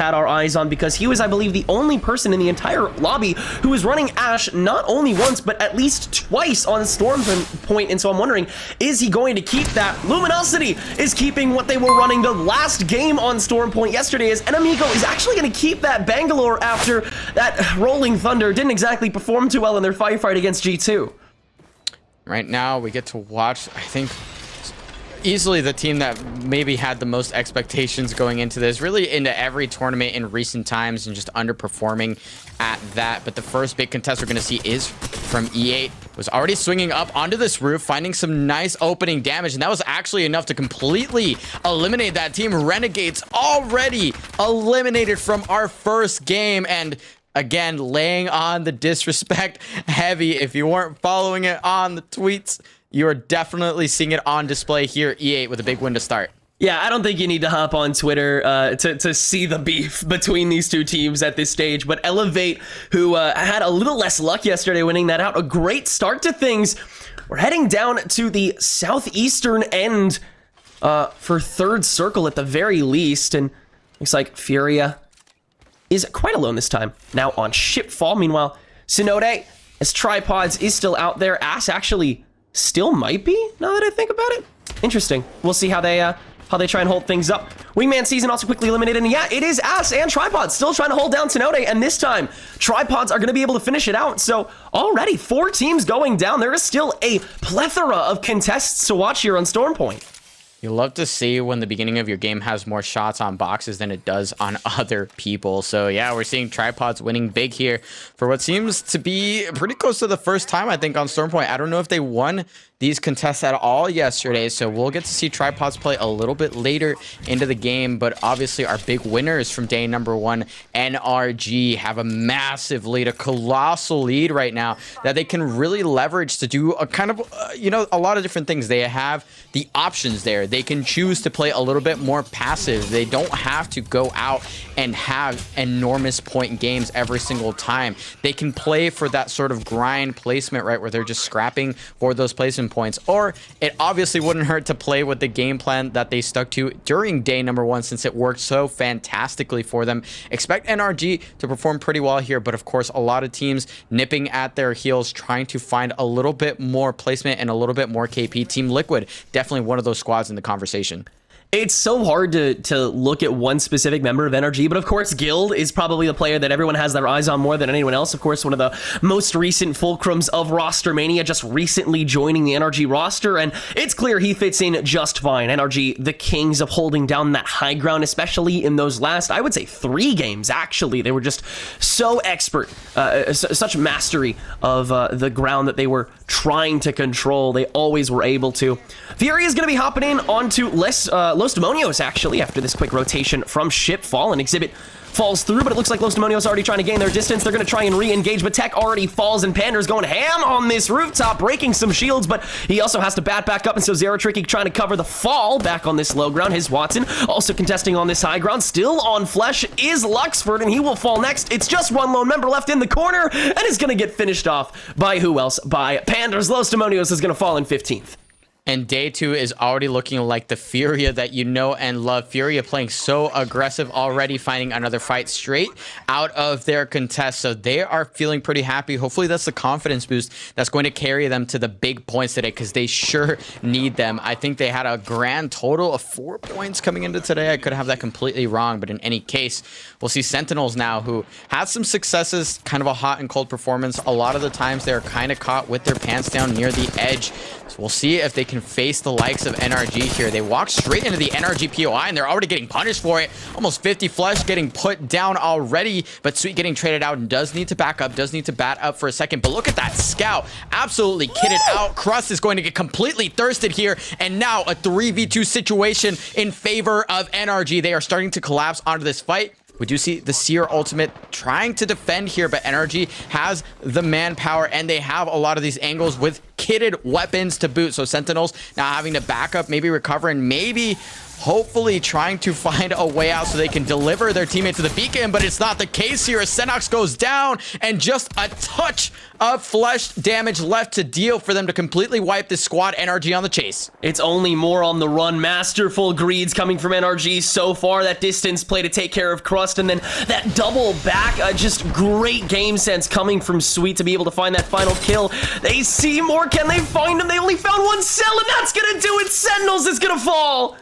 had our eyes on because he was, I believe, the only person in the entire lobby who was running Ashe not only once, but at least twice on Storm Point. And so I'm wondering, is he going to keep that? Luminosity is keeping what they were running the last game on Storm Point yesterday, as Enemigo is actually going to keep that Bangalore after that Rolling Thunder didn't exactly perform too well in their firefight against G2. Right now, we get to watch, I think, easily the team that maybe had the most expectations going into this, really into every tournament in recent times, and just underperforming at that. But the first big contest we're going to see is from E8. Was already swinging up onto this roof, finding some nice opening damage, and that was actually enough to completely eliminate that team. Renegades already eliminated from our first game, and again, laying on the disrespect heavy. If you weren't following it on the tweets, you are definitely seeing it on display here. E8 with a big win to start. Yeah, I don't think you need to hop on Twitter to see the beef between these two teams at this stage. But Elevate, who had a little less luck yesterday winning that out, a great start to things. We're heading down to the southeastern end for third circle at the very least. And looks like Furia is quite alone this time. Now on Shipfall. Meanwhile, Synode, as Tripods, is still out there. Ass actually still might be, now that I think about it. Interesting. We'll see how they try and hold things up. Wingman season also quickly eliminated, and yeah, it is Ass and Tripods still trying to hold down Synode, and this time, Tripods are going to be able to finish it out. So already 4 teams going down. There is still a plethora of contests to watch here on Storm Point. You love to see when the beginning of your game has more shots on boxes than it does on other people. So yeah, we're seeing Tripods winning big here for what seems to be pretty close to the first time, I think, on Storm Point. I don't know if they won these contests at all yesterday, so we'll get to see Tripods play a little bit later into the game. But obviously our big winners from day number 1, NRG, have a massive lead, a colossal lead right now that they can really leverage to do a kind of a lot of different things. They have the options there. They can choose to play a little bit more passive. They don't have to go out and have enormous point games every single time. They can play for that sort of grind placement, right, where they're just scrapping for those placement points. Or it obviously wouldn't hurt to play with the game plan that they stuck to during day number 1, since it worked so fantastically for them. Expect NRG to perform pretty well here, but of course a lot of teams nipping at their heels, trying to find a little bit more placement and a little bit more KP. Team Liquid, definitely one of those squads in the conversation. It's so hard to look at one specific member of NRG, but of course Guild is probably the player that everyone has their eyes on more than anyone else. Of course, one of the most recent fulcrums of roster mania, just recently joining the NRG roster, and it's clear he fits in just fine. NRG, the kings of holding down that high ground, especially in those last, I would say, 3 games, actually. They were just so expert, such mastery of the ground that they were trying to control. They always were able to. Furia is going to be hopping in onto Los Demonios, actually, after this quick rotation from Shipfall. And Exhibit falls through, but it looks like Los Demonios already trying to gain their distance. They're going to try and re-engage, but Tech already falls, and Pander's going ham on this rooftop, breaking some shields, but he also has to bat back up, and so Zero Tricky trying to cover the fall back on this low ground. His Watson also contesting on this high ground. Still on Flesh is Luxford, and he will fall next. It's just one lone member left in the corner, and is going to get finished off by who else? By Pander's. Los Demonios is going to fall in 15th. And day 2 is already looking like the Furia that you know and love. Furia playing so aggressive already, finding another fight straight out of their contest. So they are feeling pretty happy. Hopefully that's the confidence boost that's going to carry them to the big points today, because they sure need them. I think they had a grand total of 4 points coming into today. I could have that completely wrong, but in any case, we'll see Sentinels now, who had some successes, kind of a hot and cold performance. A lot of the times they're kind of caught with their pants down near the edge. So we'll see if they can face the likes of NRG here. They walk straight into the NRG POI, and they're already getting punished for it. Almost 50 Flesh getting put down already, but Sweet getting traded out and does need to back up, does need to bat up for a second. But look at that scout, absolutely kitted out. Crust is going to get completely thirsted here, and now a 3v2 situation in favor of NRG. They are starting to collapse onto this fight. We do see the Seer ultimate trying to defend here, but NRG has the manpower, and they have a lot of these angles with kitted weapons to boot. So Sentinels now having to back up, maybe recover, and maybe hopefully trying to find a way out so they can deliver their teammate to the beacon, but it's not the case here as Senox goes down and just a touch of flesh damage left to deal for them to completely wipe this squad. NRG on the chase. It's only more on the run. Masterful greeds coming from NRG so far. That distance play to take care of Crust, and then that double back. Just great game sense coming from Sweet to be able to find that final kill. They see more. Can they find him? They only found one cell, and that's gonna do it. Sentinels is gonna fall.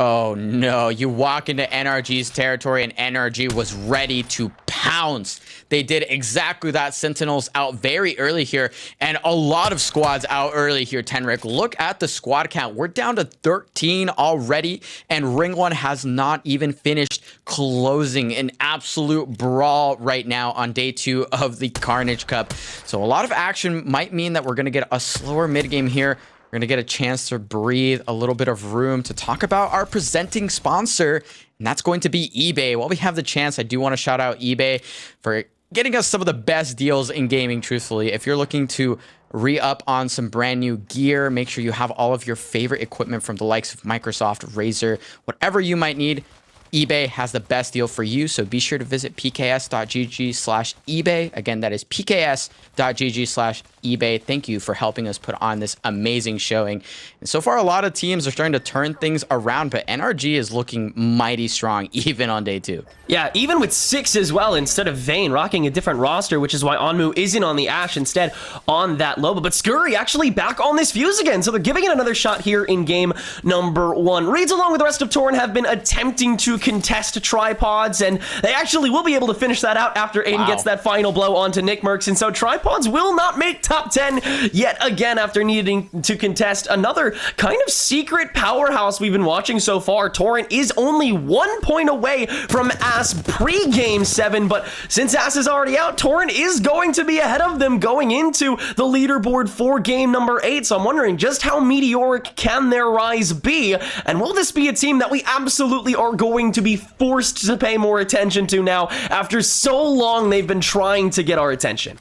Oh no, you walk into NRG's territory and NRG was ready to pounce. They did exactly that. Sentinels out very early here, and a lot of squads out early here, Tenric. Look at the squad count. We're down to 13 already, and Ring 1 has not even finished closing. An absolute brawl right now on day 2 of the Carnage Cup. So a lot of action might mean that we're going to get a slower mid game here. We're going to get a chance to breathe, a little bit of room to talk about our presenting sponsor, and that's going to be eBay. While we have the chance, I do want to shout out eBay for getting us some of the best deals in gaming, truthfully. If you're looking to re-up on some brand new gear, make sure you have all of your favorite equipment from the likes of Microsoft, Razer, whatever you might need. eBay has the best deal for you, so be sure to visit pks.gg/eBay. Again, that is pks.gg/eBay. Thank you for helping us put on this amazing showing. And so far, a lot of teams are starting to turn things around, but NRG is looking mighty strong, even on day 2. Yeah, even with 6 as well, instead of Vayne rocking a different roster, which is why Onmu isn't on the Ashe, instead on that Loba. But Scurry actually back on this Fuse again, so they're giving it another shot here in game number 1. Reeds, along with the rest of Torrent, have been attempting to contest tripods, and they actually will be able to finish that out after Aiden gets that final blow onto Nick Mercs, and so tripods will not make top 10 yet again after needing to contest another kind of secret powerhouse we've been watching so far. Torrent is only 1 point away from Ass pre-game 7, but since Ass is already out, Torrent is going to be ahead of them going into the leaderboard for game number 8, so I'm wondering just how meteoric can their rise be, and will this be a team that we absolutely are going to be forced to pay more attention to now after so long they've been trying to get our attention?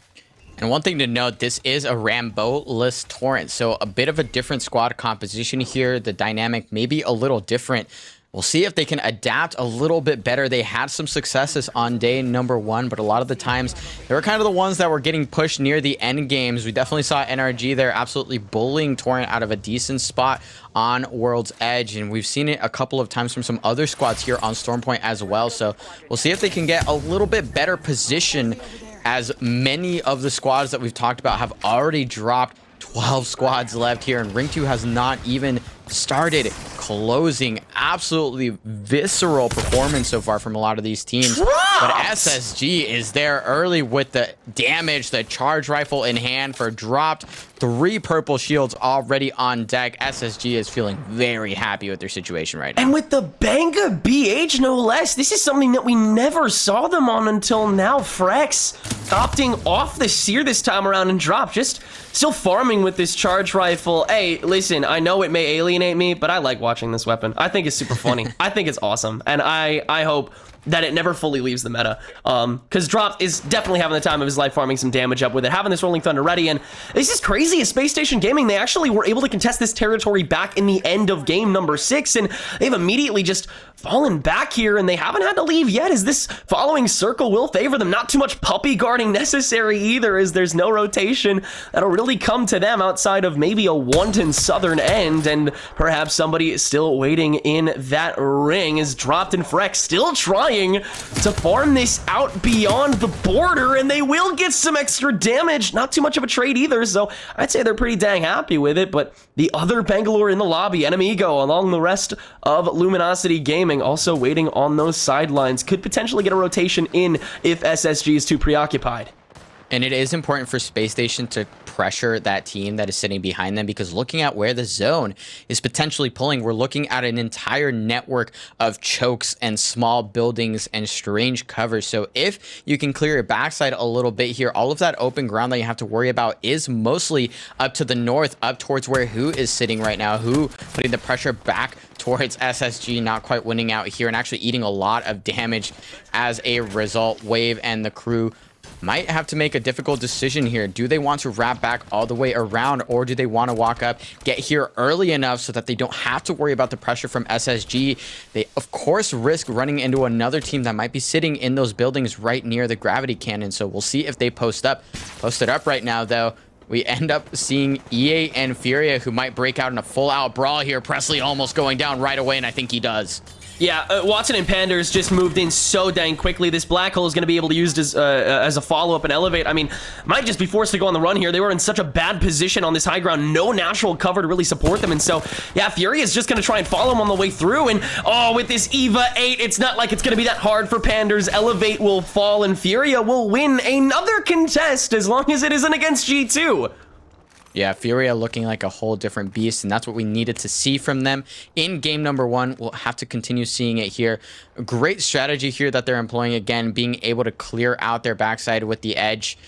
And one thing to note, this is a Rambo-less Torrent, so a bit of a different squad composition here. The dynamic may be a little different. We'll see if they can adapt a little bit better. They had some successes on day number 1, but a lot of the times they were kind of the ones that were getting pushed near the end games. We definitely saw NRG there absolutely bullying Torrent out of a decent spot on World's Edge, and we've seen it a couple of times from some other squads here on Stormpoint as well. So we'll see if they can get a little bit better position, as many of the squads that we've talked about have already dropped. 12 squads left here, and Ring 2 has not even started closing. Absolutely visceral performance so far from a lot of these teams. But SSG is there early with the damage, the charge rifle in hand for dropped. 3 purple shields already on deck. SSG is feeling very happy with their situation right now. And with the Banga BH, no less, this is something that we never saw them on until now. Frex opting off the Seer this time around and drop, just still farming with this charge rifle. Hey, listen, I know it may alienate me, but I like watching this weapon. I think it's super funny. I think it's awesome, and I hope that it never fully leaves the meta, because Drop is definitely having the time of his life farming some damage up with it, having this Rolling Thunder ready, and this is crazy. As Space Station Gaming, they actually were able to contest this territory back in the end of game number 6, and they've immediately just fallen back here, and they haven't had to leave yet, as this following circle will favor them. Not too much puppy guarding necessary either, as there's no rotation that'll really come to them outside of maybe a wanton southern end, and perhaps somebody still waiting in that ring. Is Dropped and Frex still trying to farm this out beyond the border, and they will get some extra damage. Not too much of a trade either, so I'd say they're pretty dang happy with it. But the other Bangalore in the lobby, Enemigo, along the rest of Luminosity Gaming, also waiting on those sidelines, could potentially get a rotation in if SSG is too preoccupied. And it is important for Space Station to pressure that team that is sitting behind them, because looking at where the zone is potentially pulling, we're looking at an entire network of chokes and small buildings and strange covers. So if you can clear your backside a little bit here, all of that open ground that you have to worry about is mostly up to the north, up towards where Who is sitting right now. Who putting the pressure back towards SSG, not quite winning out here and actually eating a lot of damage as a result. Wave and the crew might have to make a difficult decision here. Do they want to wrap back all the way around, or do they want to walk up, get here early enough so that they don't have to worry about the pressure from SSG? They, of course, risk running into another team that might be sitting in those buildings right near the gravity cannon. So we'll see if they post up. Posted up right now, though. We end up seeing EA and Furia, who might break out in a full-out brawl here. Presley almost going down right away, and I think he does. Yeah, Watson and Panders just moved in so dang quickly. This black hole is going to be able to use as a follow-up and elevate. I mean, might just be forced to go on the run here. They were in such a bad position on this high ground. No natural cover to really support them. And so, yeah, Furia is just going to try and follow them on the way through. And, oh, with this EVA 8, it's not like it's going to be that hard for Panders. Elevate will fall, and Furia will win another contest as long as it isn't against G2. Yeah, Furia looking like a whole different beast, and that's what we needed to see from them in game number 1. We'll have to continue seeing it here. A great strategy here that they're employing, again, being able to clear out their backside with the edge.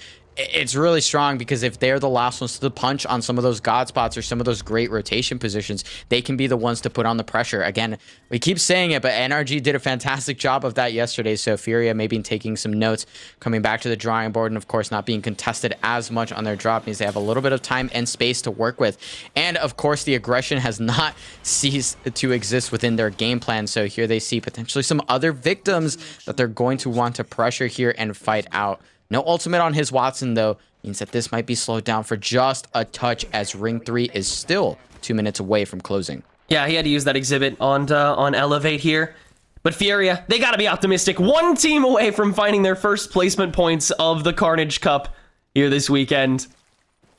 It's really strong because if they're the last ones to punch on some of those god spots or some of those great rotation positions, they can be the ones to put on the pressure. Again, we keep saying it, but NRG did a fantastic job of that yesterday. So Furia maybe taking some notes, coming back to the drawing board, and of course not being contested as much on their drop means they have a little bit of time and space to work with. And of course, the aggression has not ceased to exist within their game plan. So here they see potentially some other victims that they're going to want to pressure here and fight out. No ultimate on his Watson, though, means that this might be slowed down for just a touch as Ring 3 is still 2 minutes away from closing. Yeah, he had to use that exhibit on Elevate here. But Furia, they got to be optimistic. One team away from finding their first placement points of the Carnage Cup here this weekend.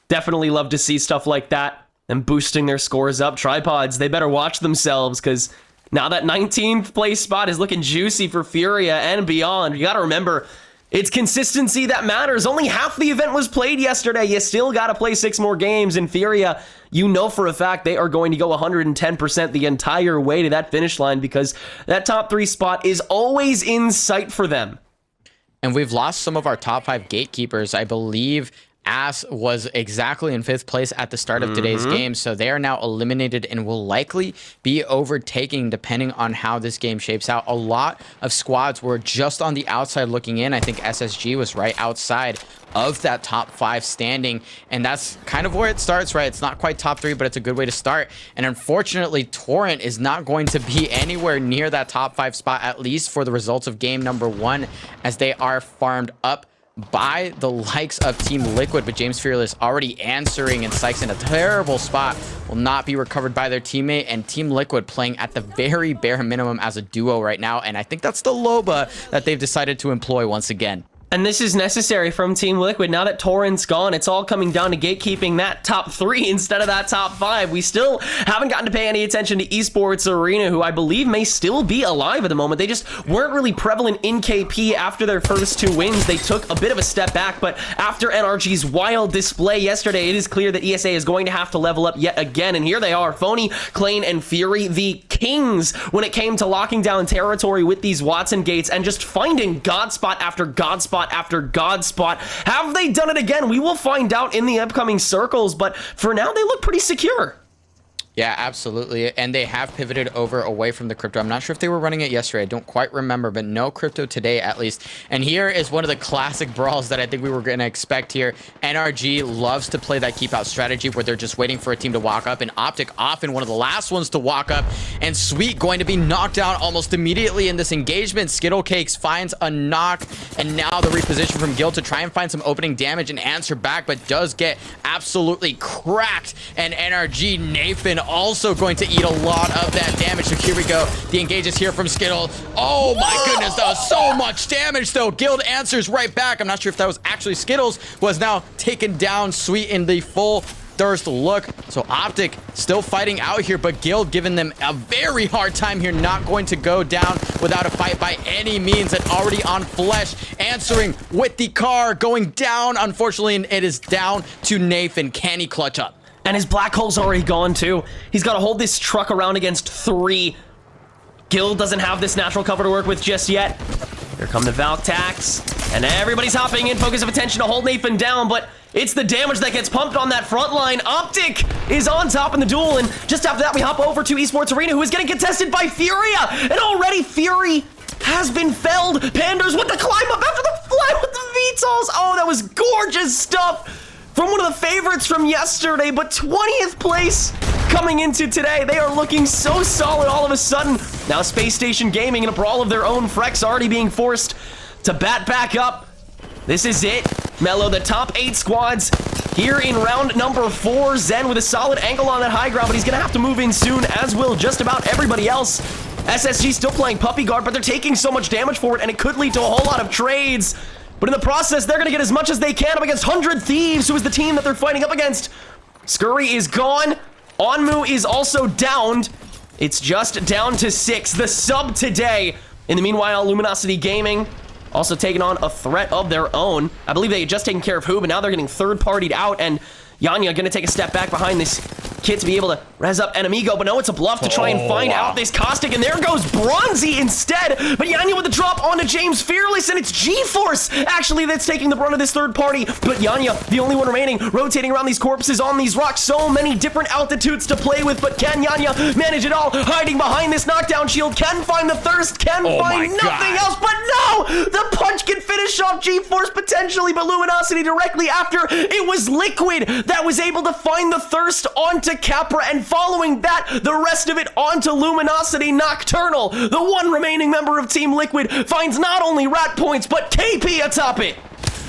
Definitely love to see stuff like that and boosting their scores up. Tripods, they better watch themselves because now that 19th place spot is looking juicy for Furia and beyond. You got to remember, it's consistency that matters. Only half the event was played yesterday. You still got to play 6 more games. In Furia, you know for a fact they are going to go 110% the entire way to that finish line because that top 3 spot is always in sight for them. And we've lost some of our top 5 gatekeepers. I believe Ass was exactly in 5th place at the start of today's game, so they are now eliminated and will likely be overtaking depending on how this game shapes out. A lot of squads were just on the outside looking in. I think SSG was right outside of that top 5 standing, and that's kind of where it starts, right? It's not quite top 3, but it's a good way to start. And unfortunately, Torrent is not going to be anywhere near that top 5 spot, at least for the results of game number 1, as they are farmed up by the likes of Team Liquid, but James Fearless already answering, and Sykes in a terrible spot will not be recovered by their teammate, and Team Liquid playing at the very bare minimum as a duo right now, and I think that's the Loba that they've decided to employ once again. And this is necessary from Team Liquid. Now that Torrent's gone, it's all coming down to gatekeeping that top 3 instead of that top 5. We still haven't gotten to pay any attention to Esports Arena, who I believe may still be alive at the moment. They just weren't really prevalent in KP after their first 2 wins. They took a bit of a step back, but after NRG's wild display yesterday, it is clear that ESA is going to have to level up yet again. And here they are, Phony, Clane, and Fury, the kings when it came to locking down territory with these Watson gates and just finding God spot after God spot after God spot. Have they done it again? We will find out in the upcoming circles, but for now they look pretty secure. Yeah, absolutely. And they have pivoted over away from the crypto. I'm not sure if they were running it yesterday. I don't quite remember, but no crypto today at least. And here is one of the classic brawls that I think we were going to expect here. NRG loves to play that keep out strategy where they're just waiting for a team to walk up, and Optic often one of the last ones to walk up, and Sweet going to be knocked down almost immediately in this engagement. Skittlecakes finds a knock, and now the reposition from Gil to try and find some opening damage and answer back, but does get absolutely cracked. And NRG, Nathan also going to eat a lot of that damage. So here we go. The engage is here from Skittle. Oh my goodness, that was so much damage though. Guild answers right back. I'm not sure if that was actually Skittles, was now taken down. Sweet in the full thirst look. So Optic still fighting out here, but Guild giving them a very hard time here. Not going to go down without a fight by any means, and already on flesh, answering with the car, going down, unfortunately, and it is down to Nathan. Can he clutch up? And his black hole's already gone too. He's got to hold this truck around against 3. Gil doesn't have this natural cover to work with just yet. Here come the Valk tax, and everybody's hopping in, focus of attention to hold Nathan down, but it's the damage that gets pumped on that front line. Optic is on top in the duel, and just after that we hop over to Esports Arena, who is getting contested by Furia, and already Fury has been felled. Panders with the climb up after the fly with the VTOL falls. Oh, that was gorgeous stuff from one of the favorites from yesterday, but 20th place coming into today. They are looking so solid all of a sudden. Now Space Station Gaming in a brawl of their own. Frex already being forced to bat back up. This is it. Mello, the top 8 squads here in round number 4. Zen with a solid angle on that high ground, but he's going to have to move in soon, as will just about everybody else. SSG still playing puppy guard, but they're taking so much damage for it, and it could lead to a whole lot of trades. But in the process, they're going to get as much as they can up against 100 Thieves, who is the team that they're fighting up against. Scurry is gone. Onmu is also downed. It's just down to 6. The sub today. In the meanwhile, Luminosity Gaming also taking on a threat of their own. I believe they had just taken care of who, but now they're getting third-partied out, and Yanya going to take a step back behind this kid to be able to res up Enemigo, but no, it's a bluff to try and find out this Caustic, and there goes Bronzy instead, but Yanya with the drop onto James Fearless, and it's G-Force actually that's taking the brunt of this third party, but Yanya, the only one remaining, rotating around these corpses on these rocks. So many different altitudes to play with, but can Yanya manage it all? Hiding behind this knockdown shield, can find the thirst, can find nothing else, but no! The punch can finish off G-Force potentially, but Luminosity directly after, it was Liquid that was able to find the thirst onto Capra, and following that, the rest of it onto Luminosity. Nocturnal, the one remaining member of Team Liquid, finds not only rat points, but KP atop it.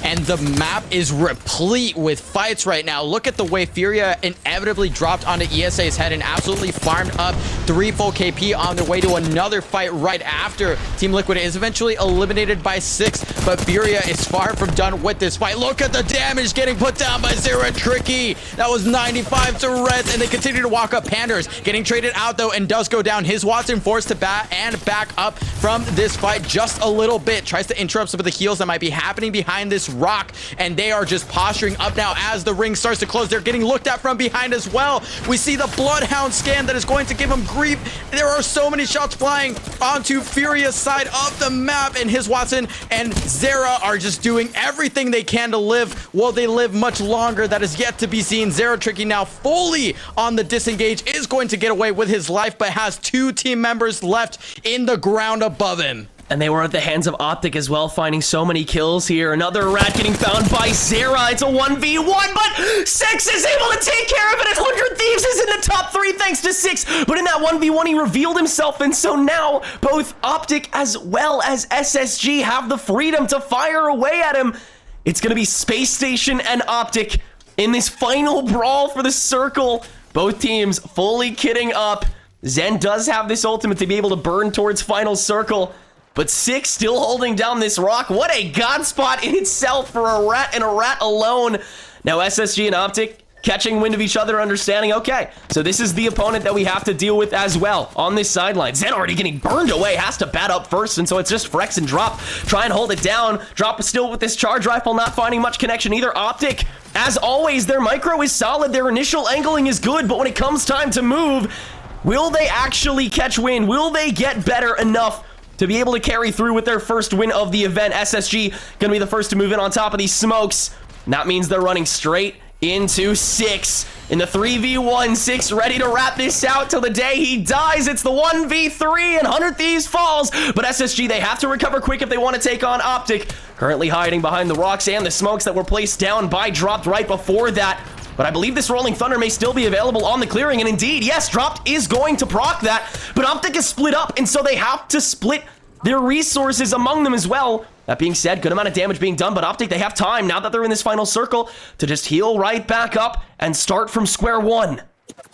And the map is replete with fights right now. Look at the way Furia inevitably dropped onto ESA's head and absolutely farmed up 3 full KP on their way to another fight right after. Team Liquid is eventually eliminated by 6, but Furia is far from done with this fight. Look at the damage getting put down by Zero Tricky. That was 95 to Reds, and they continue to walk up. Panders getting traded out though, and does go down. His Watson forced to bat and back up from this fight just a little bit. Tries to interrupt some of the heals that might be happening behind this rock, and they are just posturing up now as the ring starts to close. They're getting looked at from behind as well. We see the Bloodhound scan that is going to give him grief. There are so many shots flying onto Furia's side of the map, and his Watson and Zera are just doing everything they can to live. Will they live much longer? That is yet to be seen. Zero Tricky now fully on the disengage, is going to get away with his life, but has 2 team members left in the ground above him. And they were at the hands of Optic as well, finding so many kills here. Another rat getting found by Zera. It's a 1v1, but 6 is able to take care of it, and 100 Thieves is in the top 3 thanks to 6. But in that 1v1, he revealed himself, and so now both Optic as well as SSG have the freedom to fire away at him. It's going to be Space Station and Optic in this final brawl for the circle. Both teams fully kitting up. Zen does have this ultimate to be able to burn towards final circle, but 6 still holding down this rock. What a god spot in itself for a rat and a rat alone. Now SSG and Optic catching wind of each other, understanding, okay, so this is the opponent that we have to deal with as well on this sideline. Zen already getting burned away, has to bat up first, and so it's just Frex and Drop. Try and hold it down. Drop still with this charge rifle, not finding much connection either. Optic, as always, their micro is solid, their initial angling is good, but when it comes time to move, will they actually catch wind? Will they get better enough to be able to carry through with their first win of the event? SSG gonna be the first to move in on top of these smokes. And that means they're running straight into 6 in the 3v1. 6 ready to wrap this out till the day he dies. It's the 1v3, and 100 Thieves falls, but SSG, they have to recover quick if they want to take on Optic, currently hiding behind the rocks and the smokes that were placed down by Dropped right before that. But I believe this Rolling Thunder may still be available on the clearing, and indeed, yes, Dropped is going to proc that, but Optic is split up, and so they have to split their resources among them as well. That being said, good amount of damage being done, but Optic, they have time, now that they're in this final circle, to just heal right back up and start from square one.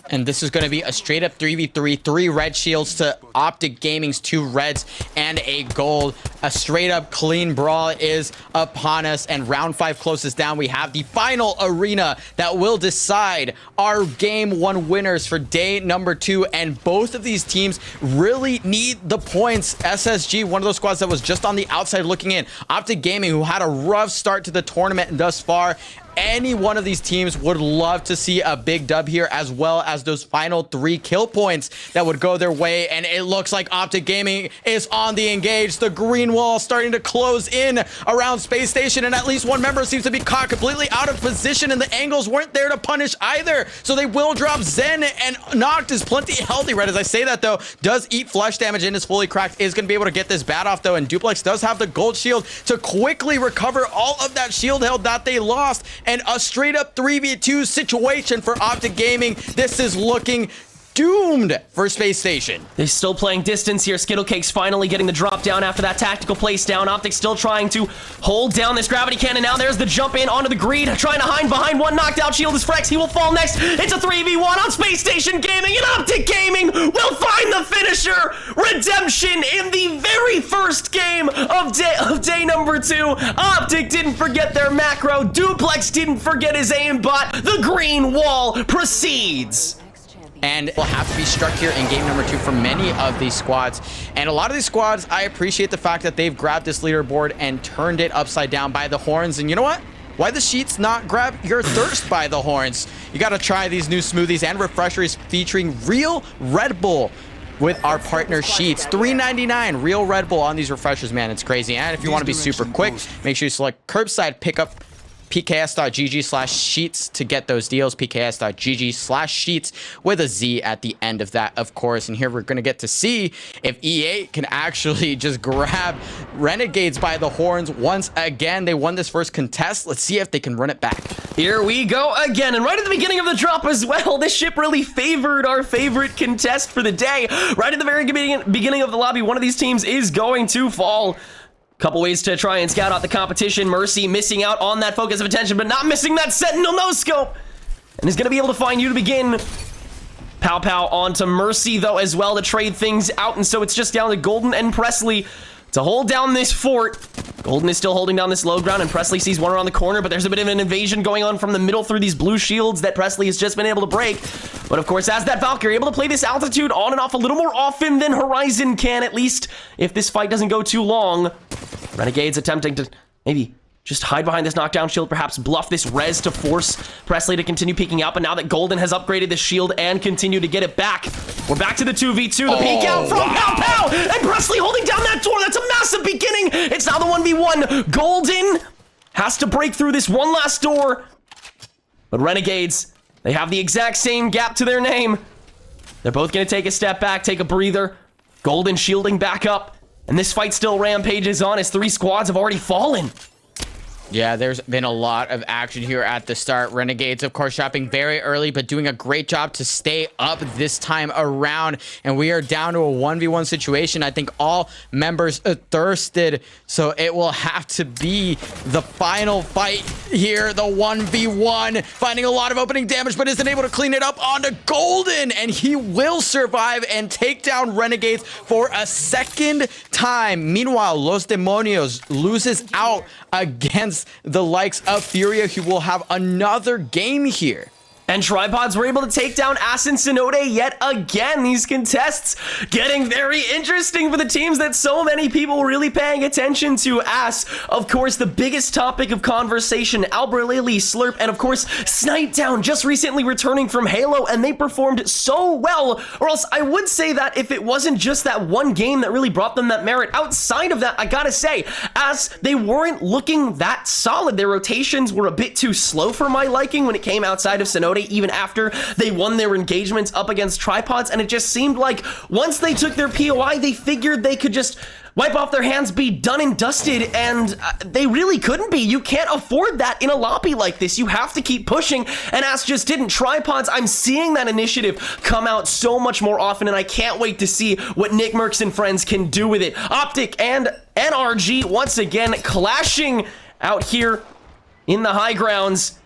And this is going to be a straight up 3v3, 3 red shields to Optic Gaming's 2 reds and a gold. A straight up clean brawl is upon us, and round 5 closes down. We have the final arena that will decide our game 1 winners for day number 2, and both of these teams really need the points. SSG, one of those squads that was just on the outside looking in. Optic Gaming, who had a rough start to the tournament thus far, any one of these teams would love to see a big dub here, as well as those final 3 kill points that would go their way. And it looks like Optic Gaming is on the engage. The green wall starting to close in around Space Station, and at least one member seems to be caught completely out of position, and the angles weren't there to punish either. So they will drop Zen, and Noct is plenty healthy. Right as I say that, though, does eat flesh damage and is fully cracked, is going to be able to get this bat off, though, and Duplex does have the gold shield to quickly recover all of that shield health that they lost, and a straight up 3v2 situation for Optic Gaming. This is looking doomed for Space Station. They're still playing distance here. Skittlecake's finally getting the drop down after that tactical place down. Optic still trying to hold down this gravity cannon. Now there's the jump in onto the greed, trying to hide behind one knocked out shield is Frex. He will fall next. It's a 3v1 on Space Station Gaming, and Optic Gaming will find the finisher. Redemption in the very first game of day number 2. Optic didn't forget their macro. Duplex didn't forget his aimbot. The green wall proceeds. And will have to be struck here in game number 2 for many of these squads. And a lot of these squads, I appreciate the fact that they've grabbed this leaderboard and turned it upside down by the horns. And you know what? Why the sheets not grab your thirst by the horns? You got to try these new smoothies and refreshers featuring real Red Bull with our partner Sheets. $3.99 real Red Bull on these refreshers, man. It's crazy. And if you want to be super quick, make sure you select curbside pickup, pks.gg/sheets to get those deals. pks.gg/sheets with a Z at the end of that, of course. And here we're going to get to see if EA can actually just grab Renegades by the horns once again. They won this first contest. Let's see if they can run it back. Here we go again, and right at the beginning of the drop as well, this ship really favored our favorite contest for the day. Right at the very beginning of the lobby, one of these teams is going to fall. Couple ways to try and scout out the competition. Mercy missing out on that focus of attention, but not missing that Sentinel no-scope. And is going to be able to find you to begin. Pow Pow onto Mercy, though, as well to trade things out. And so it's just down to Golden and Presley to hold down this fort. Golden is still holding down this low ground, and Presley sees one around the corner, but there's a bit of an invasion going on from the middle through these blue shields that Presley has just been able to break. But of course, as that Valkyrie, able to play this altitude on and off a little more often than Horizon can, at least if this fight doesn't go too long. Renegades attempting to maybe just hide behind this knockdown shield, perhaps bluff this res to force Presley to continue peeking out. But now that Golden has upgraded the shield and continue to get it back, we're back to the 2v2. The peek out from Pow Pow, and Presley holding down that door. That's a massive beginning. It's now the 1v1. Golden has to break through this one last door. But Renegades, they have the exact same gap to their name. They're both going to take a step back, take a breather. Golden shielding back up. And this fight still rampages on as 3 squads have already fallen. Yeah, there's been a lot of action here at the start. Renegades, of course, shopping very early, but doing a great job to stay up this time around. And we are down to a 1v1 situation. I think all members are thirsted, so it will have to be the final fight here. The 1v1, finding a lot of opening damage, but isn't able to clean it up onto Golden. And he will survive and take down Renegades for a second time. Meanwhile, Los Demonios loses out against the likes of Furia, who will have another game here. And Tripods were able to take down Ass and Synode yet again. These contests getting very interesting for the teams that so many people were really paying attention to. Ass, of course, the biggest topic of conversation. Albralili, Slurp, and of course, Snightdown just recently returning from Halo, and they performed so well. Or else I would say that if it wasn't just that one game that really brought them that merit, outside of that, I gotta say, Ass, they weren't looking that solid. Their rotations were a bit too slow for my liking when it came outside of Synode, even after they won their engagements up against Tripods, and it just seemed like once they took their POI, they figured they could just wipe off their hands, be done and dusted, and they really couldn't be. You can't afford that in a lobby like this. You have to keep pushing, and Ass just didn't. Tripods, I'm seeing that initiative come out so much more often, and I can't wait to see what Nick Mercs and friends can do with it. Optic and NRG once again clashing out here in the high grounds,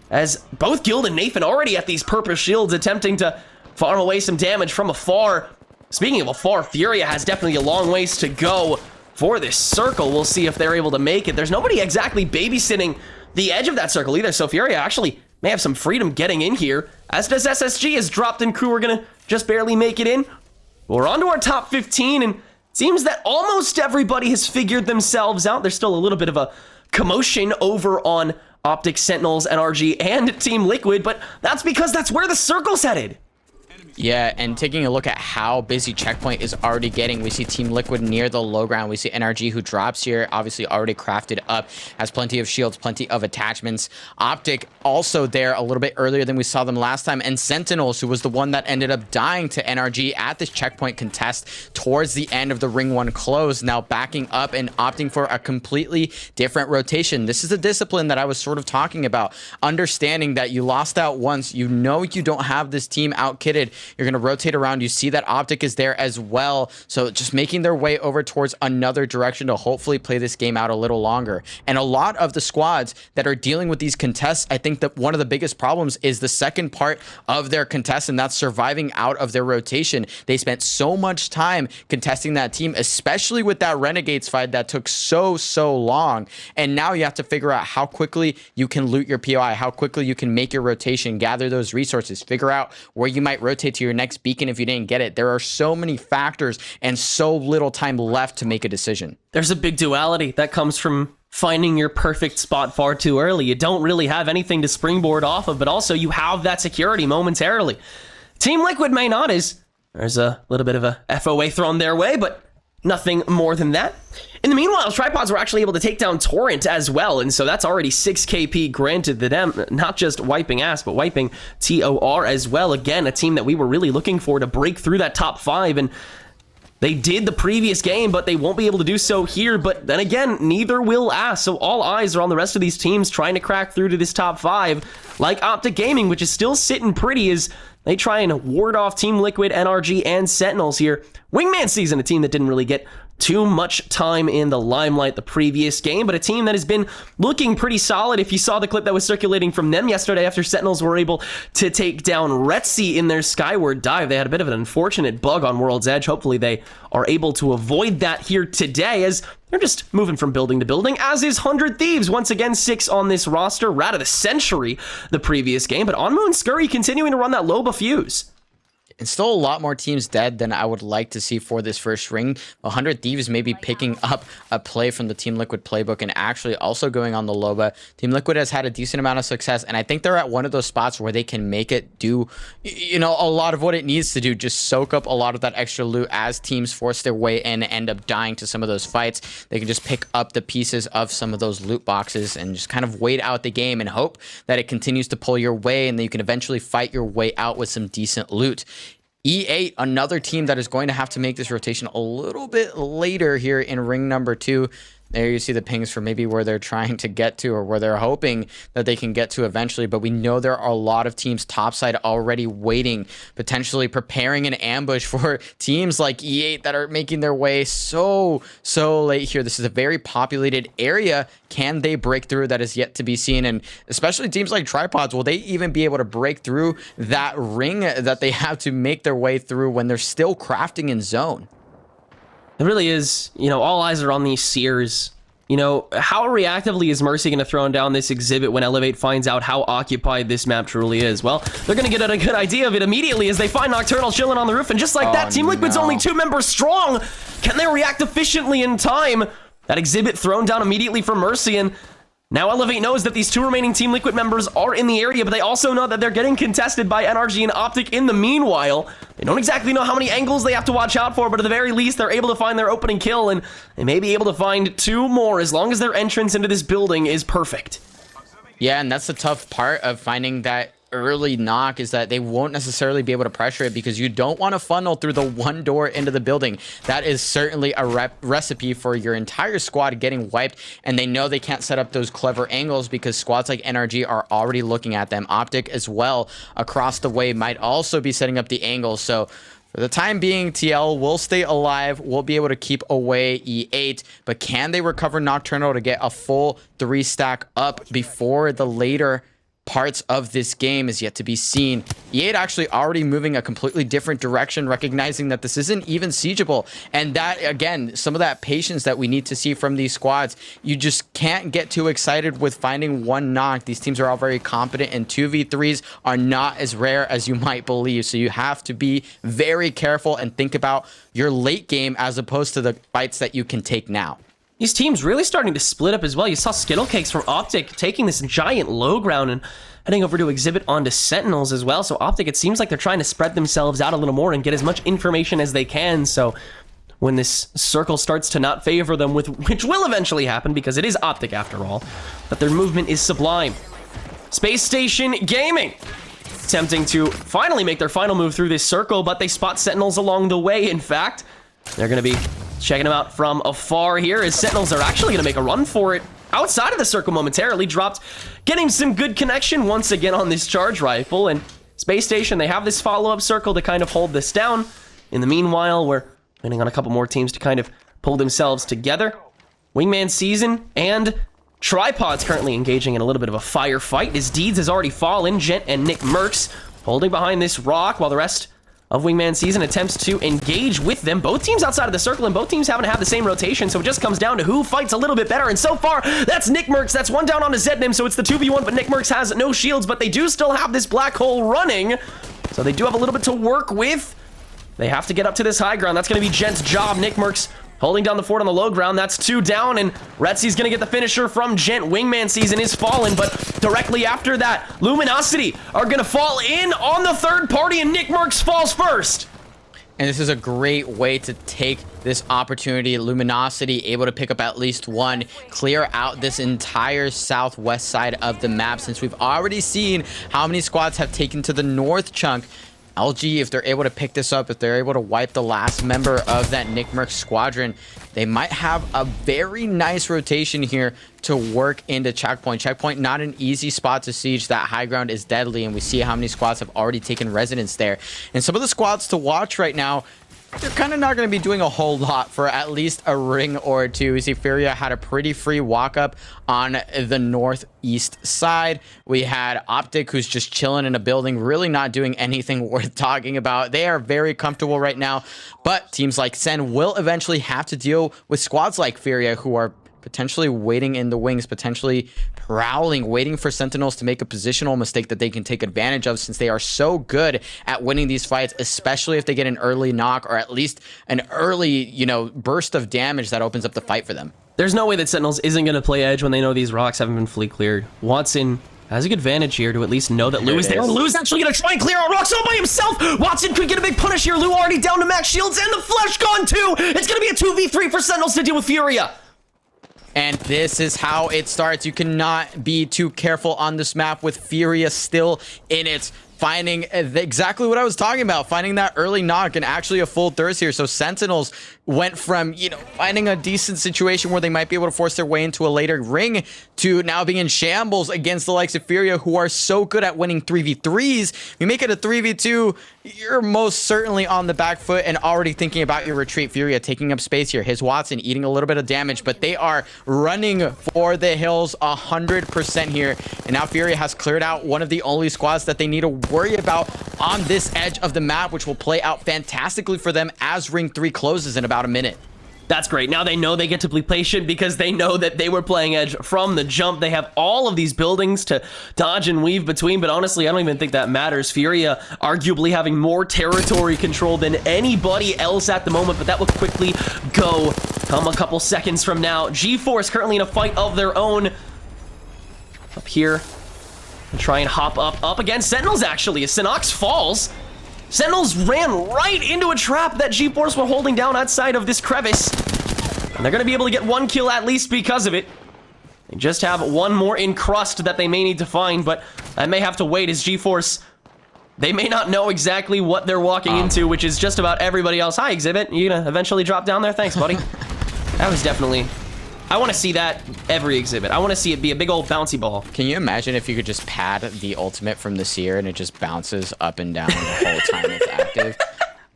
as both Guild and Nathan already at these purple shields attempting to farm away some damage from afar. Speaking of afar, Furia has definitely a long ways to go for this circle. We'll see if they're able to make it. There's nobody exactly babysitting the edge of that circle either, so Furia actually may have some freedom getting in here, as does SSG. Has dropped in crew. We're gonna just barely make it in. We're on to our top 15, and it seems that almost everybody has figured themselves out. There's still a little bit of a commotion over on Optic, Sentinels, NRG, and Team Liquid, but that's because that's where the circle's headed. Yeah, and taking a look at how busy Checkpoint is already getting, we see Team Liquid near the low ground. We see NRG, who drops here, obviously already crafted up, has plenty of shields, plenty of attachments. Optic also there a little bit earlier than we saw them last time, and Sentinels, who was the one that ended up dying to NRG at this Checkpoint contest towards the end of the Ring 1 close, now backing up and opting for a completely different rotation. This is a discipline that I was sort of talking about, understanding that you lost out once, you know you don't have this team out-kitted. You're going to rotate around. You see that Optic is there as well. So just making their way over towards another direction to hopefully play this game out a little longer. And a lot of the squads that are dealing with these contests, I think that one of the biggest problems is the second part of their contest, and that's surviving out of their rotation. They spent so much time contesting that team, especially with that Renegades fight that took so long. And now you have to figure out how quickly you can loot your POI, how quickly you can make your rotation, gather those resources, figure out where you might rotate to your next beacon if you didn't get it. There are so many factors and so little time left to make a decision. There's a big duality that comes from finding your perfect spot far too early. You don't really have anything to springboard off of, but also you have that security momentarily. Team Liquid may not, as there's a little bit of a FOA thrown their way, but nothing more than that. In the meanwhile, Tripods were actually able to take down Torrent as well, and so that's already 6 KP granted to them, not just wiping ass, but wiping TOR as well. Again, a team that we were really looking for to break through that top 5, and they did the previous game, but they won't be able to do so here. But then again, neither will AS, so all eyes are on the rest of these teams trying to crack through to this top 5, like Optic Gaming, which is still sitting pretty as they try and ward off Team Liquid, NRG, and Sentinels here. Wingman season, a team that didn't really get too much time in the limelight the previous game, but a team that has been looking pretty solid. If you saw the clip that was circulating from them yesterday after Sentinels were able to take down Retzi in their Skyward dive, they had a bit of an unfortunate bug on World's Edge. Hopefully they are able to avoid that here today, as they're just moving from building to building, as is 100 Thieves. Once again, 6 on this roster. Rat of the Century the previous game, but Onmu and Scurry continuing to run that Loba fuse. And still a lot more teams dead than I would like to see for this first ring. 100 Thieves maybe picking up a play from the Team Liquid playbook and actually also going on the Loba. Team Liquid has had a decent amount of success, and I think they're at one of those spots where they can make it do, you know, a lot of what it needs to do. Just soak up a lot of that extra loot as teams force their way in and end up dying to some of those fights. They can just pick up the pieces of some of those loot boxes and just kind of wait out the game and hope that it continues to pull your way and that you can eventually fight your way out with some decent loot. E8, another team that is going to have to make this rotation a little bit later here in ring number 2. There you see the pings for maybe where they're trying to get to or where they're hoping that they can get to eventually. But we know there are a lot of teams topside already waiting, potentially preparing an ambush for teams like E8 that are making their way so late here. This is a very populated area. Can they break through? That is yet to be seen. And especially teams like Tripods, will they even be able to break through that ring that they have to make their way through when they're still crafting in zone? It really is, you know, all eyes are on these Seers. You know, how reactively is Mercy going to throw down this exhibit when Elevate finds out how occupied this map truly is? Well, they're going to get a good idea of it immediately as they find Nocturnal chilling on the roof, and just like that, Team Liquid's only 2 members strong. Can they react efficiently in time? That exhibit thrown down immediately for Mercy, and now Elevate knows that these 2 remaining Team Liquid members are in the area, but they also know that they're getting contested by NRG and Optic in the meanwhile. They don't exactly know how many angles they have to watch out for, but at the very least, they're able to find their opening kill, and they may be able to find 2 more as long as their entrance into this building is perfect. Yeah, and that's the tough part of finding that early knock, is that they won't necessarily be able to pressure it because you don't want to funnel through the one door into the building. That is certainly a recipe for your entire squad getting wiped, and they know they can't set up those clever angles because squads like NRG are already looking at them. Optic as well across the way might also be setting up the angles. So for the time being, TL will stay alive, will be able to keep away E8, but can they recover Nocturnal to get a full 3 stack up before the later parts of this game is yet to be seen. E8 actually already moving a completely different direction, recognizing that this isn't even siegeable. And that, again, some of that patience that we need to see from these squads. You just can't get too excited with finding one knock. These teams are all very competent, and 2v3s are not as rare as you might believe. So you have to be very careful and think about your late game as opposed to the fights that you can take now. these teams really starting to split up as well. You saw Skittle Cakes from Optic taking this giant low ground and heading over to Exhibit onto Sentinels as well. So Optic, it seems like they're trying to spread themselves out a little more and get as much information as they can. So when this circle starts to not favor them, which will eventually happen because it is Optic after all, but their movement is sublime. Space Station Gaming attempting to finally make their final move through this circle, but they spot Sentinels along the way. In fact, they're going to be checking them out from afar here as Sentinels are actually going to make a run for it outside of the circle momentarily. Dropped, getting some good connection once again on this charge rifle. And Space Station, they have this follow-up circle to kind of hold this down. In the meanwhile, we're waiting on a couple more teams to kind of pull themselves together. Wingman Season and Tripod's currently engaging in a little bit of a firefight. His Deeds has already fallen. Gent and Nick Merckx holding behind this rock while the rest of Wingman Season attempts to engage with them. Both teams outside of the circle and both teams happen to have the same rotation, so it just comes down to who fights a little bit better. And so far, that's Nick Merckx. That's one down on a Zednim, so it's the 2v1, but Nick Merckx has no shields, but they do still have this black hole running, so they do have a little bit to work with. They have to get up to this high ground. That's going to be Gent's job. Nick Merckx holding down the fort on the low ground. That's 2 down, and Retsy's going to get the finisher from Gent. Wingman Season is fallen, but directly after that, Luminosity are going to fall in on the third party, and Nick Merckx falls first. And this is a great way to take this opportunity. Luminosity able to pick up at least one, clear out this entire southwest side of the map, since we've already seen how many squads have taken to the north chunk. LG, if they're able to pick this up, if they're able to wipe the last member of that Nick Merckx squadron, they might have a very nice rotation here to work into Checkpoint. Checkpoint, not an easy spot to siege. That high ground is deadly, and we see how many squads have already taken residence there. And some of the squads to watch right now, they're kind of not going to be doing a whole lot for at least a ring or two. We see Furia had a pretty free walk up on the northeast side. We had Optic, who's just chilling in a building, really not doing anything worth talking about. They are very comfortable right now, but teams like Sen will eventually have to deal with squads like Furia, who are potentially waiting in the wings, potentially prowling, waiting for Sentinels to make a positional mistake that they can take advantage of, since they are so good at winning these fights, especially if they get an early knock or at least an early, burst of damage that opens up the fight for them. There's no way that Sentinels isn't going to play edge when they know these rocks haven't been fleet cleared. Watson has a good advantage here to at least know that Lou is there. Lou's actually going to try and clear our rocks all by himself. Watson could get a big punish here. Lou already down to max shields, and the flesh gone too. It's going to be a 2v3 for Sentinels to deal with Furia. And this is how it starts. You cannot be too careful on this map with Furia still in it. Finding exactly what I was talking about, finding that early knock and actually a full thirst here. So Sentinels went from, finding a decent situation where they might be able to force their way into a later ring to now being in shambles against the likes of Furia, who are so good at winning 3v3s. You make it a 3v2, you're most certainly on the back foot and already thinking about your retreat. Furia taking up space here. His Watson eating a little bit of damage, but they are running for the hills 100% here. And now Furia has cleared out one of the only squads that they need to worry about on this edge of the map, which will play out fantastically for them as Ring 3 closes in about a minute. That's great. Now they know they get to be patient because they know that they were playing edge from the jump. They have all of these buildings to dodge and weave between, but honestly, I don't even think that matters. Furia arguably having more territory control than anybody else at the moment, but that will quickly go come a couple seconds from now. G-Force currently in a fight of their own up here. And try and hop up against Sentinels, actually, as Sinox falls. Sentinels ran right into a trap that G-Force were holding down outside of this crevice. And they're going to be able to get one kill at least because of it. They just have one more encrust that they may need to find, but I may have to wait as G-Force, they may not know exactly what they're walking into, which is just about everybody else. Hi, Exhibit. You gonna eventually drop down there? Thanks, buddy. That was definitely... I want to see that every Exhibit. I want to see it be a big old bouncy ball. Can you imagine if you could just pad the ultimate from the Seer and it just bounces up and down the whole time it's active?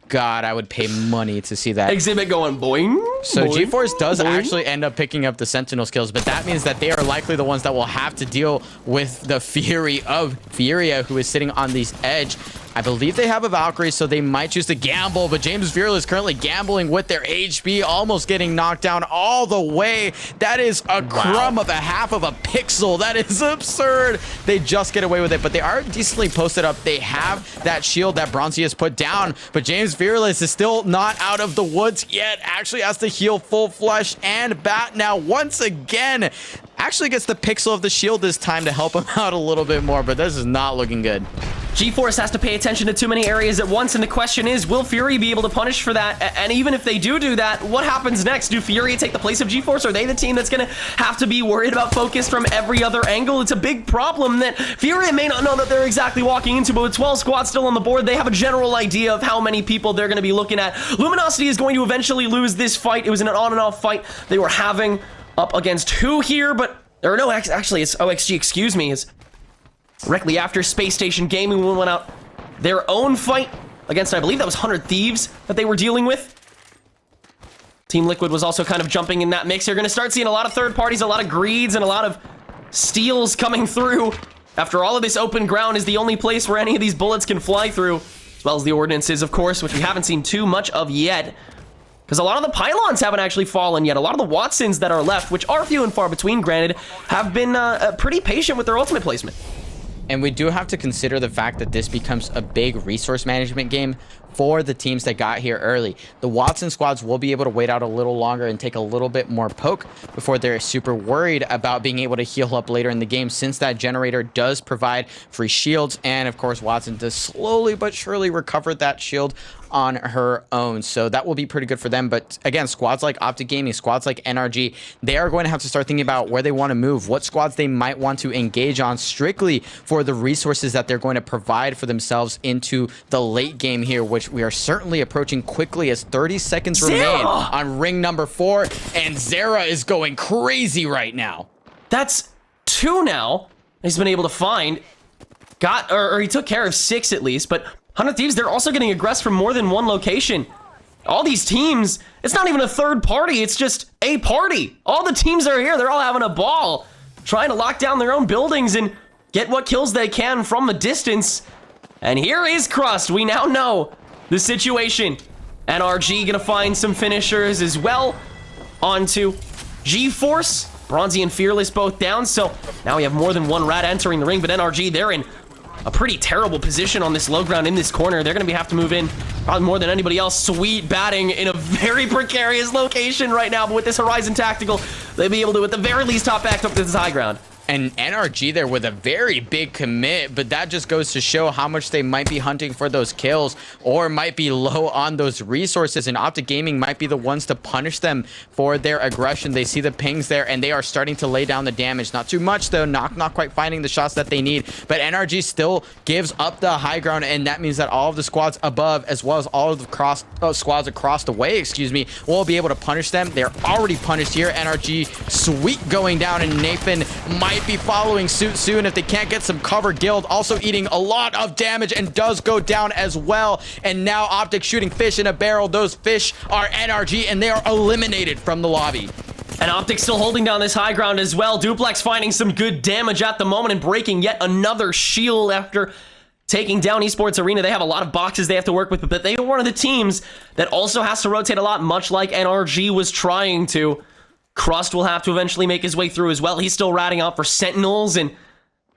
God, I would pay money to see that. Exhibit going boing. So boing, G-Force does boing. actually end up picking up the Sentinel skills, but that means that they are likely the ones that will have to deal with the fury of Furia, who is sitting on this edge. I believe they have a Valkyrie, so they might choose to gamble, but James Fearless currently gambling with their HP, almost getting knocked down all the way. That is a crumb of a half of a pixel. That is absurd. They just get away with it, but they are decently posted up. They have that shield that Bronzy has put down, but James Fearless is still not out of the woods yet. Actually has to heal full flush and bat now once again. Actually gets the pixel of the shield this time to help him out a little bit more, but this is not looking good. G-Force has to pay attention to too many areas at once, and the question is, will Fury be able to punish for that? And even if they do that, what happens next? Do Fury take the place of G-Force? Are they the team that's going to have to be worried about focus from every other angle? It's a big problem that Fury may not know that they're exactly walking into, but with 12 squads still on the board, they have a general idea of how many people they're going to be looking at. Luminosity is going to eventually lose this fight. It was an on and off fight they were having up against who here, but... Or no, actually, it's OXG, excuse me, is directly after Space Station Gaming went out their own fight against, I believe that was 100 Thieves that they were dealing with. Team Liquid was also kind of jumping in that mix. You're going to start seeing a lot of third parties, a lot of greeds, and a lot of steals coming through. After all of this open ground is the only place where any of these bullets can fly through, as well as the ordinances, of course, which we haven't seen too much of yet. Because a lot of the pylons haven't actually fallen yet. A lot of the Watsons that are left, which are few and far between, granted, have been pretty patient with their ultimate placement. And we do have to consider the fact that this becomes a big resource management game for the teams that got here early. The Watson squads will be able to wait out a little longer and take a little bit more poke before they're super worried about being able to heal up later in the game, since that generator does provide free shields. And of course, Watson does slowly but surely recover that shield on her own, so that will be pretty good for them. But again, squads like Optic Gaming, squads like NRG, they are going to have to start thinking about where they want to move, what squads they might want to engage on strictly for the resources that they're going to provide for themselves into the late game here, which we are certainly approaching quickly as 30 seconds remain on ring number 4, and Zera is going crazy right now. That's 2 now he's been able to find. Or he took care of 6 at least, but 100 Thieves, they're also getting aggressed from more than one location. All these teams, it's not even a third party, it's just a party. All the teams are here, they're all having a ball, trying to lock down their own buildings and get what kills they can from a distance. And here is Crust. We now know the situation. NRG gonna find some finishers as well. Onto G-Force. Bronzy and Fearless both down, so now we have more than one rat entering the ring, but NRG, they're in a pretty terrible position on this low ground in this corner. They're going to have to move in probably more than anybody else. Sweet batting in a very precarious location right now, but with this Horizon Tactical, they'll be able to, at the very least, top back up to this high ground. And NRG there with a very big commit, but that just goes to show how much they might be hunting for those kills or might be low on those resources, and Optic Gaming might be the ones to punish them for their aggression. They see the pings there and they are starting to lay down the damage. Not too much though, not quite finding the shots that they need, but NRG still gives up the high ground, and that means that all of the squads above, as well as all of the squads across the way, excuse me, will be able to punish them. They're already punished here. NRG sweet going down, and Nathan might be following suit soon if they can't get some cover. Guild also eating a lot of damage and does go down as well. And now Optic shooting fish in a barrel. Those fish are NRG and they are eliminated from the lobby. And Optic still holding down this high ground as well. Duplex finding some good damage at the moment and breaking yet another shield after taking down Esports Arena. They have a lot of boxes they have to work with, but they are one of the teams that also has to rotate a lot, much like NRG was trying to. Crust will have to eventually make his way through as well. He's still ratting out for Sentinels, and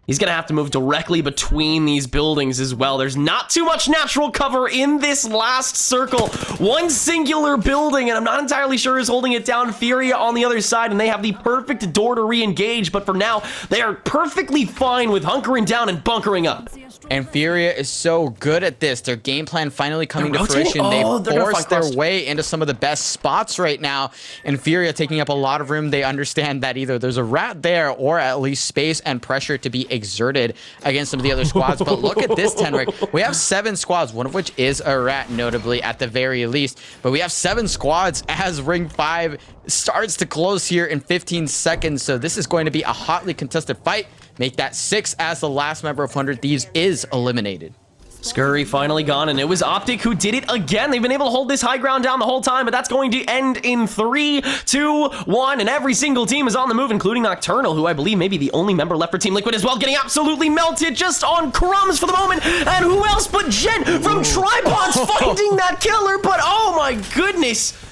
he's going to have to move directly between these buildings as well. There's not too much natural cover in this last circle. One singular building, and I'm not entirely sure who's holding it down. Furia on the other side, and they have the perfect door to re-engage, but for now, they are perfectly fine with hunkering down and bunkering up. And Furia is so good at this. Their game plan finally coming to fruition. They forced their way into some of the best spots right now. And Furia taking up a lot of room. They understand that either there's a rat there or at least space and pressure to be exerted against some of the other squads. But look at this, Tenric. We have 7 squads, one of which is a rat, notably, at the very least. But we have 7 squads as Ring 5 starts to close here in 15 seconds. So this is going to be a hotly contested fight. Make that 6 as the last member of 100 Thieves is eliminated. Scurry finally gone, and it was Optic who did it again. They've been able to hold this high ground down the whole time, but that's going to end in 3, 2, 1, and every single team is on the move, including Nocturnal, who I believe may be the only member left for Team Liquid as well, getting absolutely melted just on crumbs for the moment. And who else but Gent from Tripods finding that killer, but oh my goodness.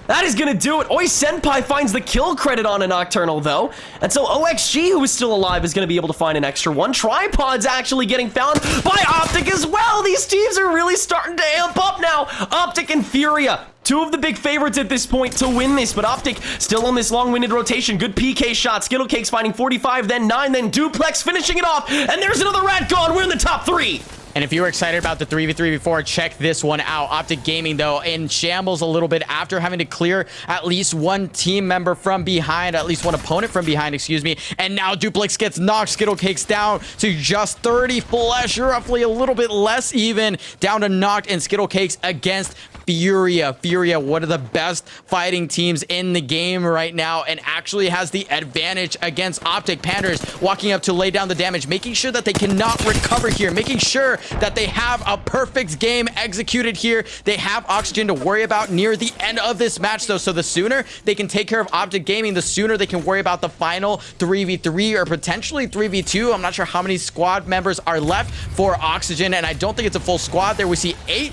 That is gonna do it. Oi Senpai finds the kill credit on a Nocturnal though. And so OXG, who is still alive, is gonna be able to find an extra one. Tripod's actually getting found by Optic as well. These teams are really starting to amp up now. Optic and Furia, two of the big favorites at this point to win this, but Optic still on this long-winded rotation. Good PK shot. Skittlecake's finding 45, then 9, then Duplex finishing it off. And there's another rat gone. We're in the top 3. And if you were excited about the 3v3 before, check this one out. Optic Gaming, though, in shambles a little bit after having to clear at least one team member from behind, at least one opponent from behind, excuse me. And now Duplex gets knocked. Skittlecakes down to just 30 flesh, roughly a little bit less even, down to knocked, and Skittlecakes against Furia. Furia, one of the best fighting teams in the game right now, and actually has the advantage against Optic. Panders walking up to lay down the damage, making sure that they cannot recover here, making sure that they have a perfect game executed here. They have oxygen to worry about near the end of this match, though, so the sooner they can take care of Optic Gaming, the sooner they can worry about the final 3v3 or potentially 3v2. I'm not sure how many squad members are left for oxygen, and I don't think it's a full squad there. We see 8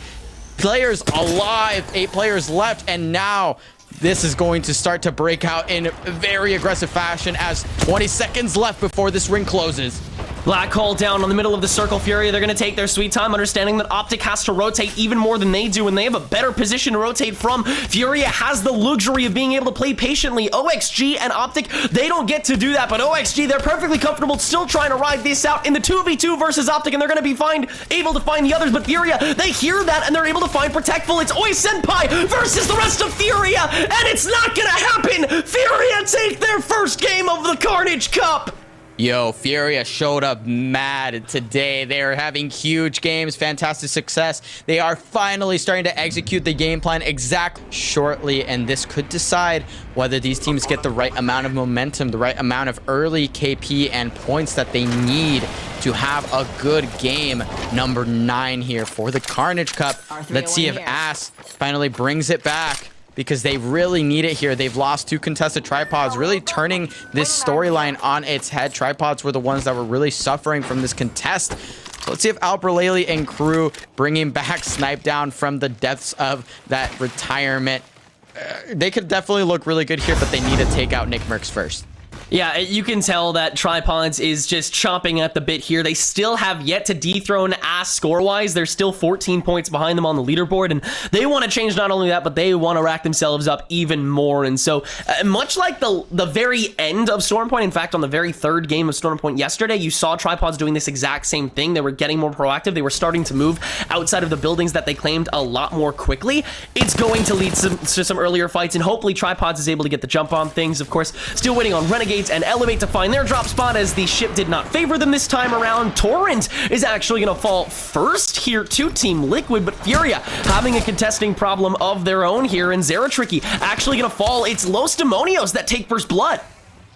players alive, 8 players left, and now this is going to start to break out in very aggressive fashion as 20 seconds left before this ring closes. Black hole down on the middle of the circle. Furia, they're going to take their sweet time, understanding that Optic has to rotate even more than they do, and they have a better position to rotate from. Furia has the luxury of being able to play patiently. OXG and Optic, they don't get to do that, but OXG, they're perfectly comfortable still trying to ride this out in the 2v2 versus Optic, and they're going to be able to find the others, but Furia, they hear that, and they're able to find Protectful. It's Oi Senpai versus the rest of Furia, and it's not going to happen! Furia take their first game of the Carnage Cup! Yo, Furia showed up mad today. They are having huge games, fantastic success. They are finally starting to execute the game plan exactly shortly, and this could decide whether these teams get the right amount of momentum, the right amount of early KP and points that they need to have a good game. Number 9 here for the Carnage Cup. Let's see if Ass finally brings it back, because they really need it here. They've lost 2 contested tripods, really turning this storyline on its head. Tripods were the ones that were really suffering from this contest. So let's see if Albralele and crew bringing back Snipe Down from the depths of that retirement. They could definitely look really good here, but they need to take out Nick Mercs first. Yeah, you can tell that Tripods is just chomping at the bit here. They still have yet to dethrone Ass score-wise. They're still 14 points behind them on the leaderboard, and they want to change not only that, but they want to rack themselves up even more. And so, much like the very end of Stormpoint, in fact, on the very 3rd game of Stormpoint yesterday, you saw Tripods doing this exact same thing. They were getting more proactive. They were starting to move outside of the buildings that they claimed a lot more quickly. It's going to lead to some earlier fights, and hopefully Tripods is able to get the jump on things. Of course, still waiting on Renegades and Elevate to find their drop spot, as the ship did not favor them this time around. Torrent is actually going to fall first here to Team Liquid, but Furia having a contesting problem of their own here, and Zeratricky actually going to fall. It's Los Demonios that take first blood.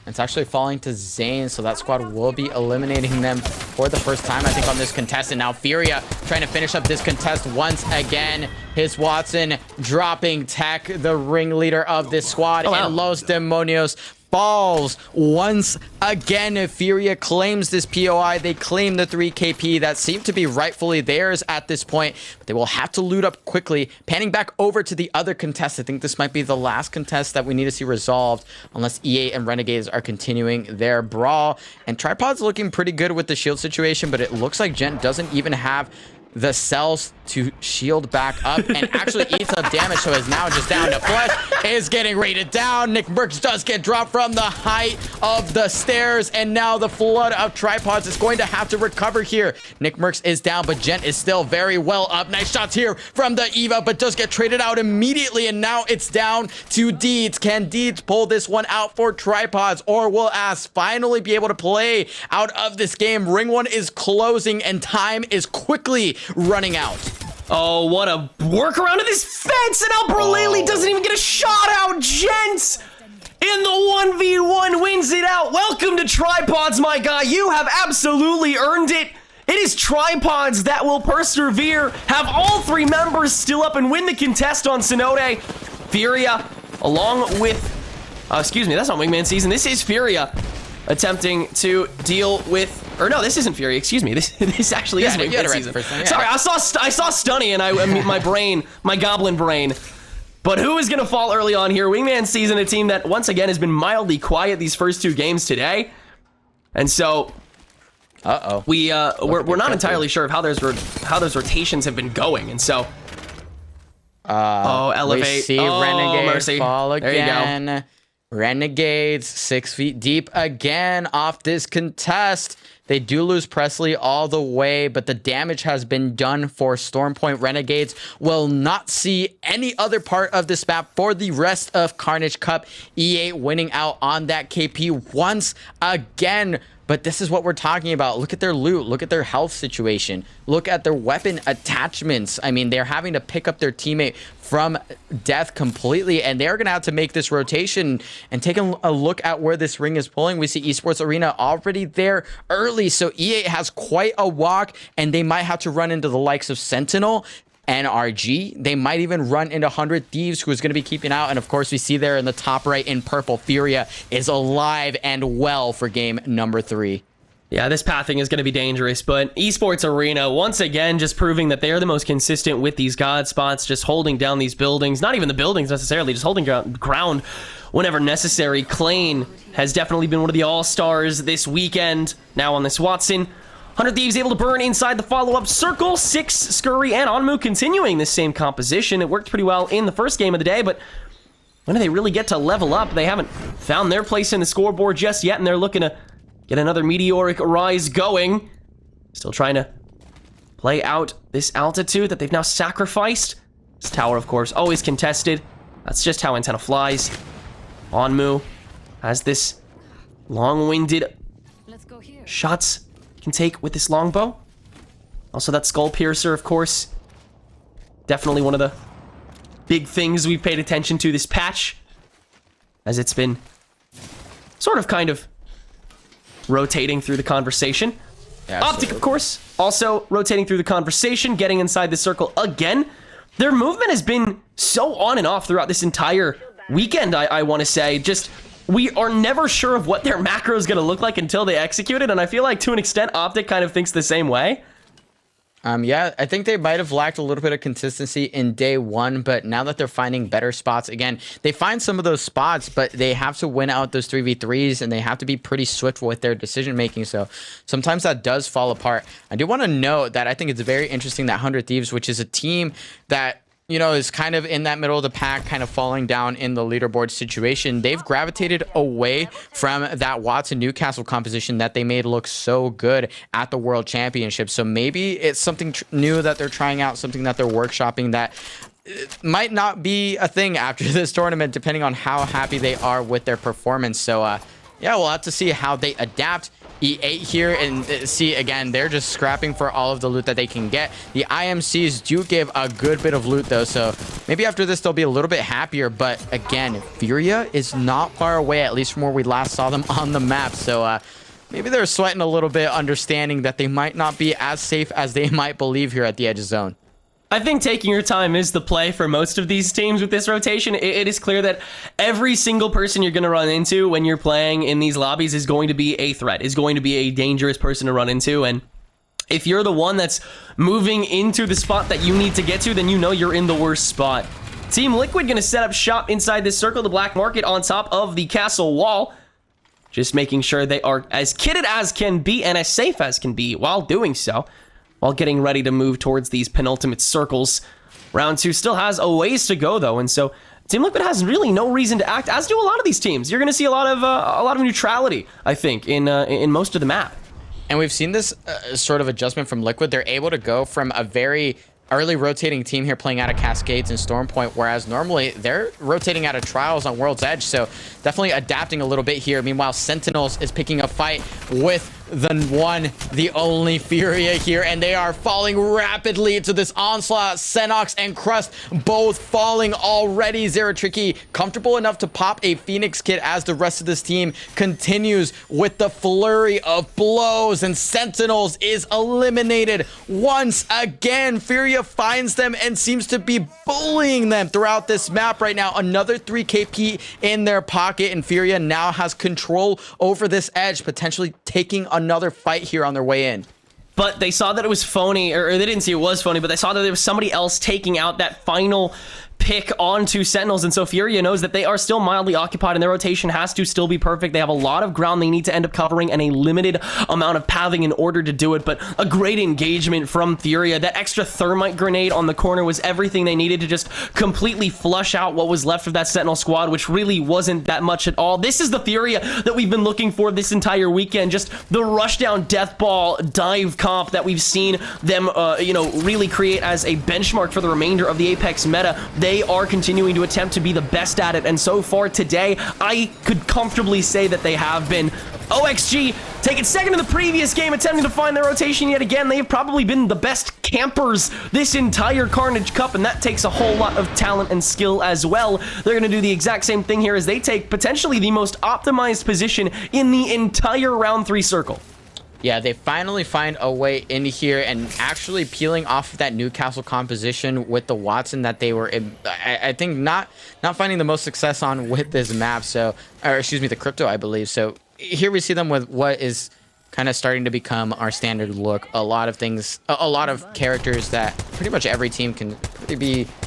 It's actually falling to Zane, so that squad will be eliminating them for the first time, I think, on this contest. And now Furia trying to finish up this contest once again. His Watson dropping Tech, the ringleader of this squad, and Los Demonios falls once again. Furia claims this POI. They claim the 3 KP that seem to be rightfully theirs at this point, but they will have to loot up quickly. Panning back over to the other contest. I think this might be the last contest that we need to see resolved, unless EA and Renegades are continuing their brawl. And Tripod's looking pretty good with the shield situation, but it looks like Gent doesn't even have the cells to shield back up, and actually eats up damage, so is now just down to flesh. Is getting rated down. Nick Mercs does get dropped from the height of the stairs, and now the flood of Tripods is going to have to recover here. Nick Mercs is down, but Gent is still very well up. Nice shots here from the Eva, but does get traded out immediately, and now it's down to Deeds. Can Deeds pull this one out for Tripods, or will Ass finally be able to play out of this game? Ring 1 is closing, and time is quickly running out. Oh, what a workaround of this fence, and Albralele doesn't even get a shot out. Gents in the 1v1 wins it out. Welcome to Tripods, my guy. You have absolutely earned it. It is Tripods that will persevere, have all 3 members still up and win the contest on Synode. Furia, along with, excuse me, that's not Wingman Season. This is Furia attempting to deal with, or no, this isn't Furia, excuse me. This actually is Wingman Season. Sorry, I saw Stunny and my goblin brain. But who is going to fall early on here? Wingman Season, a team that once again has been mildly quiet these first 2 games today. And so we're not entirely sure of how those rotations have been going. And so elevate. We see Renegade mercy. Fall again. There you go. Renegades 6 feet deep again off this contest. They do lose Presley all the way, but the damage has been done for Stormpoint. Renegades will not see any other part of this map for the rest of Carnage Cup. EA winning out on that KP once again. But this is what we're talking about. Look at their loot. Look at their health situation. Look at their weapon attachments. I mean, they're having to pick up their teammate from death completely, and they're going to have to make this rotation and take a look at where this ring is pulling. We see Esports Arena already there early, so EA has quite a walk, and they might have to run into the likes of Sentinel, NRG. They might even run into 100 Thieves, who is going to be keeping out. And of course, we see there in the top right in purple, Furia is alive and well for game number 3. Yeah, this pathing is going to be dangerous, but Esports Arena, once again, just proving that they are the most consistent with these god spots, just holding down these buildings. Not even the buildings necessarily, just holding ground whenever necessary. Klain has definitely been one of the all-stars this weekend. Now on this Watson. 100 Thieves able to burn inside the follow-up circle. 6 Scurry and Onmu continuing this same composition. It worked pretty well in the first game of the day, but when do they really get to level up? They haven't found their place in the scoreboard just yet, and they're looking to get another meteoric rise going. Still trying to play out this altitude that they've now sacrificed. This tower, of course, always contested. That's just how Antenna flies. Onmu has this long-winded shots can take with this longbow. Also that skull piercer, of course. Definitely one of the big things we've paid attention to this patch, as it's been sort of kind of rotating through the conversation. Optic, of course, also rotating through the conversation, getting inside the circle again. Their movement has been so on and off throughout this entire weekend, I want to say. Just, we are never sure of what their macro is going to look like until they execute it, and I feel like to an extent Optic kind of thinks the same way. Yeah, I think they might have lacked a little bit of consistency in day 1, but now that they're finding better spots, again, they find some of those spots, but they have to win out those 3v3s, and they have to be pretty swift with their decision making, so sometimes that does fall apart. I do want to note that I think it's very interesting that 100 Thieves, which is a team that, you know, is kind of in that middle of the pack, kind of falling down in the leaderboard situation. They've gravitated away from that Watson Newcastle composition that they made look so good at the World Championship. So maybe it's something new that they're trying out, something that they're workshopping that might not be a thing after this tournament, depending on how happy they are with their performance. So, yeah, we'll have to see how they adapt. E8 here, and see, again, they're just scrapping for all of the loot that they can get. The IMCs do give a good bit of loot, though, so maybe after this they'll be a little bit happier. But again, Furia is not far away, at least from where we last saw them on the map. So maybe they're sweating a little bit, understanding that they might not be as safe as they might believe here at the edge of zone. I think taking your time is the play for most of these teams with this rotation. It is clear that every single person you're going to run into when you're playing in these lobbies is going to be a threat, is going to be a dangerous person to run into. And if you're the one that's moving into the spot that you need to get to, then you know you're in the worst spot. Team Liquid going to set up shop inside this circle, the black market on top of the castle wall. Just making sure they are as kitted as can be and as safe as can be while doing so, while getting ready to move towards these penultimate circles. Round 2 still has a ways to go, though, and so Team Liquid has really no reason to act, as do a lot of these teams. You're going to see a lot of neutrality, I think, in most of the map. And we've seen this sort of adjustment from Liquid. They're able to go from a very early rotating team here playing out of Cascades and Stormpoint, whereas normally they're rotating out of Trials on World's Edge, so definitely adapting a little bit here. Meanwhile, Sentinels is picking a fight with the one, the only Furia here, and they are falling rapidly into this onslaught. Senox and Crust both falling already. Zeratricky comfortable enough to pop a Phoenix kit as the rest of this team continues with the flurry of blows, and Sentinels is eliminated once again. Furia finds them and seems to be bullying them throughout this map right now. Another 3 KP in their pocket, and Furia now has control over this edge, potentially taking another fight here on their way in. But they saw that it was phony, or they didn't see it was phony, but they saw that there was somebody else taking out that final pick onto Sentinels, and so Furia knows that they are still mildly occupied and their rotation has to still be perfect. They have a lot of ground they need to end up covering and a limited amount of pathing in order to do it, but a great engagement from Furia. That extra thermite grenade on the corner was everything they needed to just completely flush out what was left of that Sentinel squad, which really wasn't that much at all. This is the Furia that we've been looking for this entire weekend, just the rushdown death ball dive comp that we've seen them really create as a benchmark for the remainder of the Apex meta. They are continuing to attempt to be the best at it, and so far today, I could comfortably say that they have been. OXG taking second in the previous game, attempting to find their rotation yet again. They've probably been the best campers this entire Carnage Cup, and that takes a whole lot of talent and skill as well. They're going to do the exact same thing here as they take potentially the most optimized position in the entire round 3 circle. Yeah, they finally find a way in here and actually peeling off of that Newcastle composition with the Watson that they were, I think, not finding the most success on with this map. So, or excuse me, the Crypto, I believe. So here we see them with what is kind of starting to become our standard look. A lot of things, a lot of characters that pretty much every team can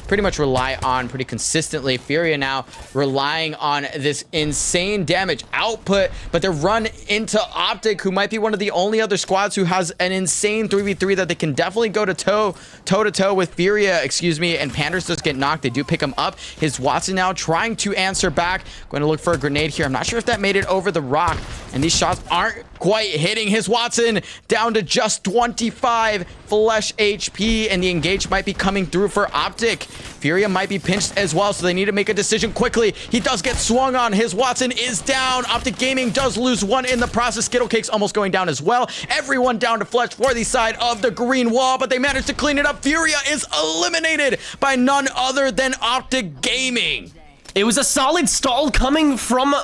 pretty much rely on pretty consistently. Furia now relying on this insane damage output, but they're run into Optic, who might be one of the only other squads who has an insane 3v3 that they can definitely go to toe with Furia, excuse me, and Panders does get knocked. They do pick him up. His Watson now trying to answer back. Going to look for a grenade here. I'm not sure if that made it over the rock, and these shots aren't quite hitting his Watson, down to just 25 flesh HP, and the engage might be coming through for Optic. Furia might be pinched as well, so they need to make a decision quickly. He does get swung on. His Watson is down. Optic Gaming does lose one in the process. Skittlecake's almost going down as well. Everyone down to flesh for the side of the green wall, but they managed to clean it up. Furia is eliminated by none other than Optic Gaming. It was a solid stall coming from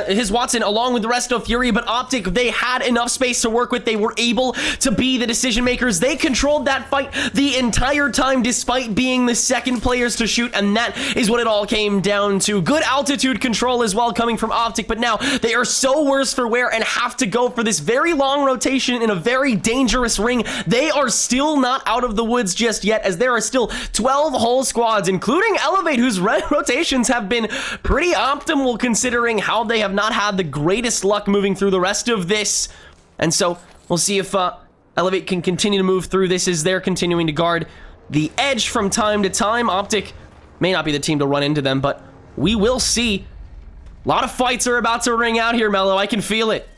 his Watson along with the rest of Furia, but Optic, they had enough space to work with. They were able to be the decision makers. They controlled that fight the entire time despite being the second players to shoot, and that is what it all came down to. Good altitude control as well coming from Optic, but now they are so worse for wear and have to go for this very long rotation in a very dangerous ring. They are still not out of the woods just yet, as there are still 12 whole squads, including Elevate, whose rotation have been pretty optimal considering how they have not had the greatest luck moving through the rest of this. And so we'll see if Elevate can continue to move through this as they're continuing to guard the edge from time to time. Optic may not be the team to run into them, but we will see. A lot of fights are about to ring out here, Mello. I can feel it.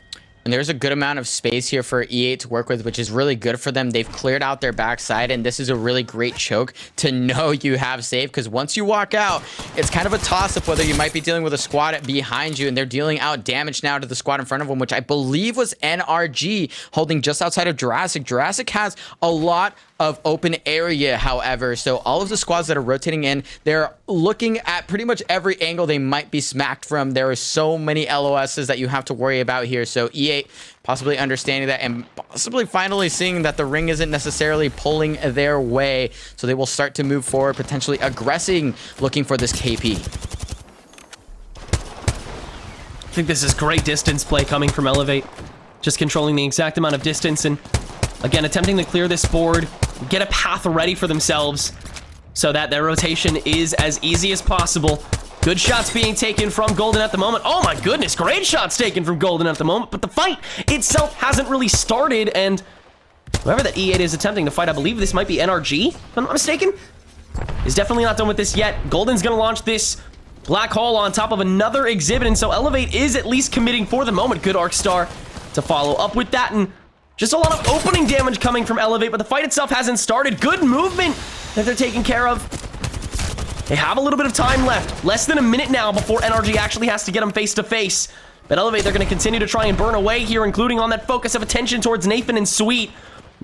And there's a good amount of space here for E8 to work with, which is really good for them. They've cleared out their backside, and this is a really great choke to know you have safe, because once you walk out, it's kind of a toss-up whether you might be dealing with a squad behind you, and they're dealing out damage now to the squad in front of them, which I believe was NRG holding just outside of Jurassic. Jurassic has a lot of open area, however, so all of the squads that are rotating in, they're looking at pretty much every angle they might be smacked from. There are so many LOSs that you have to worry about here, so E8 possibly understanding that and possibly finally seeing that the ring isn't necessarily pulling their way, so they will start to move forward, potentially aggressing, looking for this KP. I think this is great distance play coming from Elevate, just controlling the exact amount of distance and again attempting to clear this board, get a path ready for themselves so that their rotation is as easy as possible. Good shots being taken from Golden at the moment. Oh my goodness, great shots taken from Golden at the moment, but the fight itself hasn't really started, and whoever that E8 is attempting to fight, I believe this might be NRG, if I'm not mistaken, is definitely not done with this yet. Golden's gonna launch this black hole on top of another exhibit, and so Elevate is at least committing for the moment. Good Arc Star to follow up with that, and just a lot of opening damage coming from Elevate, but the fight itself hasn't started. Good movement that they're taking care of. They have a little bit of time left. Less than a minute now before NRG actually has to get them face to face. But Elevate, they're going to continue to try and burn away here, including on that focus of attention towards Nathan and Sweet.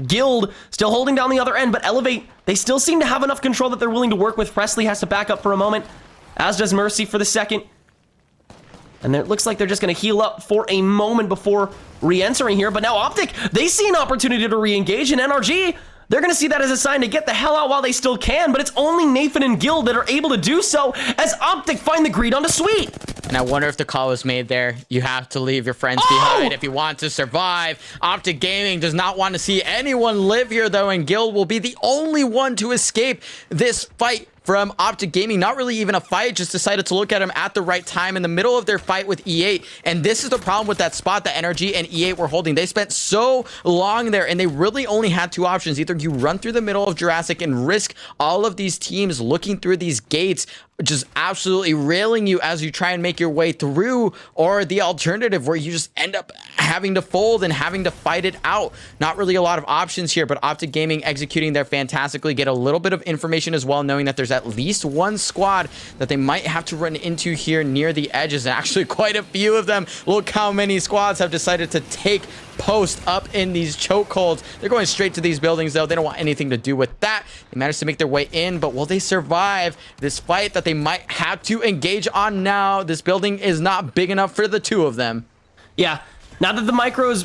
Guild still holding down the other end, but Elevate, they still seem to have enough control that they're willing to work with. Presley has to back up for a moment, as does Mercy for the second. And it looks like they're just going to heal up for a moment before re-entering here. But now Optic, they see an opportunity to re-engage, and NRG, they're going to see that as a sign to get the hell out while they still can, but it's only Nathan and Guild that are able to do so as Optic find the greed onto Sweet. And I wonder if the call was made there. You have to leave your friends behind if you want to survive. Optic Gaming does not want to see anyone live here, though, and Guild will be the only one to escape this fight from Optic Gaming. Not really even a fight, just decided to look at him at the right time in the middle of their fight with E8. And this is the problem with that spot that NRG and E8 were holding. They spent so long there, and they really only had two options. Either you run through the middle of Jurassic and risk all of these teams looking through these gates, just absolutely railing you as you try and make your way through, or the alternative where you just end up having to fold and having to fight it out. Not really a lot of options here, but Optic Gaming executing there fantastically. Get a little bit of information as well, knowing that there's at least one squad that they might have to run into here near the edges, and actually quite a few of them. Look how many squads have decided to take post up in these chokeholds. They're going straight to these buildings, though. They don't want anything to do with that. They managed to make their way in, but will they survive this fight that they might have to engage on now? This building is not big enough for the two of them. Yeah. Now that the macro's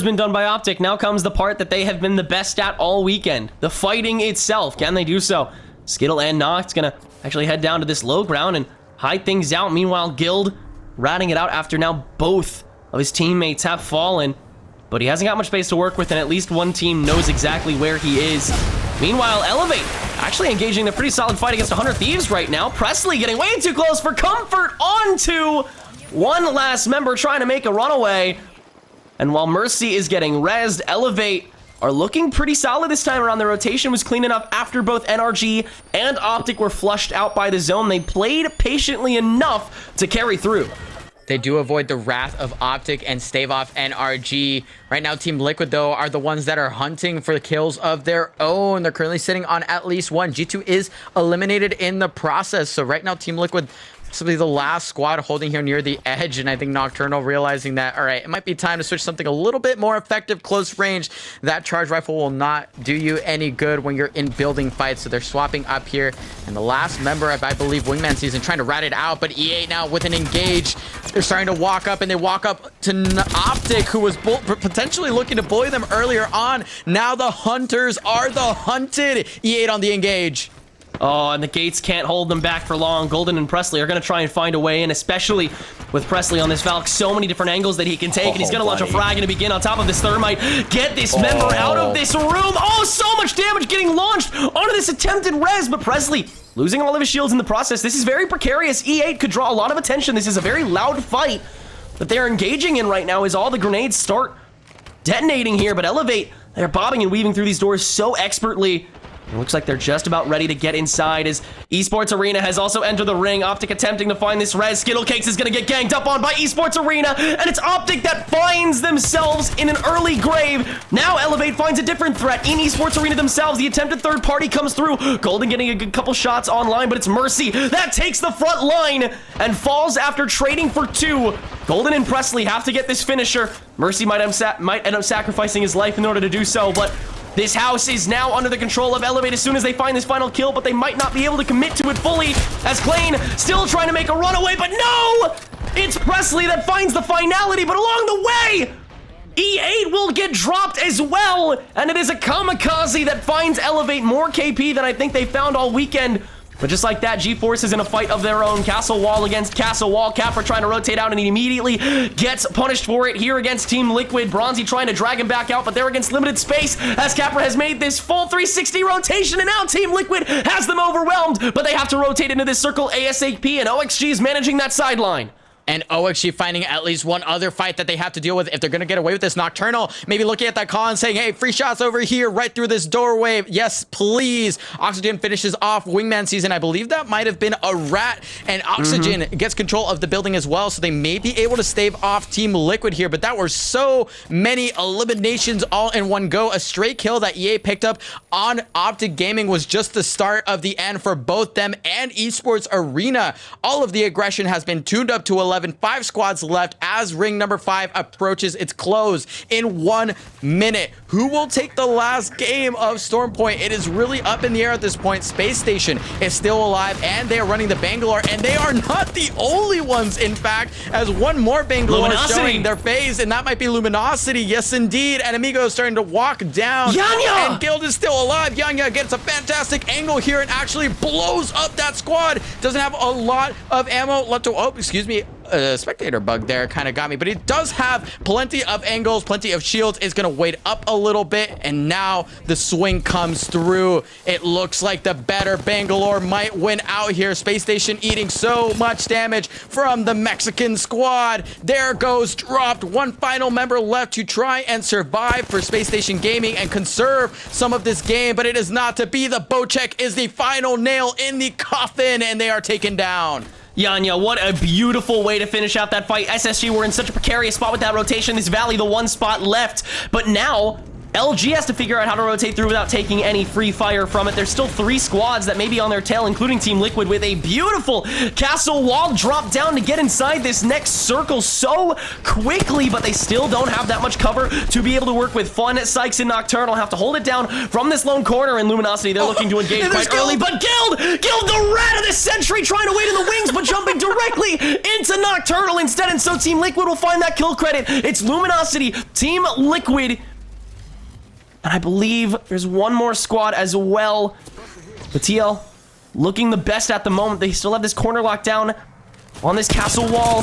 been done by Optic, now comes the part that they have been the best at all weekend. The fighting itself. Can they do so? Skittle and Nox gonna actually head down to this low ground and hide things out. Meanwhile, Guild ratting it out after now both of his teammates have fallen. But he hasn't got much space to work with, and at least one team knows exactly where he is. Meanwhile, Elevate actually engaging in a pretty solid fight against 100 Thieves right now. Presley getting way too close for comfort onto one last member trying to make a runaway. And while Mercy is getting rezzed, Elevate are looking pretty solid this time around. The rotation was clean enough after both NRG and Optic were flushed out by the zone. They played patiently enough to carry through. They do avoid the wrath of Optic and stave off NRG. Right now, Team Liquid, though, are the ones that are hunting for the kills of their own. They're currently sitting on at least one. G2 is eliminated in the process. So right now, Team Liquid, possibly the last squad holding here near the edge. And I think Nocturnal realizing that, all right, it might be time to switch something a little bit more effective, close range. That charge rifle will not do you any good when you're in building fights. So they're swapping up here. And the last member of, I believe, Wingman Season trying to rat it out. But E8 now with an engage. They're starting to walk up, and they walk up to Optic, who was potentially looking to bully them earlier on. Now the hunters are the hunted. E8 on the engage. Oh, and the gates can't hold them back for long. Golden and Presley are going to try and find a way in, especially with Presley on this Valk. So many different angles that he can take, and he's going to launch a frag and to begin on top of this Thermite. Get this member out of this room. Oh, so much damage getting launched onto this attempted res, but Presley losing all of his shields in the process. This is very precarious. E8 could draw a lot of attention. This is a very loud fight that they're engaging in right now as all the grenades start detonating here, but Elevate, they're bobbing and weaving through these doors so expertly. It looks like they're just about ready to get inside as Esports Arena has also entered the ring. Optic attempting to find this res. Skittlecakes is going to get ganged up on by Esports Arena, and it's Optic that finds themselves in an early grave. Now Elevate finds a different threat in Esports Arena themselves. The attempted third party comes through. Golden getting a good couple shots online, but it's Mercy that takes the front line and falls after trading for two. Golden and Presley have to get this finisher. Mercy might end up sacrificing his life in order to do so, but this house is now under the control of Elevate as soon as they find this final kill, but they might not be able to commit to it fully as Klain still trying to make a runaway, but no! It's Presley that finds the finality, but along the way, E8 will get dropped as well, and it is a kamikaze that finds Elevate more KP than I think they found all weekend. But just like that, G-Force is in a fight of their own. Castle Wall against Castle Wall. Capra trying to rotate out, and he immediately gets punished for it here against Team Liquid. Bronzy trying to drag him back out, but they're against limited space as Capra has made this full 360 rotation, and now Team Liquid has them overwhelmed, but they have to rotate into this circle ASAP, and OXG is managing that sideline. And OXG finding at least one other fight that they have to deal with if they're going to get away with this. Nocturnal maybe looking at that call and saying, hey, free shots over here right through this doorway. Yes, please. Oxygen finishes off Wingman Season. I believe that might have been a rat. And Oxygen gets control of the building as well, so they may be able to stave off Team Liquid here. But that were so many eliminations all in one go. A straight kill that EA picked up on Optic Gaming was just the start of the end for both them and Esports Arena. All of the aggression has been tuned up to 11. 11. 5 squads left as ring number 5 approaches its close in 1 minute. Who will take the last game of Storm Point? It is really up in the air at this point. Space Station is still alive, and they are running the Bangalore, and they are not the only ones, in fact, as one more Bangalore showing their phase, and that might be Luminosity. Yes, indeed. And Amigo is starting to walk down. Yanya! And Guild is still alive. Yanya gets a fantastic angle here and actually blows up that squad. Doesn't have a lot of ammo left to... Oh, excuse me. Spectator bug there kind of got me, but he does have plenty of angles, plenty of shields. Is going to wait up a little bit, and now the swing comes through. It looks like the better Bangalore might win out here. Space Station eating so much damage from the Mexican squad. There goes dropped. One final member left to try and survive for Space Station Gaming and conserve some of this game, but it is not to be. The Bocek is the final nail in the coffin, and they are taken down. Yanya, what a beautiful way to finish out that fight. SSG were in such a precarious spot with that rotation. This Valley, the one spot left. But now, LG has to figure out how to rotate through without taking any free fire from it. There's still 3 squads that may be on their tail, including Team Liquid, with a beautiful castle wall drop down to get inside this next circle so quickly, but they still don't have that much cover to be able to work with. Fun, Sykes, and Nocturnal have to hold it down from this lone corner, and Luminosity, they're looking to engage quite early, but Guild, the rat of the century, trying to wait in the wings, but jumping directly into Nocturnal instead, and so Team Liquid will find that kill credit. It's Luminosity, Team Liquid, and I believe there's one more squad as well. But TL looking the best at the moment. They still have this corner locked down on this castle wall.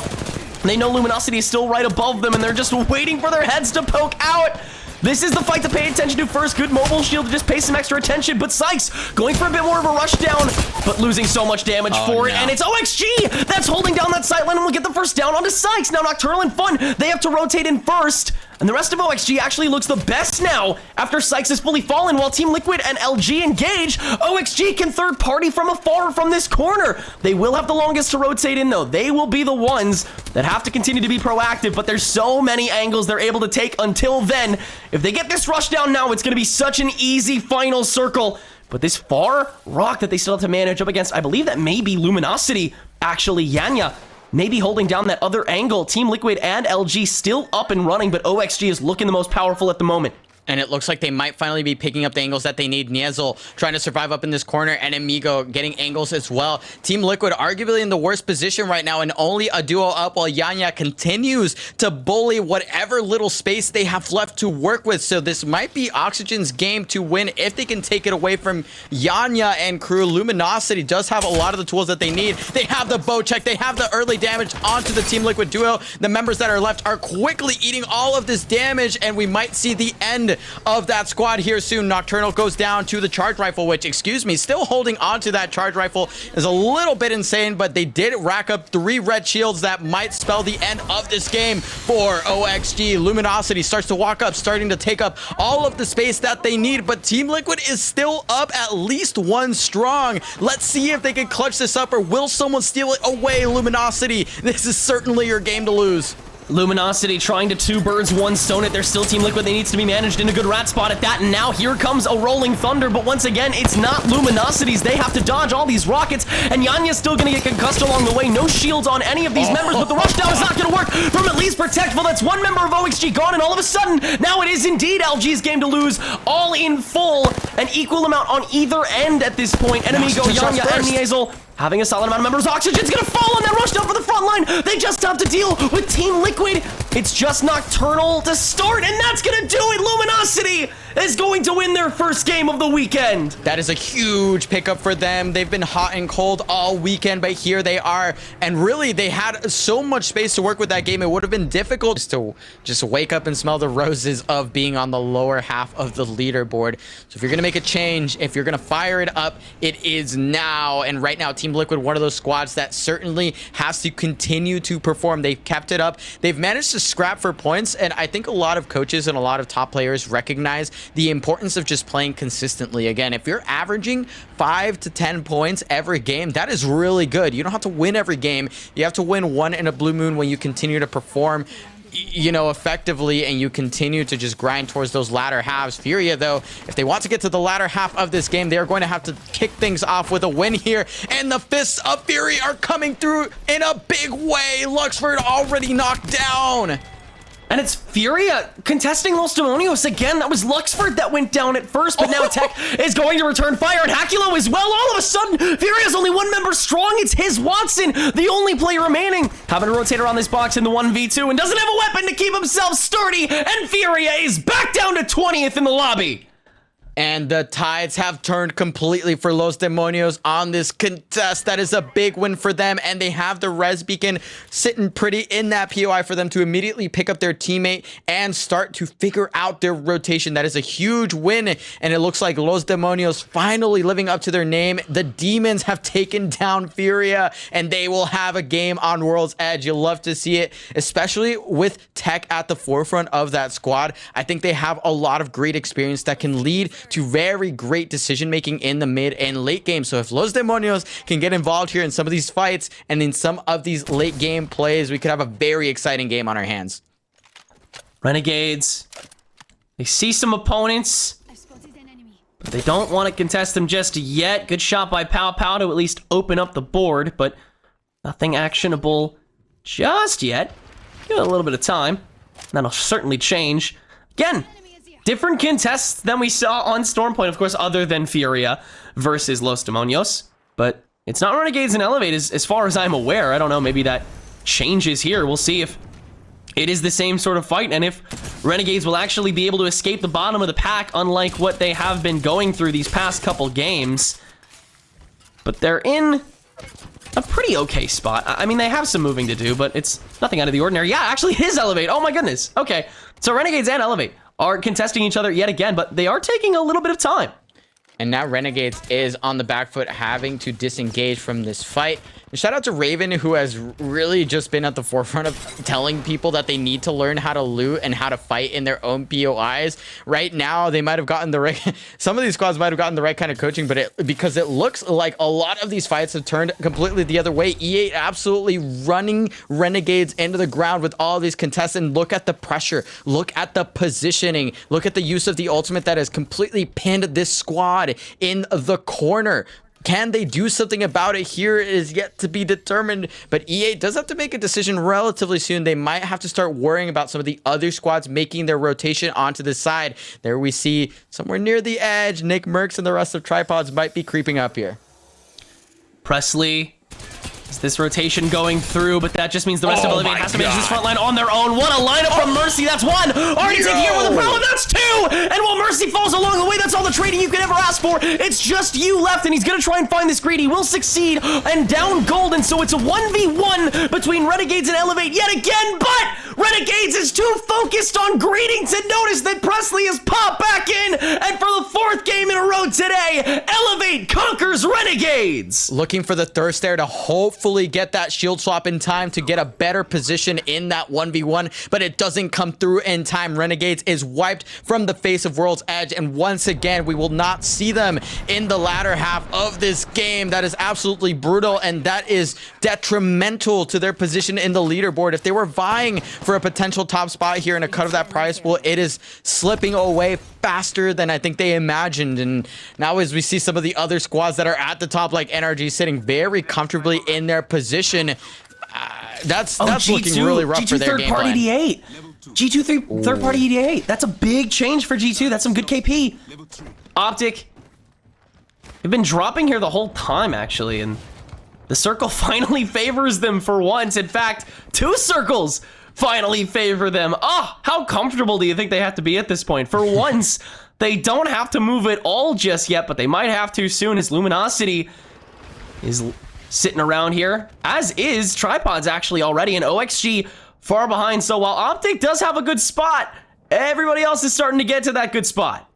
They know Luminosity is still right above them, and they're just waiting for their heads to poke out. This is the fight to pay attention to first. Good mobile shield to just pay some extra attention, but Sykes going for a bit more of a rush down, but losing so much damage for it, and it's OXG that's holding down that sight line and will get the first down onto Sykes. Now Nocturnal and Fun, they have to rotate in first, and the rest of OXG actually looks the best now after Sykes is fully fallen. While Team Liquid and LG engage, OXG can third party from afar from this corner. They will have the longest to rotate in, though. They will be the ones that have to continue to be proactive, but there's so many angles they're able to take until then. If they get this rush down now, it's going to be such an easy final circle. But this far rock that they still have to manage up against, I believe that may be Luminosity, actually. Yanya maybe holding down that other angle. Team Liquid and LG still up and running, but OXG is looking the most powerful at the moment. And it looks like they might finally be picking up the angles that they need. Niezel trying to survive up in this corner, and Amigo getting angles as well. Team Liquid arguably in the worst position right now, and only a duo up, while Yanya continues to bully whatever little space they have left to work with. So this might be Oxygen's game to win if they can take it away from Yanya and crew. Luminosity does have a lot of the tools that they need. They have the bow check. They have the early damage onto the Team Liquid duo. The members that are left are quickly eating all of this damage, and we might see the end of that squad here soon. Nocturnal goes down to the charge rifle, which, excuse me, still holding on to that charge rifle is a little bit insane, but they did rack up 3 red shields that might spell the end of this game for OXG. Luminosity starts to walk up, starting to take up all of the space that they need, but Team Liquid is still up at least 1 strong. Let's see if they can clutch this up, or will someone steal it away? Luminosity, this is certainly your game to lose. Luminosity trying to 2 birds, 1 stone it. They're still Team Liquid. They needs to be managed in a good rat spot at that. And now here comes a rolling thunder. But once again, it's not Luminosity's. They have to dodge all these rockets. And Yanya's still going to get concussed along the way. No shields on any of these members. But the rushdown is not going to work from at least Protectful. That's 1 member of OXG gone. And all of a sudden, now it is indeed LG's game to lose. All in full. An equal amount on either end at this point. Enemigo, Yanya, and Niezel having a solid amount of members. Oxygen's gonna fall on that rush down for the front line. They just have to deal with Team Liquid. It's just Nocturnal to start, and that's gonna do it. Luminosity is going to win their first game of the weekend. That is a huge pickup for them. They've been hot and cold all weekend, but here they are. And really, they had so much space to work with that game. It would have been difficult to just wake up and smell the roses of being on the lower half of the leaderboard. So if you're gonna make a change, if you're gonna fire it up, it is now. And right now, Team Liquid, one of those squads that certainly has to continue to perform. They've kept it up. They've managed to scrap for points, and I think a lot of coaches and a lot of top players recognize the importance of just playing consistently. Again, if you're averaging 5 to 10 points every game, that is really good. You don't have to win every game. You have to win one in a blue moon when you continue to perform you know, effectively, and you continue to just grind towards those latter halves. Furia, though, if they want to get to the latter half of this game, they are going to have to kick things off with a win here, and the fists of Fury are coming through in a big way. Luxford already knocked down. And it's Furia contesting Los Demonios again. That was Luxford that went down at first, but now Tech is going to return fire, and Hakulo as well. All of a sudden, Furia's only one member strong. It's his Watson, the only player remaining. Having to rotate around this box in the 1v2 and doesn't have a weapon to keep himself sturdy, and Furia is back down to 20th in the lobby. And the tides have turned completely for Los Demonios on this contest. That is a big win for them, and they have the res beacon sitting pretty in that POI for them to immediately pick up their teammate and start to figure out their rotation. That is a huge win, and it looks like Los Demonios finally living up to their name. The Demons have taken down Furia, and they will have a game on World's Edge. You'll love to see it, especially with Tech at the forefront of that squad. I think they have a lot of great experience that can lead to very great decision making in the mid and late game. So if Los Demonios can get involved here in some of these fights and in some of these late game plays, we could have a very exciting game on our hands. Renegades, they see some opponents, but they don't want to contest them just yet. Good shot by Pow Pow to at least open up the board, but nothing actionable just yet. Give it a little bit of time. That'll certainly change. Again, different contests than we saw on Stormpoint, of course, other than Furia versus Los Demonios. But it's not Renegades and Elevate as far as I'm aware. I don't know, maybe that changes here. We'll see if it is the same sort of fight and if Renegades will actually be able to escape the bottom of the pack, unlike what they have been going through these past couple games. But they're in a pretty okay spot. I mean, they have some moving to do, but it's nothing out of the ordinary. Yeah, actually, his Elevate. Oh my goodness. Okay, so Renegades and Elevate are contesting each other yet again, but they are taking a little bit of time. And now Renegades is on the back foot, having to disengage from this fight. And shout out to Raven, who has really just been at the forefront of telling people that they need to learn how to loot and how to fight in their own POIs. Right now, they might have gotten the right... Some of these squads might have gotten the right kind of coaching, but because it looks like a lot of these fights have turned completely the other way. E8 absolutely running Renegades into the ground with all these contests. And look at the pressure. Look at the positioning. Look at the use of the ultimate that has completely pinned this squad in the corner. Can they do something about it? Here is yet to be determined, but E8 does have to make a decision relatively soon. They might have to start worrying about some of the other squads making their rotation onto the side. There we see somewhere near the edge, Nick Merckx and the rest of Tripods might be creeping up here. Presley, is this rotation going through? But that just means the rest of Elevate has to manage this front line on their own. What a lineup from Mercy. That's one. Already taking here with a problem. That's two. And while Mercy falls along the way, that's all the trading you could ever ask for. It's just you left, and he's going to try and find this greed. He will succeed and down Golden. So it's a 1v1 between Renegades and Elevate yet again. But Renegades is too focused on greeting to notice that Presley has popped back in. And for the fourth game in a row today, Elevate conquers Renegades. Looking for the thirst there to hopefully get that shield swap in time to get a better position in that 1v1, but it doesn't come through in time. Renegades is wiped from the face of World's Edge, and once again, we will not see them in the latter half of this game. That is absolutely brutal, and that is detrimental to their position in the leaderboard. If they were vying for a potential top spot here in a cut of that prize pool, it is slipping away faster than I think they imagined. And now as we see some of the other squads that are at the top, like NRG, sitting very comfortably in their position, that's looking really rough for their third-party game D8. G2 third-party D8. That's a big change for G2. That's some good KP. Optic, they've been dropping here the whole time, actually, and the circle finally favors them for once. In fact, two circles finally favor them. Oh, how comfortable do you think they have to be at this point? For once, they don't have to move at all just yet, but they might have to soon, as Luminosity is sitting around here, as is Tripods actually already, and OXG far behind. So while Optic does have a good spot, everybody else is starting to get to that good spot.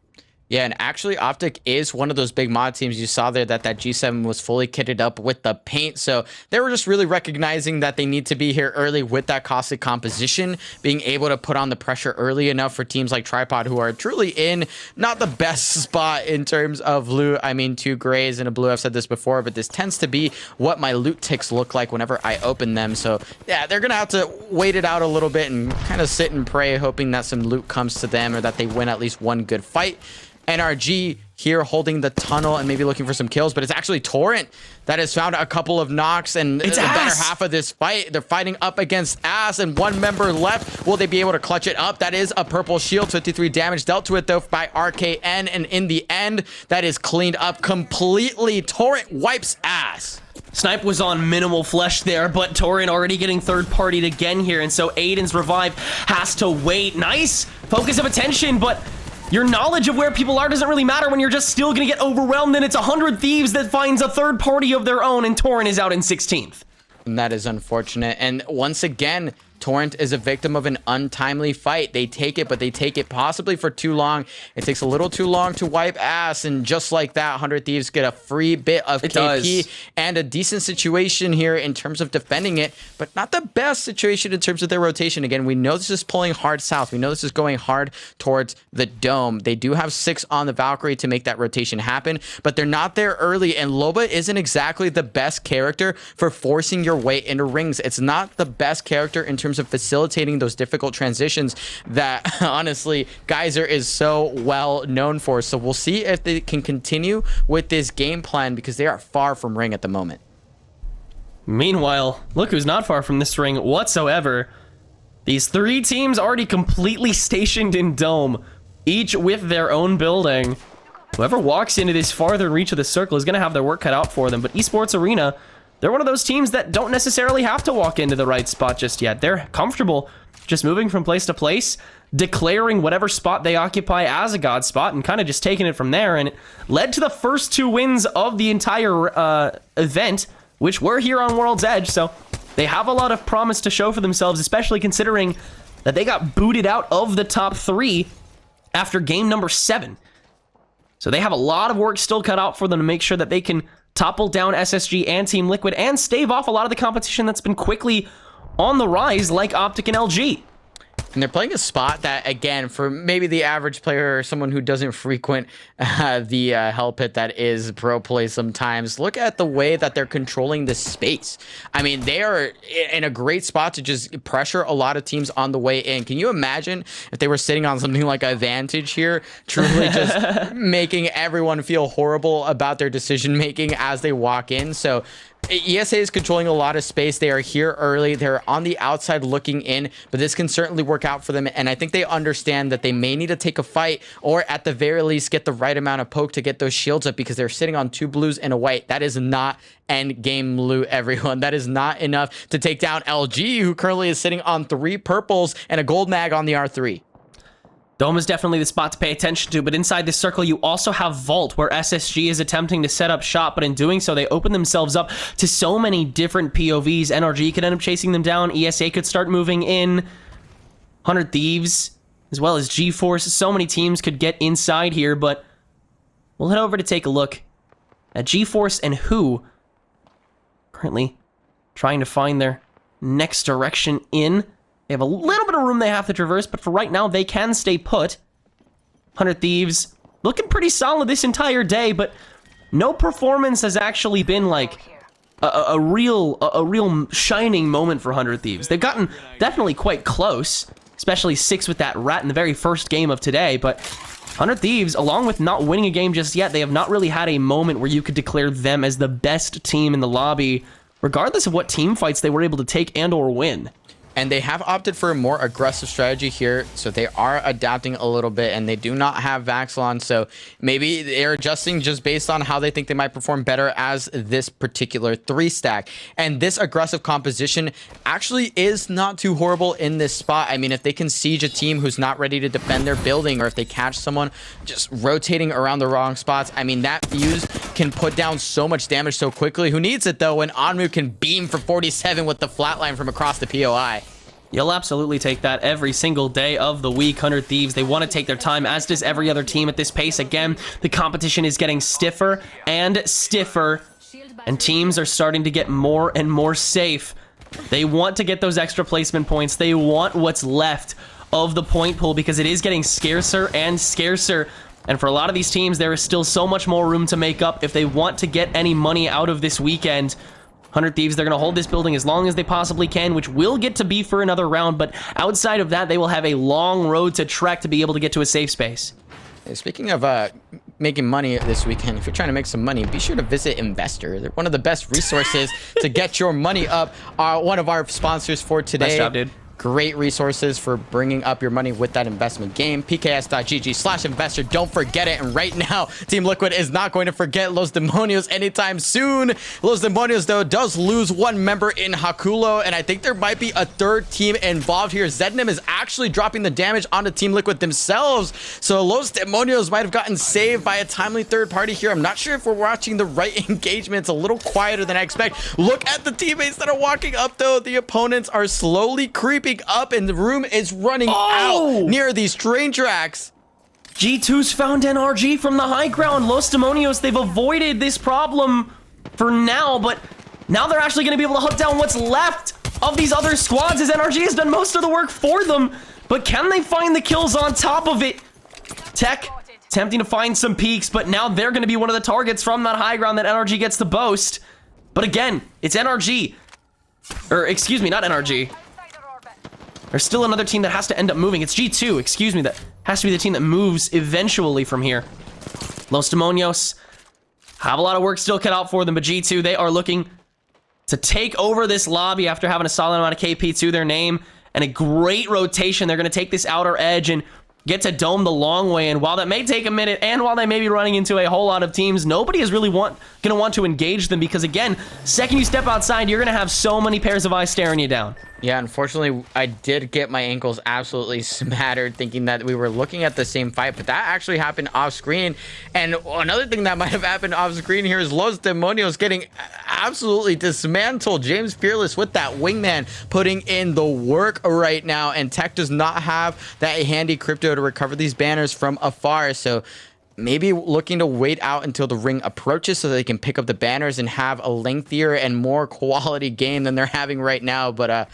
Yeah, and actually Optic is one of those big mod teams. You saw there that G7 was fully kitted up with the paint. So they were just really recognizing that they need to be here early with that caustic composition, being able to put on the pressure early enough for teams like Tripod, who are truly in not the best spot in terms of loot. I mean, 2 grays and a blue. I've said this before, but this tends to be what my loot ticks look like whenever I open them. So yeah, they're going to have to wait it out a little bit and kind of sit and pray, hoping that some loot comes to them or that they win at least one good fight. NRG here holding the tunnel and maybe looking for some kills, but it's actually Torrent that has found a couple of knocks, and the better half of this fight, they're fighting up against Ass, and 1 member left. Will they be able to clutch it up? That is a purple shield, 53 damage dealt to it though by RKN, and in the end, that is cleaned up completely. Torrent wipes Ass. Snipe was on minimal flesh there, but Torrent already getting third-partied again here, and so Aiden's revive has to wait. Nice focus of attention, but your knowledge of where people are doesn't really matter when you're just still gonna get overwhelmed, and it's 100 Thieves that finds a third party of their own, and Torrent is out in 16th. And that is unfortunate. And once again, Torrent is a victim of an untimely fight. They take it, but they take it possibly for too long. It takes a little too long to wipe Ass, and just like that, 100 Thieves get a free bit of KP and a decent situation here in terms of defending it, but not the best situation in terms of their rotation. Again, we know this is pulling hard south. We know this is going hard towards the dome. They do have 6 on the Valkyrie to make that rotation happen, but they're not there early, and Loba isn't exactly the best character for forcing your way into rings. It's not the best character in terms of facilitating those difficult transitions that honestly Geyser is so well known for. So we'll see if they can continue with this game plan, because they are far from ring at the moment. Meanwhile, look who's not far from this ring whatsoever. These 3 teams already completely stationed in dome, each with their own building. Whoever walks into this farther reach of the circle is going to have their work cut out for them, but Esports Arena, they're one of those teams that don't necessarily have to walk into the right spot just yet. They're comfortable just moving from place to place, declaring whatever spot they occupy as a god spot, and kind of just taking it from there. And it led to the first 2 wins of the entire event, which were here on World's Edge. So they have a lot of promise to show for themselves, especially considering that they got booted out of the top 3 after game number 7. So they have a lot of work still cut out for them to make sure that they can topple down SSG and Team Liquid and stave off a lot of the competition that's been quickly on the rise, like Optic and LG. And they're playing a spot that, again, for maybe the average player or someone who doesn't frequent the hell pit that is pro play sometimes, look at the way that they're controlling this space. I mean, they are in a great spot to just pressure a lot of teams on the way in. Can you imagine if they were sitting on something like a Vantage here, truly just making everyone feel horrible about their decision making as they walk in? So ESA is controlling a lot of space. They are here early. They're on the outside looking in, but this can certainly work out for them. And I think they understand that they may need to take a fight, or at the very least get the right amount of poke to get those shields up, because they're sitting on 2 blues and a white. That is not Endgame loot, everyone. That is not enough to take down LG, who currently is sitting on 3 purples and a gold mag on the R3. Dome is definitely the spot to pay attention to, but inside this circle, you also have Vault, where SSG is attempting to set up shop, but in doing so, they open themselves up to so many different POVs. NRG could end up chasing them down. ESA could start moving in. 100 Thieves, as well as G-Force. So many teams could get inside here, but we'll head over to take a look at G-Force and Who currently trying to find their next direction in. They have a little bit of room they have to traverse, but for right now, they can stay put. 100 Thieves looking pretty solid this entire day, but no performance has actually been like a real shining moment for 100 Thieves. They've gotten definitely quite close, especially 6 with that rat in the very first game of today, but 100 Thieves, along with not winning a game just yet, they have not really had a moment where you could declare them as the best team in the lobby, regardless of what team fights they were able to take and or win. And they have opted for a more aggressive strategy here, so they are adapting a little bit, and they do not have Vaxilon, so maybe they're adjusting just based on how they think they might perform better as this particular 3-stack. And this aggressive composition actually is not too horrible in this spot. I mean, if they can siege a team who's not ready to defend their building, or if they catch someone just rotating around the wrong spots, I mean, that fuse can put down so much damage so quickly. Who needs it, though, when Onmu can beam for 47 with the flatline from across the POI? You'll absolutely take that every single day of the week. 100 Thieves, they want to take their time, as does every other team at this pace. Again, the competition is getting stiffer and stiffer, and teams are starting to get more and more safe. They want to get those extra placement points. They want what's left of the point pool because it is getting scarcer and scarcer. And for a lot of these teams, there is still so much more room to make up if they want to get any money out of this weekend. 100 Thieves, they're going to hold this building as long as they possibly can, which will get to be for another round, but outside of that, they will have a long road to trek to be able to get to a safe space. Speaking of making money this weekend, if you're trying to make some money, be sure to visit Investor. They're one of the best resources to get your money up. One of our sponsors for today. Nice job, dude. Great resources for bringing up your money with that investment game. pks.gg/investor. Don't forget it. And right now, Team Liquid is not going to forget Los Demonios anytime soon. Los Demonios, though, does lose one member in Hakulo, and I think there might be a third team involved here. Zednim is actually dropping the damage onto Team Liquid themselves, so Los Demonios might have gotten saved by a timely third party here. I'm not sure if we're watching the right engagement. It's a little quieter than I expect. Look at the teammates that are walking up, though. The opponents are slowly creeping up and the room is running out near these train tracks. G2's found NRG from the high ground. Los Demonios, they've avoided this problem for now, but now they're actually going to be able to hunt down what's left of these other squads as NRG has done most of the work for them. But can they find the kills on top of it? Tech attempting to find some peaks, but now they're going to be one of the targets from that high ground that NRG gets to boast. But again, it's NRG. Or, excuse me, not NRG. There's still another team that has to end up moving. It's G2, excuse me, that has to be the team that moves eventually from here. Los Demonios have a lot of work still cut out for them, but G2, they are looking to take over this lobby after having a solid amount of KP to their name and a great rotation. They're going to take this outer edge and get to Dome the long way. And while that may take a minute, and while they may be running into a whole lot of teams, nobody is really going to want to engage them because, again, second you step outside, you're going to have so many pairs of eyes staring you down. Yeah, unfortunately, I did get my ankles absolutely smattered thinking that we were looking at the same fight, but that actually happened off screen. And another thing that might have happened off screen here is Los Demonios getting absolutely dismantled. James Fearless with that wingman putting in the work right now, and Tech does not have that handy crypto to recover these banners from afar, so maybe looking to wait out until the ring approaches so they can pick up the banners and have a lengthier and more quality game than they're having right now. But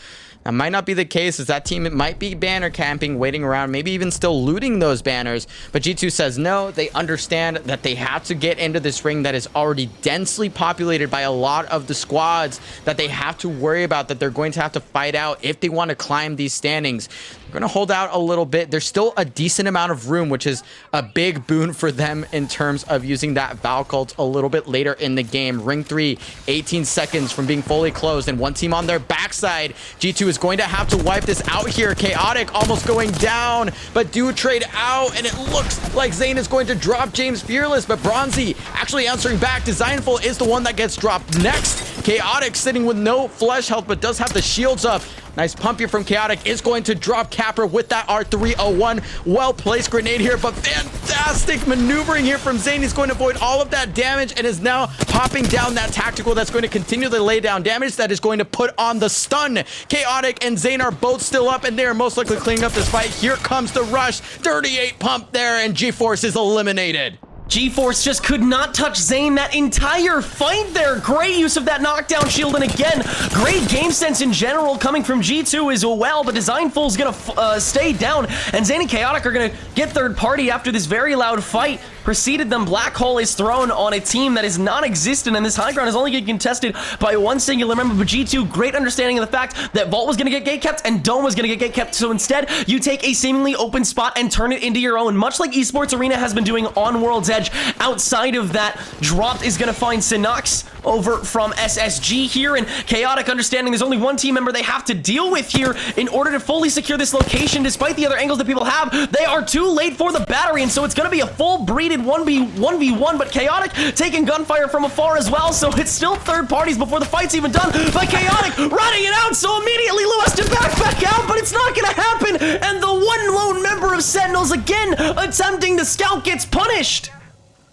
that might not be the case, as that team might be banner camping, waiting around, maybe even still looting those banners. But G2 says no, they understand that they have to get into this ring that is already densely populated by a lot of the squads that they have to worry about, that they're going to have to fight out if they want to climb these standings. They're going to hold out a little bit. There's still a decent amount of room, which is a big boon for them in terms of using that Val Cult a little bit later in the game. Ring 3, 18 seconds from being fully closed, and one team on their backside. G2 is going to have to wipe this out here. Chaotic almost going down, but do trade out, and it looks like Zane is going to drop James Fearless, but Bronzy actually answering back. Designful is the one that gets dropped next. Chaotic sitting with no flesh health, but does have the shields up. Nice pump here from Chaotic, is going to drop Capra with that R301. Well-placed grenade here, but fantastic maneuvering here from Zane. He's going to avoid all of that damage and is now popping down that tactical that's going to continue to lay down damage that is going to put on the stun. Chaotic and Zane are both still up, and they are most likely cleaning up this fight. Here comes the rush. 38 pump there, and G-Force is eliminated. G-Force just could not touch Zane that entire fight there. Great use of that knockdown shield, and again, great game sense in general coming from G2 as well, but Designful's gonna stay down, and Zane and Chaotic are gonna get third party after this very loud fight preceded them. Black Hole is thrown on a team that is non-existent, and this high ground is only getting contested by one singular member, but G2, great understanding of the fact that Vault was gonna get gatekept and Dome was gonna get gatekept, so instead, you take a seemingly open spot and turn it into your own, much like Esports Arena has been doing on World's Edge. Outside of that, Dropped is gonna find Synox over from SSG here, and Chaotic understanding there's only one team member they have to deal with here in order to fully secure this location. Despite the other angles that people have, they are too late for the battery, and so it's gonna be a full breeded 1v1, but Chaotic taking gunfire from afar as well, so it's still third parties before the fight's even done, but Chaotic running it out, so immediately Lou has to back out, but it's not gonna happen, and the one lone member of Sentinels again attempting to scout gets punished.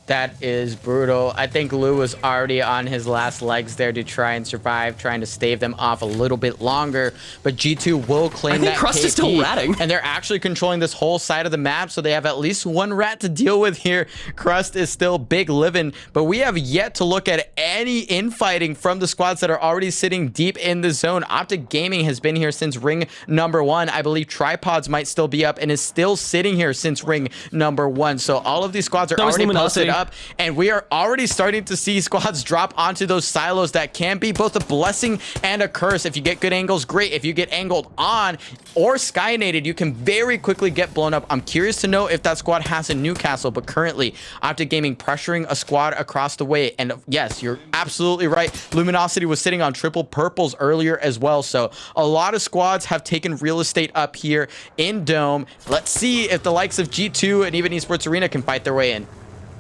That is brutal. I think Lou was already on his last legs there to try and survive, trying to stave them off a little bit longer. But G2 will claim that Crust is still ratting. And they're actually controlling this whole side of the map, so they have at least one rat to deal with here. Crust is still big living, but we have yet to look at any infighting from the squads that are already sitting deep in the zone. Optic Gaming has been here since ring number 1. I believe Tripods might still be up and is still sitting here since ring number 1. So all of these squads are already posted up, and we are already starting to see squads drop onto those silos that can be both a blessing and a curse. If you get good angles, great. If you get angled on or skynated, you can very quickly get blown up. I'm curious to know if that squad has a Newcastle, but currently Optic Gaming pressuring a squad across the way. And yes, you're absolutely right. Luminosity was sitting on triple purples earlier as well. So a lot of squads have taken real estate up here in Dome. Let's see if the likes of G2 and even Esports Arena can fight their way in.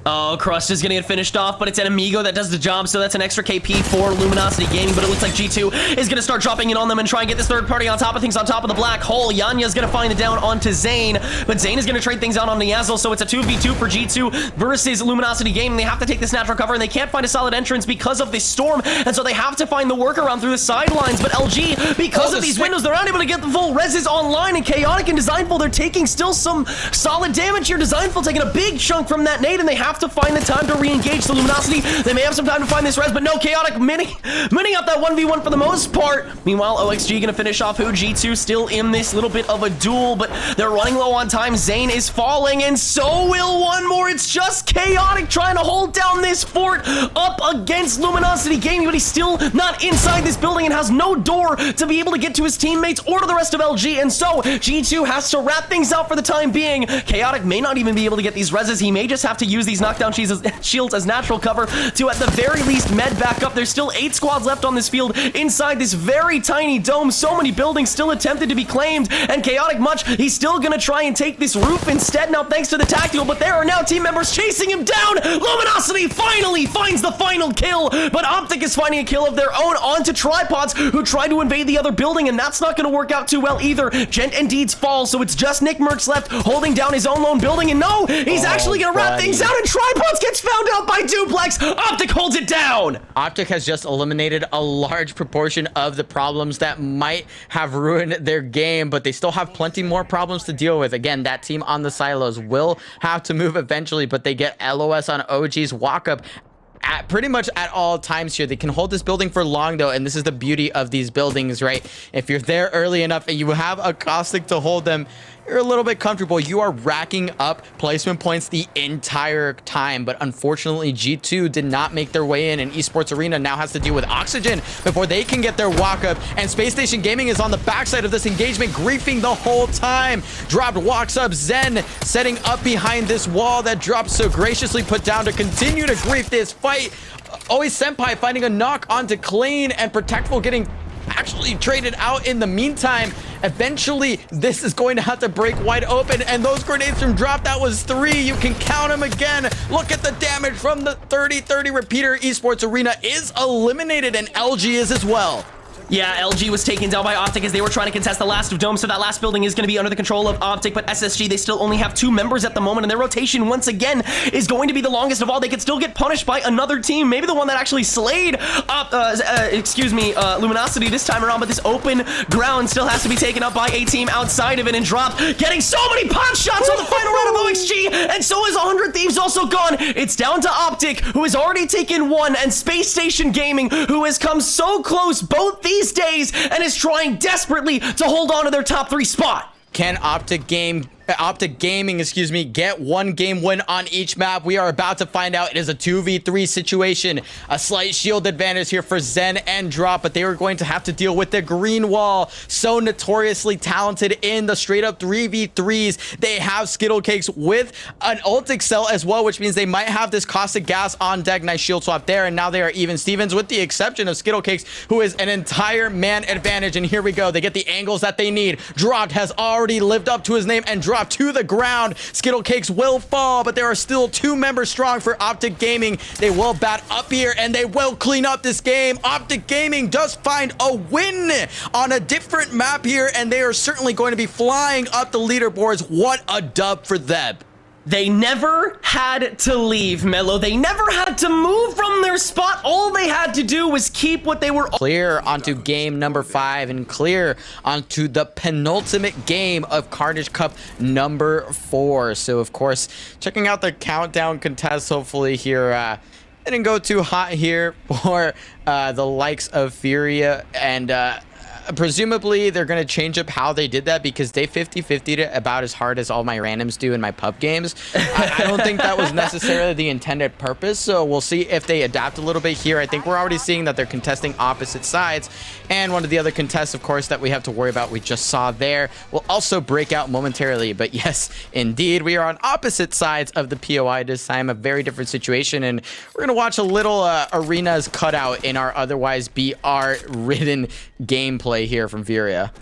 Oh, Crust is going to get finished off, but it's an Amigo that does the job, so that's an extra KP for Luminosity Gaming, but it looks like G2 is going to start dropping in on them and try and get this third party on top of things, on top of the black hole. Yanya's going to find the down onto Zane, but Zane is going to trade things out on Niazzle, so it's a 2v2 for G2 versus Luminosity Gaming. They have to take this natural cover, and they can't find a solid entrance because of this storm, and so they have to find the workaround through the sidelines, but LG, because of these windows, they're not able to get the full reses online, and Chaotic and Designful, they're taking still some solid damage here. Designful taking a big chunk from that nade, and they have to find the time to re-engage the Luminosity. They may have some time to find this res, but no, Chaotic winning up that 1v1 for the most part. Meanwhile, OXG gonna finish off who? G2 still in this little bit of a duel, but they're running low on time. Zane is falling, and so will one more. It's just Chaotic trying to hold down this fort up against Luminosity Gaming, but he's still not inside this building and has no door to be able to get to his teammates or to the rest of LG, and so G2 has to wrap things out for the time being. Chaotic may not even be able to get these reses. He may just have to use these knockdown shields as natural cover to, at the very least, med back up. There's still 8 squads left on this field inside this very tiny dome. So many buildings still attempted to be claimed, and Chaotic Much, he's still gonna try and take this roof instead now thanks to the tactical, but there are now team members chasing him down. Luminosity finally finds the final kill, but Optic is finding a kill of their own onto Tripods, who tried to invade the other building, and that's not gonna work out too well either. Gent and Deeds fall, so it's just Nick Merckx left holding down his own lone building, and no, he's actually gonna wrap things out, and Tripods gets found out by Duplex. Optic holds it down. Optic has just eliminated a large proportion of the problems that might have ruined their game, but they still have plenty more problems to deal with. Again, that team on the silos will have to move eventually, but they get LOS on OG's walk-up at pretty much at all times here. They can hold this building for long though, and this is the beauty of these buildings, right? If you're there early enough and you have a caustic to hold them, you're a little bit comfortable. You are racking up placement points the entire time, but unfortunately G2 did not make their way in, and Esports Arena now has to deal with oxygen before they can get their walk up, and Space Station Gaming is on the backside of this engagement, griefing the whole time. Dropped walks up, Zen setting up behind this wall that dropped so graciously put down to continue to grief this fight. Always Senpai finding a knock onto Clean, and Protectful getting actually traded out in the meantime. Eventually, this is going to have to break wide open, and those grenades from drop, that was 3. You can count them again. Look at the damage from the 30-30 repeater. Esports Arena is eliminated, and LG is as well. Yeah, LG was taken down by Optic as they were trying to contest the last of Dome, so that last building is going to be under the control of Optic, but SSG, they still only have 2 members at the moment, and their rotation, once again, is going to be the longest of all. They could still get punished by another team, maybe the one that actually slayed Luminosity this time around, but this open ground still has to be taken up by a team outside of it, and Drop getting so many pot shots on the final round of OXG, and so is 100 Thieves also gone. It's down to Optic, who has already taken 1, and Space Station Gaming, who has come so close both these days and is trying desperately to hold on to their top 3 spot. Can Optic Gaming, get 1 game win on each map? We are about to find out. It is a 2v3 situation. A slight shield advantage here for Zen and Drop, but they are going to have to deal with the green wall. So notoriously talented in the straight up 3v3s. They have Skittlecakes with an ult excel as well, which means they might have this caustic gas on deck. Nice shield swap there, and now they are even Stevens, with the exception of Skittlecakes, who is an entire man advantage. And here we go. They get the angles that they need. Dropped has already lived up to his name and dropped to the ground. Skittlecakes will fall, but there are still 2 members strong for Optic Gaming. They will bat up here, and they will clean up this game. Optic Gaming does find a win on a different map here, and they are certainly going to be flying up the leaderboards. What a dub for them. They never had to leave, Mello. They never had to move from their spot. All they had to do was keep what they were. Clear onto game number 5 and clear onto the penultimate game of Carnage Cup number 4. So, of course, checking out the countdown contest, hopefully here, didn't go too hot here for the likes of Furia, and presumably they're going to change up how they did that because they 50-50'd it about as hard as all my randoms do in my pub games. I don't think that was necessarily the intended purpose, so we'll see if they adapt a little bit here. I think we're already seeing that they're contesting opposite sides, and one of the other contests, of course, that we have to worry about, we just saw there, will also break out momentarily. But yes, indeed, we are on opposite sides of the POI this time, a very different situation, and we're going to watch a little arenas cutout in our otherwise BR-ridden gameplay here from Furia.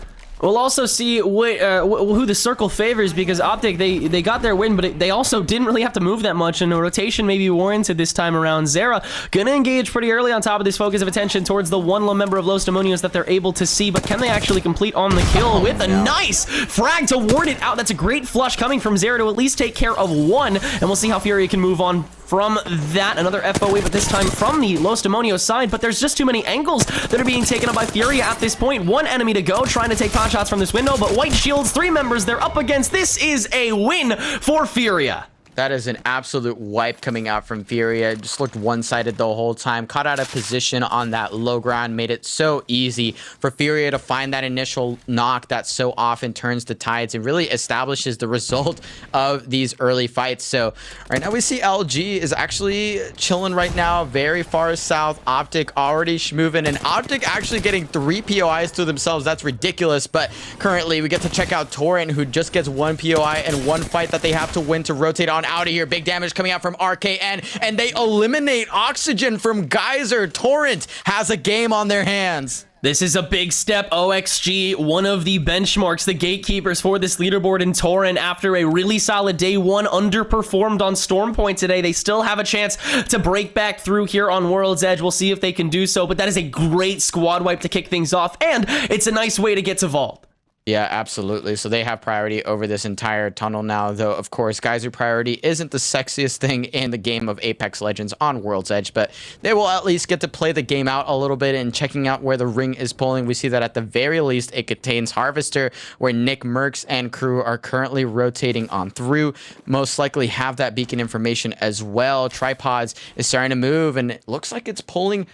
We'll also see who the circle favors, because Optic, they got their win, but they also didn't really have to move that much, and a rotation may be warranted this time around. Zera gonna engage pretty early on top of this focus of attention towards the one low member of Los Demonios that they're able to see, but can they actually complete on the kill with a nice frag to ward it out? That's a great flush coming from Zera to at least take care of one, and we'll see how Furia can move on from that. Another FO wave, but this time from the Los Demonios side, but there's just too many angles that are being taken up by Furia at this point. One enemy to go, trying to take pot shots from this window, but White Shields, 3 members they're up against. This is a win for Furia. That is an absolute wipe coming out from Furia. Just looked one-sided the whole time. Caught out of position on that low ground. Made it so easy for Furia to find that initial knock that so often turns the tides and really establishes the result of these early fights. So right now we see LG is actually chilling right now. Very far south. Optic already schmoving. And Optic actually getting 3 POIs to themselves. That's ridiculous. But currently we get to check out Torrent, who just gets 1 POI and 1 fight that they have to win to rotate on out of here. Big damage coming out from RKN, and they eliminate Oxygen from Geyser. Torrent has a game on their hands. This is a big step. OXG, one of the benchmarks, the gatekeepers for this leaderboard in Torrent, after a really solid day 1, underperformed on Storm Point today. They still have a chance to break back through here on World's Edge. We'll see if they can do so, but that is a great squad wipe to kick things off, and it's a nice way to get to Vault. Yeah, absolutely. So they have priority over this entire tunnel now, though, of course, Geyser priority isn't the sexiest thing in the game of Apex Legends on World's Edge, but they will at least get to play the game out a little bit and checking out where the ring is pulling. We see that at the very least it contains Harvester, where Nick Merckx and crew are currently rotating on through. Most likely have that beacon information as well. Tripods is starting to move, and it looks like it's pulling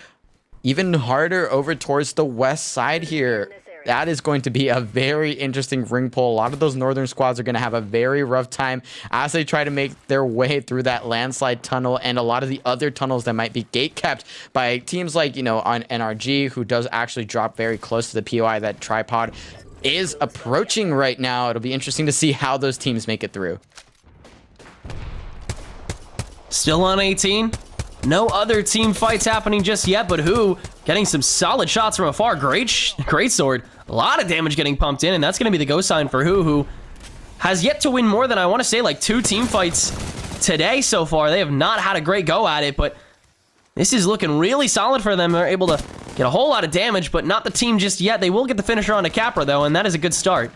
even harder over towards the west side here. That is going to be a very interesting ring pull. A lot of those northern squads are going to have a very rough time as they try to make their way through that landslide tunnel and a lot of the other tunnels that might be gate kept by teams like, you know, on NRG, who does actually drop very close to the POI that Tripod is approaching right now. It'll be interesting to see how those teams make it through. Still on 18. No other team fights happening just yet, but Who getting some solid shots from afar. Great sword. A lot of damage getting pumped in, and that's going to be the go sign for Who has yet to win more than, I want to say, like 2 team fights today so far. They have not had a great go at it, but this is looking really solid for them. They're able to get a whole lot of damage, but not the team just yet. They will get the finisher on a Capra, though, and that is a good start.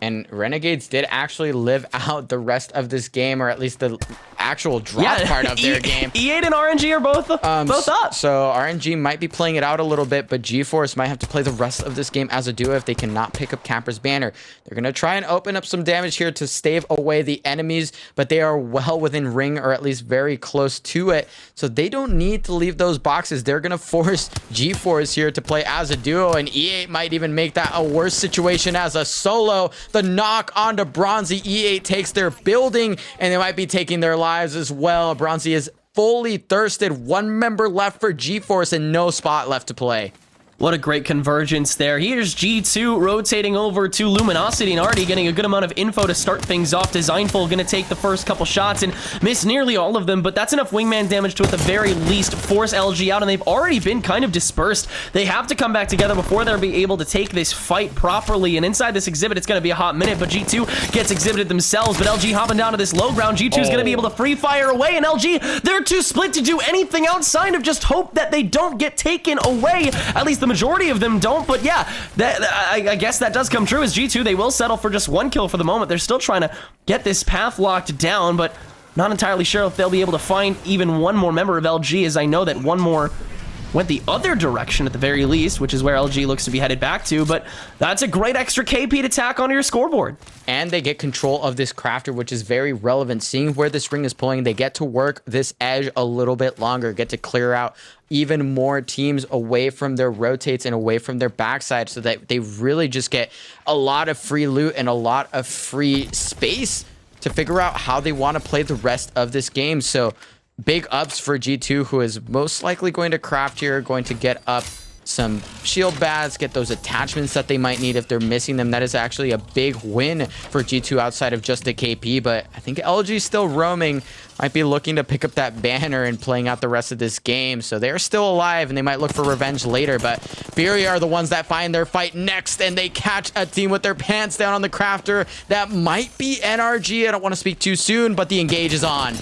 And Renegades did actually live out the rest of this game, or at least the actual drop part of their game. E8 and RNG are both up. So RNG might be playing it out a little bit, but GeForce might have to play the rest of this game as a duo if they cannot pick up Capra's banner. They're going to try and open up some damage here to stave away the enemies, but they are well within ring, or at least very close to it. So they don't need to leave those boxes. They're going to force GeForce here to play as a duo, and E8 might even make that a worse situation as a solo. The knock onto Bronzy. E8 takes their building, and they might be taking their lives as well. Bronzy is fully thirsted. 1 member left for GeForce and no spot left to play. What a great convergence there. Here's G2 rotating over to Luminosity and already getting a good amount of info to start things off. Designful going to take the first couple shots and miss nearly all of them, but that's enough wingman damage to at the very least force LG out, and they've already been kind of dispersed. They have to come back together before they'll be able to take this fight properly, and inside this exhibit, it's going to be a hot minute, but G2 gets exhibited themselves, but LG hopping down to this low ground. G2 is going to be able to free fire away, and LG, they're too split to do anything outside of just hope that they don't get taken away. At least the majority of them don't, but yeah, I guess that does come true as G2, they will settle for just 1 kill for the moment. They're still trying to get this path locked down, but not entirely sure if they'll be able to find even one more member of LG, as I know that one more went the other direction at the very least, which is where LG looks to be headed back to, but that's a great extra KP to tack onto your scoreboard. And they get control of this crafter, which is very relevant. Seeing where this ring is pulling, they get to work this edge a little bit longer, get to clear out even more teams away from their rotates and away from their backside, so that they really just get a lot of free loot and a lot of free space to figure out how they want to play the rest of this game. So big ups for G2, who is most likely going to craft here, going to get up some shield baths, get those attachments that they might need if they're missing them. That is actually a big win for G2 outside of just a KP, but I think LG is still roaming, might be looking to pick up that banner and playing out the rest of this game. So they're still alive and they might look for revenge later, but Furia are the ones that find their fight next, and they catch a team with their pants down on the crafter. That might be NRG. I don't want to speak too soon, but the engage is on.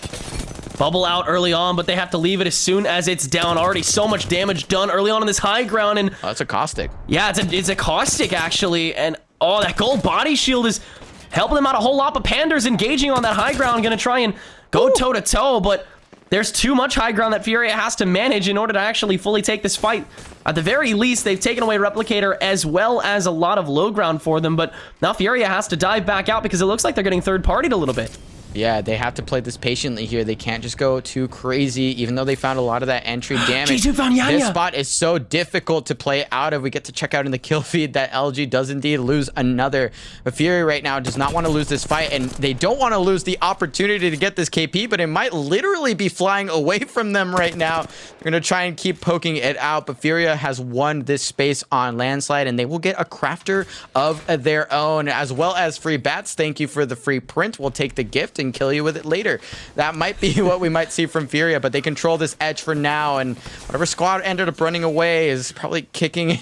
Bubble out early on, but they have to leave it as soon as it's down. Already so much damage done early on in this high ground, and oh, that's a caustic. Yeah, it's a caustic actually, and oh, that gold body shield is helping them out a whole lot. But Panda's engaging on that high ground, gonna try and go toe to toe, but there's too much high ground that Furia has to manage in order to actually fully take this fight. At the very least, they've taken away Replicator as well as a lot of low ground for them, but now Furia has to dive back out because it looks like they're getting third-partied a little bit. Yeah, they have to play this patiently here. They can't just go too crazy, even though they found a lot of that entry damage. G2 found Yanya. This spot is so difficult to play out of. We get to check out in the kill feed that LG does indeed lose another. But Fury right now does not want to lose this fight, and they don't want to lose the opportunity to get this KP, but it might literally be flying away from them right now. They're going to try and keep poking it out, but Furia has won this space on landslide, and they will get a crafter of their own, as well as free bats. Thank you for the free print. We'll take the gift and kill you with it later. That might be what we might see from Furia, but they control this edge for now, and whatever squad ended up running away is probably kicking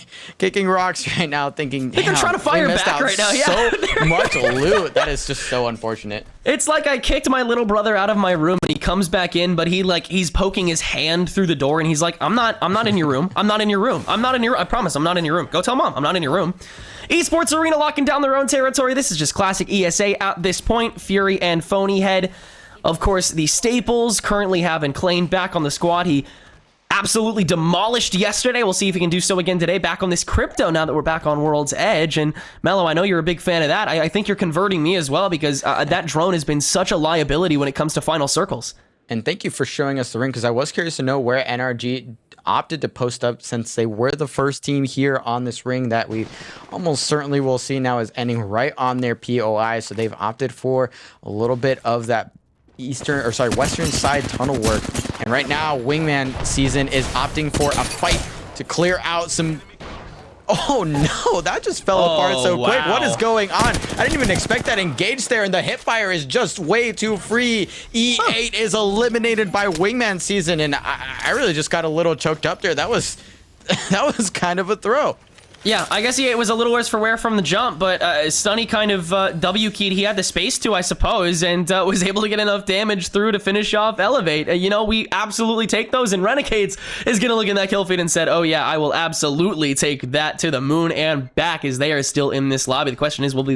rocks right now, thinking, they're trying to fire back right now. Yeah, so much loot. That is just so unfortunate. It's like I kicked my little brother out of my room and he comes back in, but he's poking his hand through the door and he's like, I'm not in your room. I'm not in your room. I promise I'm not in your room. Go tell mom I'm not in your room. Esports Arena locking down their own territory. This is just classic ESA at this point. Fury and Phonyhead, of course, the staples, currently having Clane back on the squad. He absolutely demolished yesterday. We'll see if he can do so again today. Back on this crypto now that we're back on World's Edge. And Mello, I know you're a big fan of that. I think you're converting me as well, because that drone has been such a liability when it comes to final circles. And thank you for showing us the ring, because I was curious to know where NRG opted to post up, since they were the first team here on this ring that we almost certainly will see now is ending right on their POI. So they've opted for a little bit of that western side tunnel work. And right now, Wingman Season is opting for a fight to clear out some... Oh no, that just fell apart so quick. What is going on? I didn't even expect that engage there, and the hipfire is just way too free. E8 is eliminated by Wingman Season, and I really just got a little choked up there. That was kind of a throw. Yeah, I guess it was a little worse for wear from the jump, but Stunny kind of W-keyed. He had the space to, I suppose, and was able to get enough damage through to finish off Elevate. You know, we absolutely take those, and Renegades is going to look in that kill feed and said, oh yeah, I will absolutely take that to the moon and back, as they are still in this lobby. The question is, will they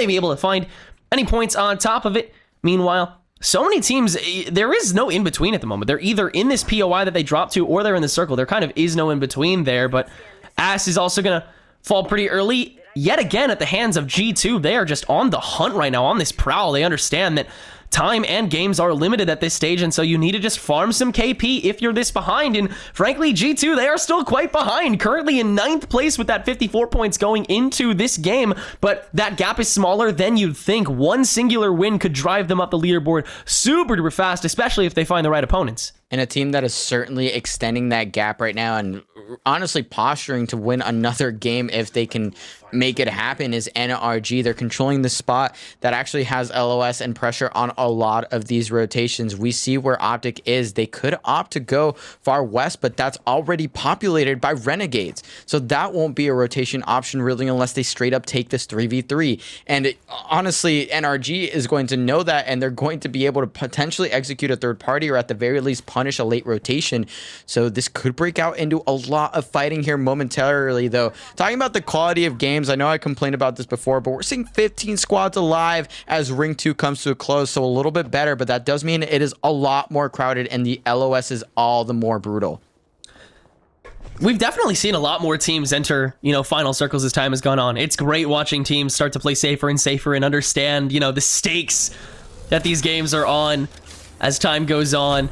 be able to find any points on top of it? Meanwhile, so many teams, there is no in-between at the moment. They're either in this POI that they drop to, or they're in the circle. There kind of is no in-between there, but Ass is also going to fall pretty early yet again at the hands of G2. They are just on the hunt right now, on this prowl. They understand that time and games are limited at this stage, and so you need to just farm some KP if you're this behind. And frankly, G2, they are still quite behind, currently in 9th place with that 54 points going into this game, but that gap is smaller than you'd think. One singular win could drive them up the leaderboard super duper fast, especially if they find the right opponents. And a team that is certainly extending that gap right now and honestly posturing to win another game if they can make it happen is NRG. They're controlling the spot that actually has LOS and pressure on a lot of these rotations. We see where Optic is. They could opt to go far west, but that's already populated by Renegades. So that won't be a rotation option really unless they straight up take this 3v3. And honestly, NRG is going to know that, and they're going to be able to potentially execute a third party, or at the very least punish a late rotation. So this could break out into a lot of fighting here momentarily, though. Talking about the quality of games, I know I complained about this before, but we're seeing 15 squads alive as Ring 2 comes to a close, so a little bit better, but that does mean it is a lot more crowded and the LOS is all the more brutal. We've definitely seen a lot more teams enter, final circles as time has gone on. It's great watching teams start to play safer and understand, the stakes that these games are on as time goes on.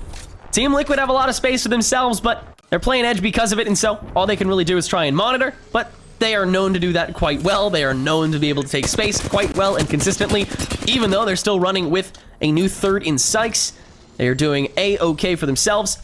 Team Liquid have a lot of space for themselves, but they're playing edge because of it, and so all they can really do is try and monitor, but they are known to do that quite well. They are known to be able to take space quite well and consistently, even though they're still running with a new third in Sykes. They are doing A-okay for themselves.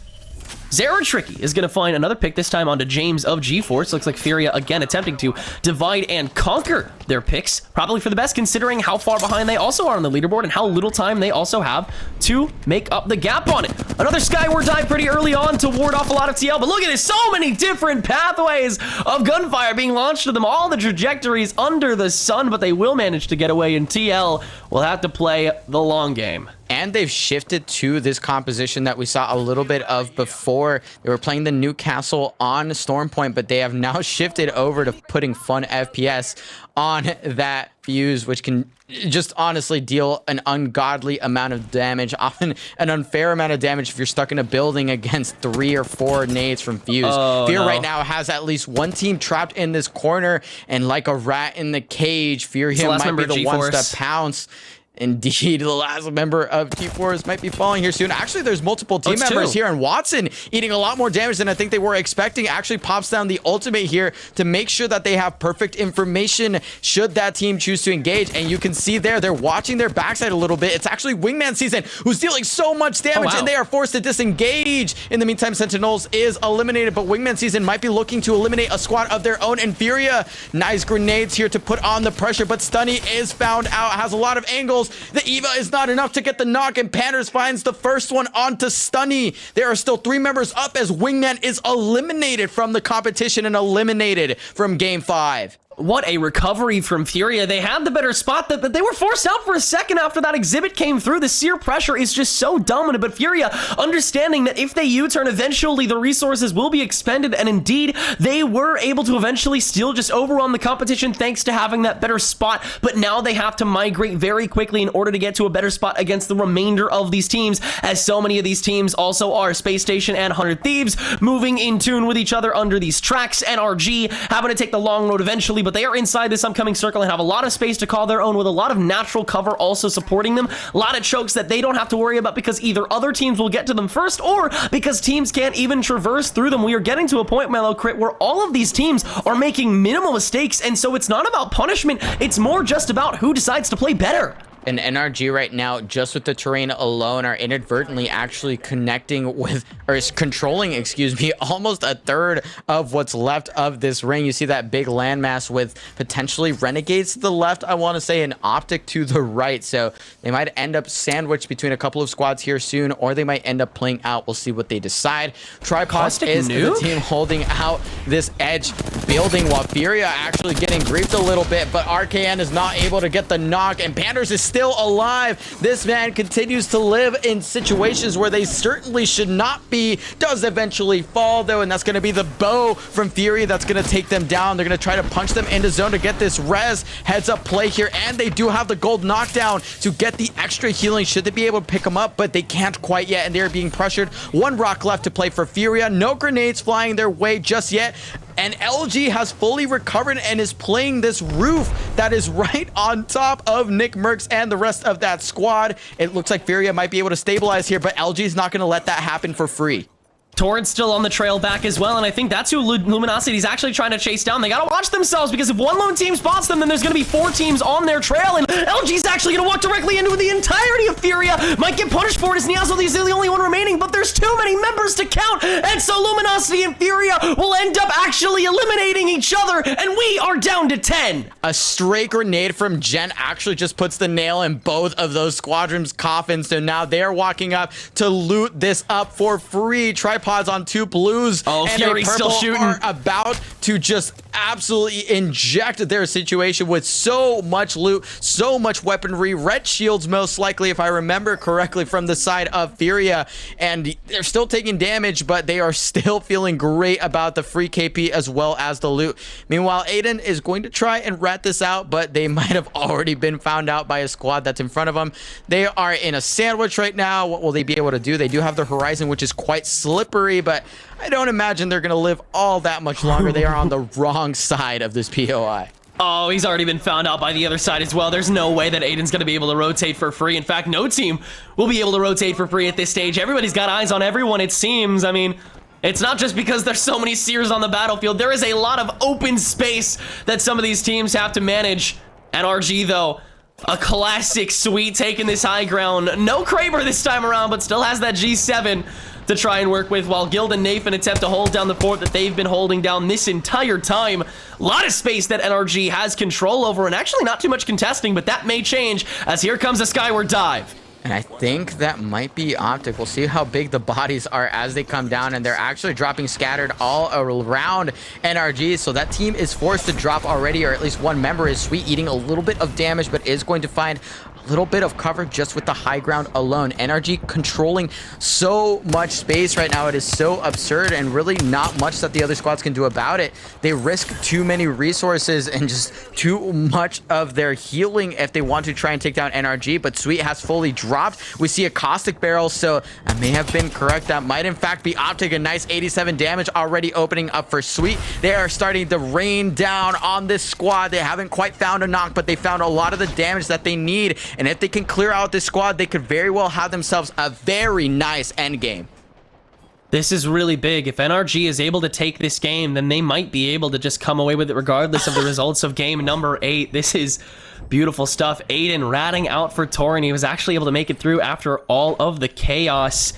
Zero Tricky is going to find another pick, this time onto James of GeForce. Looks like Furia again attempting to divide and conquer their picks. Probably for the best, considering how far behind they also are on the leaderboard and how little time they also have to make up the gap on it. Another Skyward dive pretty early on to ward off a lot of TL, but look at this, so many different pathways of gunfire being launched to them, all the trajectories under the sun, but they will manage to get away, and TL will have to play the long game. And they've shifted to this composition that we saw a little bit of before. They were playing the Newcastle on Stormpoint, but they have now shifted over to putting fun FPS on that fuse, which can just honestly deal an ungodly amount of damage, often an unfair amount of damage if you're stuck in a building against 3 or 4 nades from fuse. Fear right now has at least one team trapped in this corner, and like a rat in the cage, Furia might be the one to pounce. Indeed, the last member of T4s might be falling here soon. Actually, there's multiple team members here, and Watson eating a lot more damage than I think they were expecting. Actually pops down the ultimate here to make sure that they have perfect information should that team choose to engage. And you can see there, they're watching their backside a little bit. It's actually Wingman Season who's dealing so much damage, and they are forced to disengage. In the meantime, Sentinels is eliminated, but Wingman Season might be looking to eliminate a squad of their own. And Furia, nice grenades here to put on the pressure, but Stunny is found out, has a lot of angles. The Eva is not enough to get the knock, and Panders finds the first one onto Stunny. There are still 3 members up as Wingman is eliminated from the competition and eliminated from Game 5. What a recovery from Furia. They had the better spot, but they were forced out for a second after that exhibit came through. The seer pressure is just so dominant, but Furia understanding that if they U-turn, eventually the resources will be expended, and indeed, they were able to eventually still just overrun the competition thanks to having that better spot, but now they have to migrate very quickly in order to get to a better spot against the remainder of these teams, as so many of these teams also are. Space Station and 100 Thieves moving in tune with each other under these tracks, NRG having to take the long road eventually, but they are inside this upcoming circle and have a lot of space to call their own, with a lot of natural cover also supporting them. A lot of chokes that they don't have to worry about because either other teams will get to them first, or because teams can't even traverse through them. We are getting to a point, Mellow Crit, where all of these teams are making minimal mistakes, and so it's not about punishment, it's more just about who decides to play better. And NRG right now, just with the terrain alone, are inadvertently actually connecting with, or is controlling, excuse me, almost a third of what's left of this ring. You see that big landmass with potentially Renegades to the left, I want to say, and Optic to the right. So they might end up sandwiched between a couple of squads here soon, or they might end up playing out. We'll see what they decide. Tripod is the team holding out this edge building, while Furia actually getting griefed a little bit, but RKN is not able to get the knock, and Panders is still alive. This man continues to live in situations where they certainly should not be. Does eventually fall though, and that's going to be the bow from Fury that's going to take them down. They're going to try to punch them into zone to get this res. Heads up play here, and they do have the gold knockdown to get the extra healing should they be able to pick them up, but they can't quite yet, and they're being pressured. 1 rock left to play for Furia. No grenades flying their way just yet. And LG has fully recovered and is playing this roof that is right on top of Nick Merckx and the rest of that squad. It looks like Furia might be able to stabilize here, but LG is not going to let that happen for free. Torrent's still on the trail back as well, and I think that's who Luminosity is actually trying to chase down. They gotta watch themselves, because if one lone team spots them, then there's gonna be 4 teams on their trail, and LG's actually gonna walk directly into the entirety of Furia. Might get punished for it as Niazo is the only one remaining, but there's too many members to count, and so Luminosity and Furia will end up actually eliminating each other, and we are down to 10. A stray grenade from Jen actually just puts the nail in both of those squadrons' coffins, so now they're walking up to loot this up for free. Tripod tripods on 2 blues. Oh, and Fury's still shooting. Are about to just absolutely inject their situation with so much loot, so much weaponry, red shields most likely, if I remember correctly, from the side of Furia. And they're still taking damage, but they are still feeling great about the free KP as well as the loot. Meanwhile, Aiden is going to try and rat this out, but they might have already been found out by a squad that's in front of them. They are in a sandwich right now. What will they be able to do? They do have the horizon, which is quite slippery, but I don't imagine they're going to live all that much longer. They are on the wrong side of this POI. Oh, he's already been found out by the other side as well. There's no way that Aiden's going to be able to rotate for free. In fact, no team will be able to rotate for free at this stage. Everybody's got eyes on everyone, it seems. I mean, it's not just because there's so many seers on the battlefield. There is a lot of open space that some of these teams have to manage. NRG, though, a classic Sweet taking this high ground. No Kraber this time around, but still has that G7 to try and work with, while Guild and Nathan attempt to hold down the fort that they've been holding down this entire time. A lot of space that NRG has control over, and actually not too much contesting, but that may change as here comes a skyward dive. And I think that might be Optic. We'll see how big the bodies are as they come down, and they're actually dropping scattered all around NRG. So that team is forced to drop already, or at least one member is Sweet eating a little bit of damage, but is going to find a little bit of cover just with the high ground alone. NRG controlling so much space right now. It is so absurd, and really not much that the other squads can do about it. They risk too many resources and just too much of their healing if they want to try and take down NRG, but Sweet has fully dropped. We see a caustic barrel, so I may have been correct. That might in fact be Optic. A nice 87 damage already opening up for Sweet. They are starting to rain down on this squad. They haven't quite found a knock, but they found a lot of the damage that they need. And if they can clear out this squad, they could very well have themselves a very nice endgame. This is really big. If NRG is able to take this game, then they might be able to just come away with it regardless of the results of game number 8. This is beautiful stuff. Aiden ratting out for Torrent. He was actually able to make it through after all of the chaos,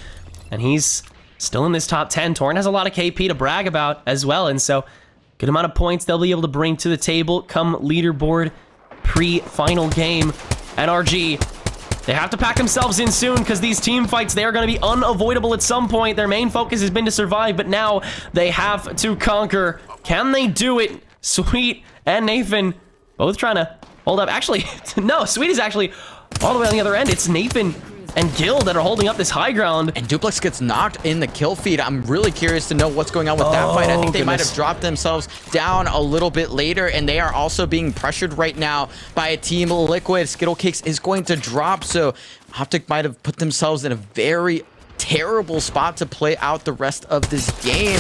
and he's still in this top 10. Torrent has a lot of KP to brag about as well, and so good amount of points they'll be able to bring to the table come leaderboard pre-final game. NRG, they have to pack themselves in soon because these team fights, they are going to be unavoidable at some point. Their main focus has been to survive, but now they have to conquer. Can they do it? Sweet and Nathan both trying to hold up. Actually, no, Sweet is actually all the way on the other end. It's Nathan and Gil that are holding up this high ground. And Duplex gets knocked in the kill feed. I'm really curious to know what's going on with that fight. I think they might have dropped themselves down a little bit later, and they are also being pressured right now by a Team Liquid. Skittlecakes is going to drop, so Optic might have put themselves in a very terrible spot to play out the rest of this game.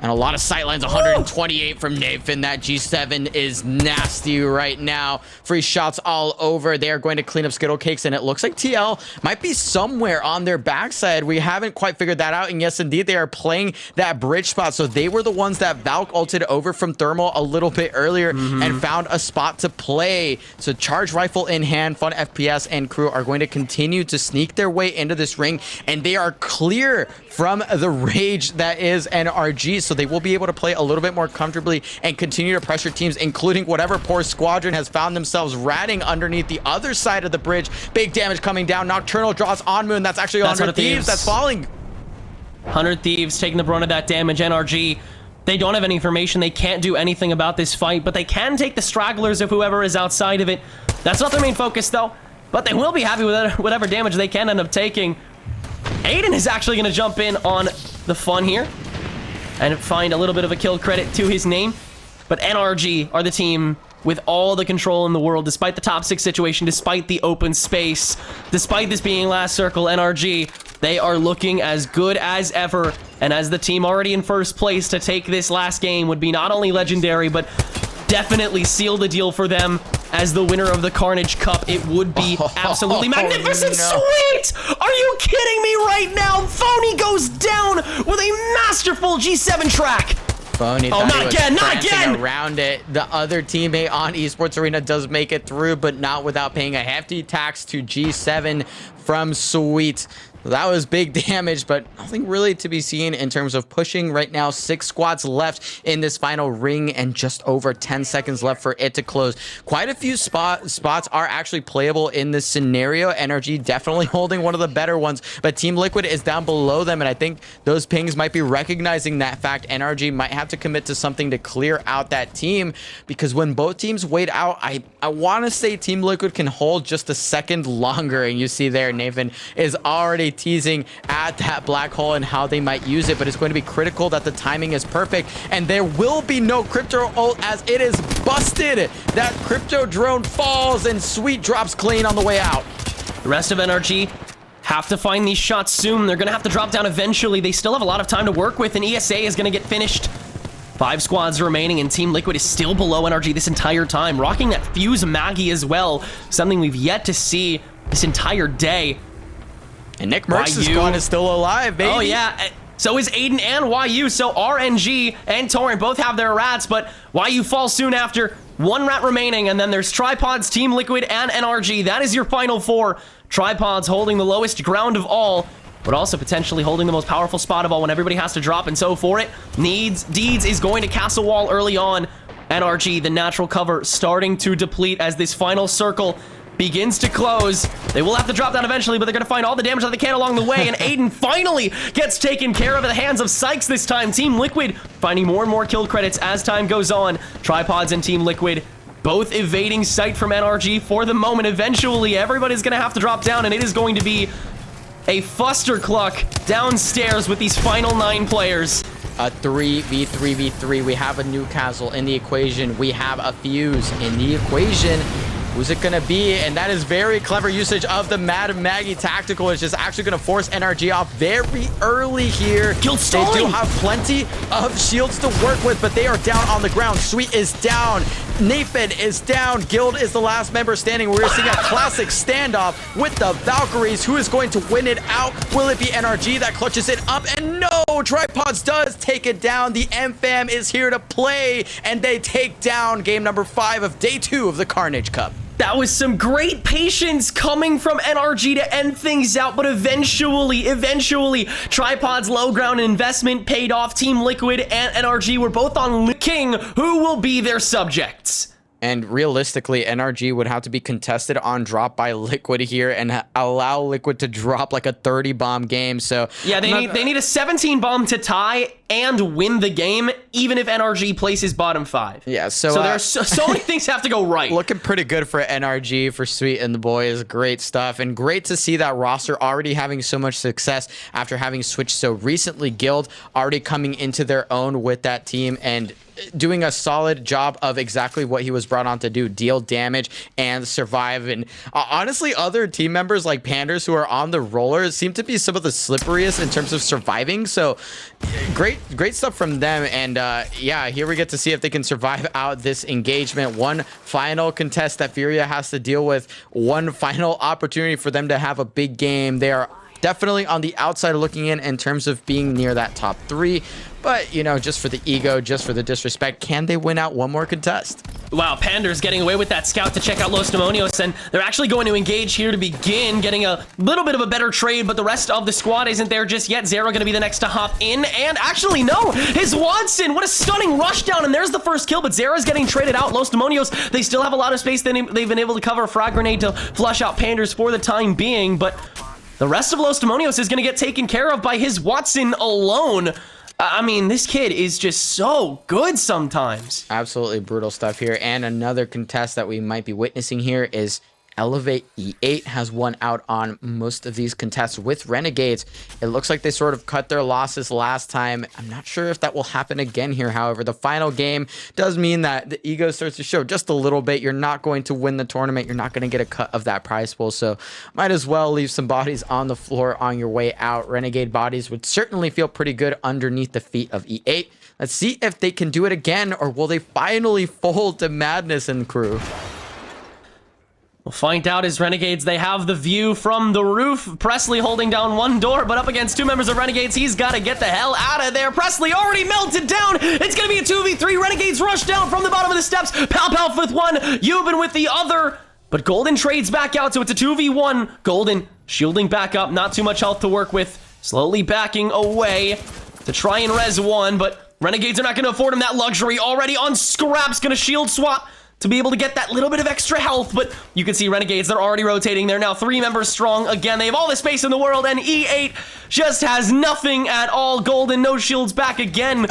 And a lot of sightlines, 128 from Nathan. That G7 is nasty right now. Free shots all over. They are going to clean up Skittlecakes, and it looks like TL might be somewhere on their backside. We haven't quite figured that out, and yes, indeed, they are playing that bridge spot. So they were the ones that Valk ulted over from Thermal a little bit earlier and found a spot to play. So charge rifle in hand, Fun FPS and crew are going to continue to sneak their way into this ring, and they are clear from the rage that is NRG. So they will be able to play a little bit more comfortably and continue to pressure teams, including whatever poor squadron has found themselves ratting underneath the other side of the bridge. Big damage coming down. Nocturnal draws on Moon. That's actually 100 Thieves that's falling. 100 Thieves taking the brunt of that damage. NRG, they don't have any information. They can't do anything about this fight, but they can take the stragglers of whoever is outside of it. That's not their main focus, though, but they will be happy with whatever damage they can end up taking. Aiden is actually going to jump in on the fun here and find a little bit of a kill credit to his name. But NRG are the team with all the control in the world, despite the top 6 situation, despite the open space, despite this being last circle. NRG, they are looking as good as ever, and as the team already in first place, to take this last game would be not only legendary, but definitely seal the deal for them as the winner of the Carnage Cup. It would be absolutely magnificent. No. Sweet! Are you kidding me right now? Phony goes down with a masterful G7 track. Phony not again, not again! Around it. The other teammate on Esports Arena does make it through, but not without paying a hefty tax to G7 from Sweet. That was big damage, but nothing really to be seen in terms of pushing right now. 6 squads left in this final ring and just over 10 seconds left for it to close. Quite a few spots are actually playable in this scenario. NRG definitely holding one of the better ones, but Team Liquid is down below them, and I think those pings might be recognizing that fact. NRG might have to commit to something to clear out that team, because when both teams wait out, I want to say Team Liquid can hold just a second longer, and you see there Nathan is already teasing at that black hole and how they might use it, but it's going to be critical that the timing is perfect, and there will be no crypto ult as it is busted. That crypto drone falls and Sweet drops clean on the way out. The rest of NRG have to find these shots soon. They're going to have to drop down eventually. They still have a lot of time to work with, and ESA is going to get finished. 5 squads remaining, and Team Liquid is still below NRG this entire time, rocking that Fuse Maggie as well, something we've yet to see this entire day. And Nick Merck's squad is still alive, baby. Oh, yeah. So is Aiden and YU. So RNG and Torrent both have their rats, but YU falls soon after. 1 rat remaining, and then there's Tripods, Team Liquid, and NRG. That is your final 4. Tripods holding the lowest ground of all, but also potentially holding the most powerful spot of all when everybody has to drop. And so for it, Deeds is going to castle wall early on. NRG, the natural cover, starting to deplete as this final circle begins to close. They will have to drop down eventually, but they're going to find all the damage that they can along the way, and Aiden finally gets taken care of at the hands of Sykes this time. Team Liquid finding more and more kill credits as time goes on. Tripods and Team Liquid both evading sight from NRG for the moment. Eventually, everybody's going to have to drop down, and it is going to be a fustercluck downstairs with these final 9 players. A 3v3v3. We have a Newcastle in the equation. We have a Fuse in the equation. Who's it going to be? And that is very clever usage of the Mad Maggie tactical. It's just actually going to force NRG off very early here. Guild stalling. They do have plenty of shields to work with, but they are down on the ground. Sweet is down. Nathan is down. Guild is the last member standing. We're seeing a classic standoff with the Valkyries. Who is going to win it out? Will it be NRG that clutches it up? And no, Tripods does take it down. The M-Fam is here to play, and they take down game number 5 of day 2 of the Carnage Cup. That was some great patience coming from NRG to end things out, but eventually, Tripod's low ground investment paid off. Team Liquid and NRG were both on King, who will be their subjects. And realistically, NRG would have to be contested on drop by Liquid here and allow Liquid to drop like a 30-bomb game. So yeah, they need a 17-bomb to tie and win the game, even if NRG places bottom 5. Yeah, so there are so many things have to go right. Looking pretty good for NRG, for Sweet and the boys. Great stuff, and great to see that roster already having so much success after having switched so recently. Guild already coming into their own with that team and doing a solid job of exactly what he was brought on to do: deal damage and survive. And honestly, other team members like Panders who are on the rollers seem to be some of the slipperiest in terms of surviving. So great stuff from them. And yeah, here we get to see if they can survive out this engagement. One final contest that Furia has to deal with, one final opportunity for them to have a big game. They are definitely on the outside looking in terms of being near that top 3. But, you know, just for the ego, just for the disrespect, can they win out one more contest? Wow, Pander's getting away with that scout to check out Los Demonios, and they're actually going to engage here to begin, getting a little bit of a better trade, but the rest of the squad isn't there just yet. Zero going to be the next to hop in, and actually, no, his Watson, what a stunning rush down, and there's the first kill, but Zera's getting traded out. Los Demonios, they still have a lot of space. They've been able to cover a frag grenade to flush out Panders for the time being, but the rest of Los Demonios is going to get taken care of by his Watson alone. I mean, this kid is just so good sometimes. Absolutely brutal stuff here. And another contest that we might be witnessing here is Elevate. E8 has won out on most of these contests with Renegades. It looks like they sort of cut their losses last time. I'm not sure if that will happen again here. However, the final game does mean that the ego starts to show just a little bit. You're not going to win the tournament. You're not going to get a cut of that prize pool. So might as well leave some bodies on the floor on your way out. Renegade bodies would certainly feel pretty good underneath the feet of E8. Let's see if they can do it again, or will they finally fold to Madness and crew? We'll find out as Renegades, they have the view from the roof. Presley holding down one door, but up against 2 members of Renegades, he's got to get the hell out of there. Presley already melted down. It's going to be a 2v3. Renegades rush down from the bottom of the steps. Pal with one, Euban with the other. But Golden trades back out, so it's a 2v1. Golden shielding back up, not too much health to work with, slowly backing away to try and res one, but Renegades are not going to afford him that luxury. Already on Scrap's going to shield swap to be able to get that little bit of extra health, but you can see Renegades, they're already rotating. They're now 3 members strong. Again, they have all the space in the world, and E8 just has nothing at all. Golden, no shields back again.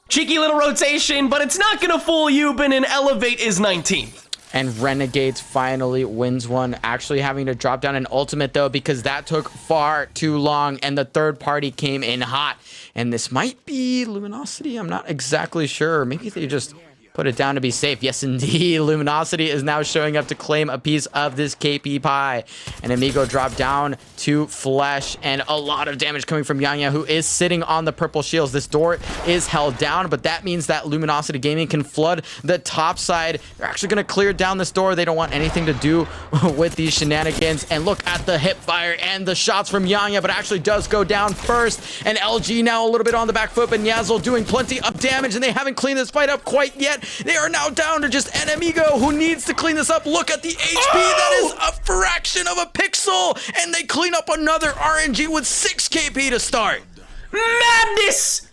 Cheeky little rotation, but it's not going to fool you, but an Elevate is 19th. And Renegades finally wins one, actually having to drop down an ultimate though, because that took far too long and the third party came in hot. And this might be Luminosity, I'm not exactly sure. Maybe they just put it down to be safe. Yes, indeed. Luminosity is now showing up to claim a piece of this KP pie. And Amigo dropped down to Flesh, and a lot of damage coming from Yanya, who is sitting on the purple shields. This door is held down, but that means that Luminosity Gaming can flood the top side. They're actually going to clear down this door. They don't want anything to do with these shenanigans. And look at the hip fire and the shots from Yanya, but actually does go down first. And LG now a little bit on the back foot, but Nyazzle doing plenty of damage, and they haven't cleaned this fight up quite yet. They are now down to just an Amigo who needs to clean this up. Look at the HP. That is a fraction of a pixel. And they clean up another RNG with 6 KP to start. Madness!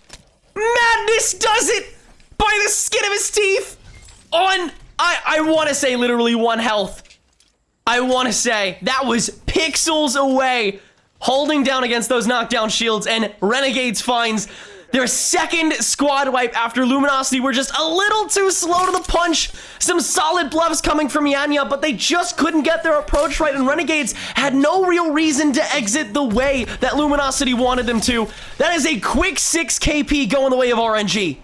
Madness does it by the skin of his teeth on, I want to say literally 1 health. I want to say that was pixels away, holding down against those knockdown shields, and Renegades finds their second squad wipe after Luminosity were just a little too slow to the punch. Some solid bluffs coming from Yanya, but they just couldn't get their approach right, and Renegades had no real reason to exit the way that Luminosity wanted them to. That is a quick 6 KP going the way of RNG.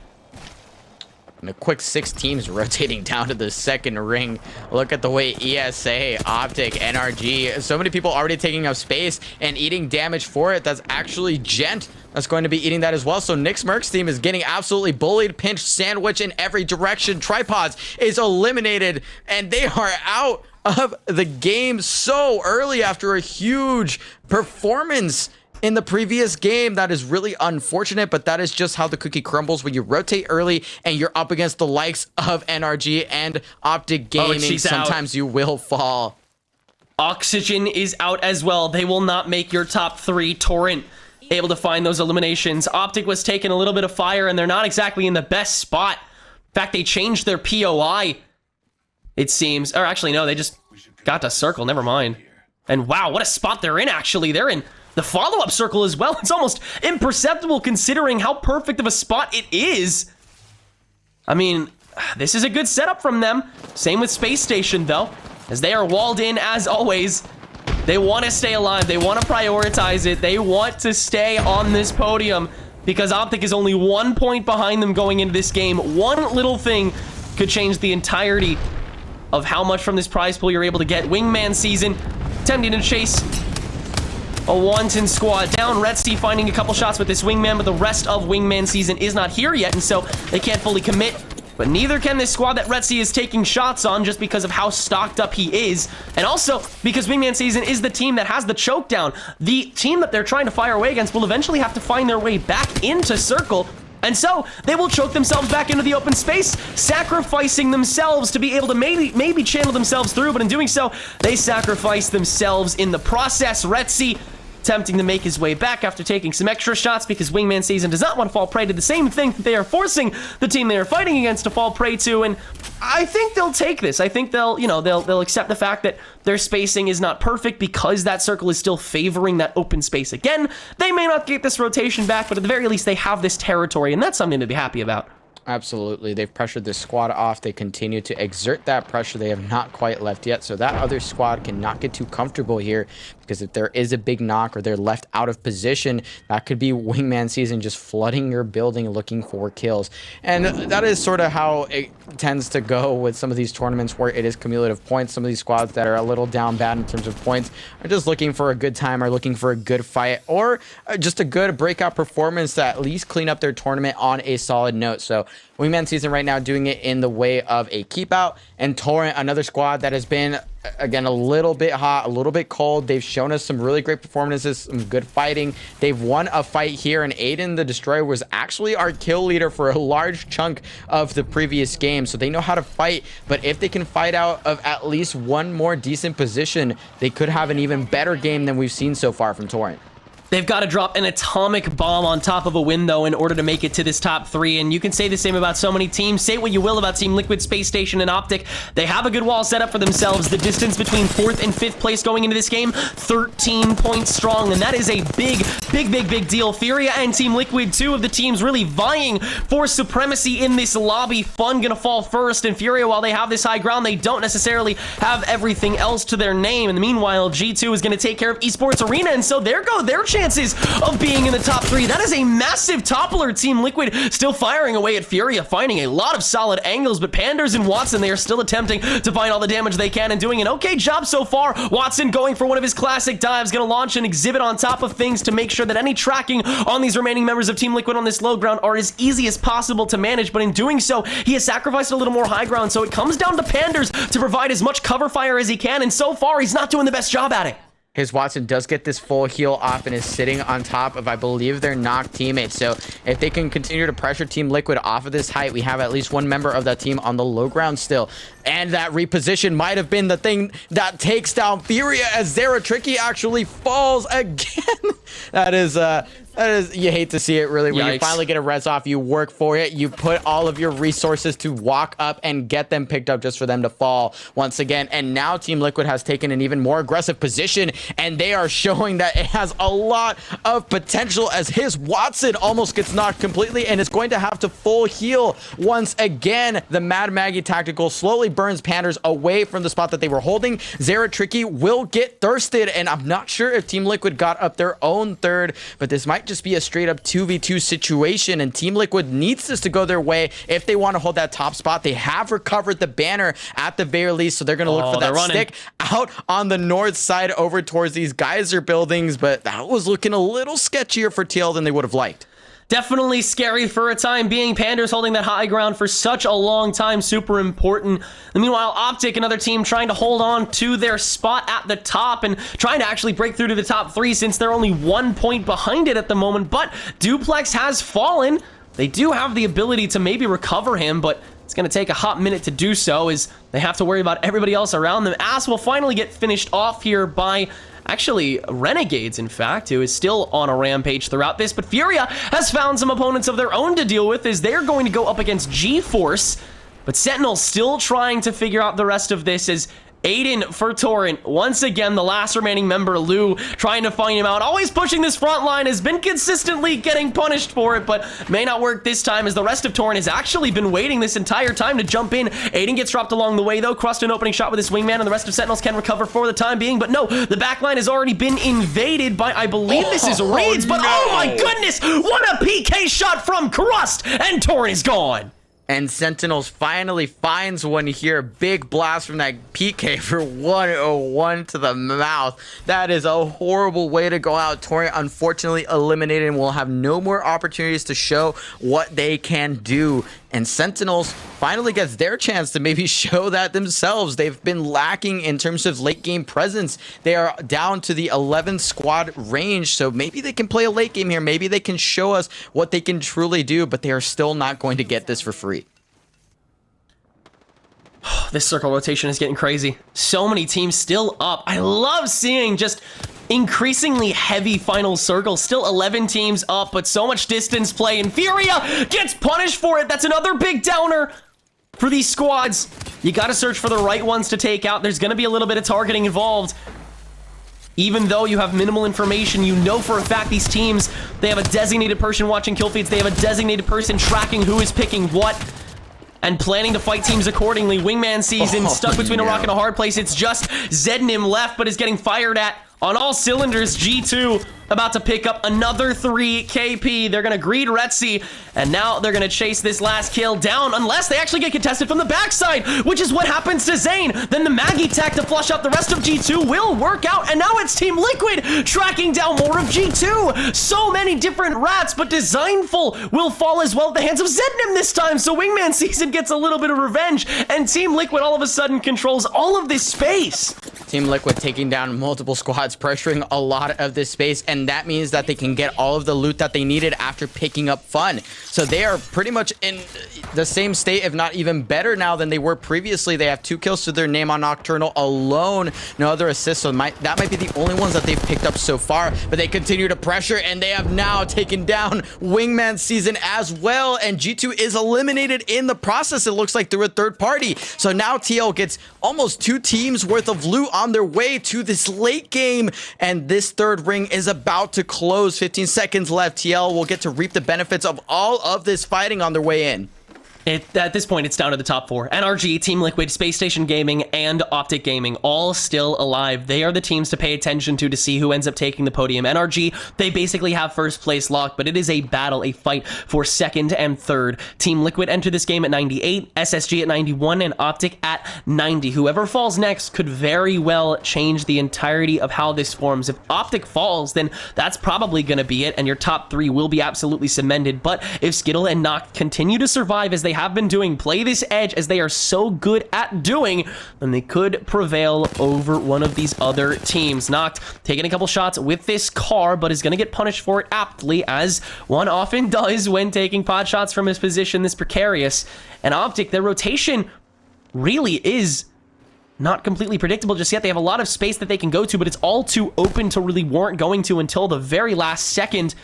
And a quick 6 teams rotating down to the second ring. Look at the way ESA, Optic, NRG, so many people already taking up space and eating damage for it. That's actually Gent that's going to be eating that as well. So Nick's Mercs team is getting absolutely bullied, pinched, sandwiched in every direction. Tripods is eliminated, and they are out of the game so early after a huge performance in the previous game. That is really unfortunate, but that is just how the cookie crumbles when you rotate early and you're up against the likes of NRG and Optic Gaming. Sometimes you will fall. Oxygen is out as well. They will not make your top 3. Torrent able to find those eliminations. Optic was taking a little bit of fire, and they're not exactly in the best spot. In fact, they changed their POI, it seems. Or actually, no, they just got to circle. Never mind. And wow, what a spot they're in, actually. They're in the follow-up circle as well. It's almost imperceptible considering how perfect of a spot it is. I mean, this is a good setup from them. Same with Space Station, though, as they are walled in as always. They want to stay alive. They want to prioritize it. They want to stay on this podium because Optic is only 1 point behind them going into this game. One little thing could change the entirety of how much from this prize pool you're able to get. Wingman Season attempting to chase a wanton squad down. Retzy finding a couple shots with this Wingman, but the rest of Wingman Season is not here yet, and so they can't fully commit. But neither can this squad that Retzy is taking shots on just because of how stocked up he is. And also because Wingman Season is the team that has the choke down. The team that they're trying to fire away against will eventually have to find their way back into circle. And so they will choke themselves back into the open space, sacrificing themselves to be able to maybe channel themselves through. But in doing so, they sacrifice themselves in the process. Retzy attempting to make his way back after taking some extra shots because Wingman Season does not want to fall prey to the same thing that they are forcing the team they are fighting against to fall prey to. And I think they'll take this. I think they'll, they'll accept the fact that their spacing is not perfect because that circle is still favoring that open space again. They may not get this rotation back, but at the very least they have this territory, and that's something to be happy about. Absolutely. They've pressured this squad off. They continue to exert that pressure. They have not quite left yet, so that other squad cannot get too comfortable here, because if there is a big knock or they're left out of position, that could be Wingman Season just flooding your building looking for kills. And that is sort of how it tends to go with some of these tournaments where it is cumulative points. Some of these squads that are a little down bad in terms of points are just looking for a good time, are looking for a good fight, or just a good breakout performance to at least clean up their tournament on a solid note. So Wingman Season right now doing it in the way of a keep out, and Torrent, another squad that has been again, a little bit hot, a little bit cold. They've shown us some really great performances, some good fighting. They've won a fight here, and Aiden the Destroyer was actually our kill leader for a large chunk of the previous game, so they know how to fight. But if they can fight out of at least one more decent position, they could have an even better game than we've seen so far from Torrent. They've got to drop an atomic bomb on top of a win, though, in order to make it to this top 3. And you can say the same about so many teams. Say what you will about Team Liquid, Space Station, and Optic. They have a good wall set up for themselves. The distance between 4th and 5th place going into this game, 13 points strong. And that is a big deal. Furia and Team Liquid, 2 of the teams really vying for supremacy in this lobby. Fun gonna fall first. And Furia, while they have this high ground, they don't necessarily have everything else to their name. And meanwhile, G2 is gonna take care of Esports Arena. And so there go their chances of being in the top 3. That is a massive toppler. Team Liquid still firing away at Furia, finding a lot of solid angles, but Panders and Watson, they are still attempting to find all the damage they can and doing an okay job so far. Watson going for one of his classic dives, gonna launch an exhibit on top of things to make sure that any tracking on these remaining members of Team Liquid on this low ground are as easy as possible to manage, but in doing so, he has sacrificed a little more high ground, so it comes down to Panders to provide as much cover fire as he can, and so far, he's not doing the best job at it. His Watson does get this full heal off and is sitting on top of, I believe, their knocked teammates. So if they can continue to pressure Team Liquid off of this height, we have at least one member of that team on the low ground still. And that reposition might have been the thing that takes down Furia as Tricky actually falls again. That is, you hate to see it, really. When you finally get a res off, you work for it. You put all of your resources to walk up and get them picked up just for them to fall once again. And now Team Liquid has taken an even more aggressive position, and they are showing that it has a lot of potential as his Watson almost gets knocked completely and is going to have to full heal once again. The Mad Maggie tactical slowly burns Panders away from the spot that they were holding. Tricky will get thirsted, and I'm not sure if Team Liquid got up their own third, but this might just be a straight up 2v2 situation, and Team Liquid needs this to go their way if they want to hold that top spot. They have recovered the banner at the very least, so they're going to look for that stick out on the north side over towards these geyser buildings, but that was looking a little sketchier for TL than they would have liked. Definitely scary for a time being. Panders holding that high ground for such a long time, super important. And meanwhile, Optic, another team trying to hold on to their spot at the top and trying to actually break through to the top 3 since they're only 1 point behind it at the moment. But Duplex has fallen. They do have the ability to maybe recover him, but it's going to take a hot minute to do so as they have to worry about everybody else around them. Ass will finally get finished off here by actually Renegades, in fact, who is still on a rampage throughout this. But Furia has found some opponents of their own to deal with as they're going to go up against G-Force. But Sentinels still trying to figure out the rest of this as Aiden for Torrent. Once again, the last remaining member, Lou, trying to find him out. Always pushing this front line, has been consistently getting punished for it, but may not work this time as the rest of Torrent has actually been waiting this entire time to jump in. Aiden gets dropped along the way, though. Crushed an opening shot with his wingman, and the rest of Sentinels can recover for the time being. But no, the backline has already been invaded by, I believe this is Reeds, but oh my goodness, what a PK shot from Crust, and Torrent is gone. And Sentinels finally finds one here. Big blast from that PK for 101 to the mouth. That is a horrible way to go out. Torrent unfortunately eliminated and will have no more opportunities to show what they can do. And Sentinels finally gets their chance to maybe show that themselves. They've been lacking in terms of late game presence. They are down to the 11 squad range, so maybe they can play a late game here. Maybe they can show us what they can truly do, but they are still not going to get this for free. This circle rotation is getting crazy. So many teams still up. I love seeing just increasingly heavy final circles. Still 11 teams up, but so much distance play, and Furia gets punished for it. That's another big downer for these squads. You got to search for the right ones to take out. There's going to be a little bit of targeting involved. Even though you have minimal information, you know for a fact these teams, they have a designated person watching kill feeds. They have a designated person tracking who is picking what and planning to fight teams accordingly. Wingman sees him stuck between a rock and a hard place. It's just Zednim left, but is getting fired at on all cylinders. G2 about to pick up another 3 KP. They're going to greed Retzi, and now they're going to chase this last kill down unless they actually get contested from the backside, which is what happens to Zane. Then the Maggie tech to flush out the rest of G2 will work out, and now it's Team Liquid tracking down more of G2. So many different rats, but Designful will fall as well at the hands of Zednim this time, so Wingman Season gets a little bit of revenge, and Team Liquid all of a sudden controls all of this space. Team Liquid taking down multiple squads, pressuring a lot of this space, and that means that they can get all of the loot that they needed after picking up Fun. So they are pretty much in the same state, if not even better now than they were previously. They have 2 kills to their name on Nocturnal alone, no other assists, so that might be the only ones that they've picked up so far, but they continue to pressure, and they have now taken down Wingman Season as well, and G2 is eliminated in the process, it looks like, through a third party. So now TL gets almost 2 teams worth of loot on their way to this late game, and this third ring is about to close. 15 seconds left. TL will get to reap the benefits of all of this fighting on their way in. At this point, it's down to the top 4. NRG, Team Liquid, Space Station Gaming, and Optic Gaming, all still alive. They are the teams to pay attention to see who ends up taking the podium. NRG, they basically have first place locked, but it is a battle, a fight for second and third. Team Liquid enter this game at 98, SSG at 91, and Optic at 90. Whoever falls next could very well change the entirety of how this forms. If Optic falls, then that's probably going to be it, and your top 3 will be absolutely cemented. But if Skittle and Noct continue to survive as they have been doing, play this edge as they are so good at doing, then they could prevail over one of these other teams. Noct taking a couple shots with this car, but is going to get punished for it aptly, as one often does when taking pot shots from his position this precarious. And Optic, their rotation really is not completely predictable just yet. They have a lot of space that they can go to, but it's all too open to really warrant going to until the very last second.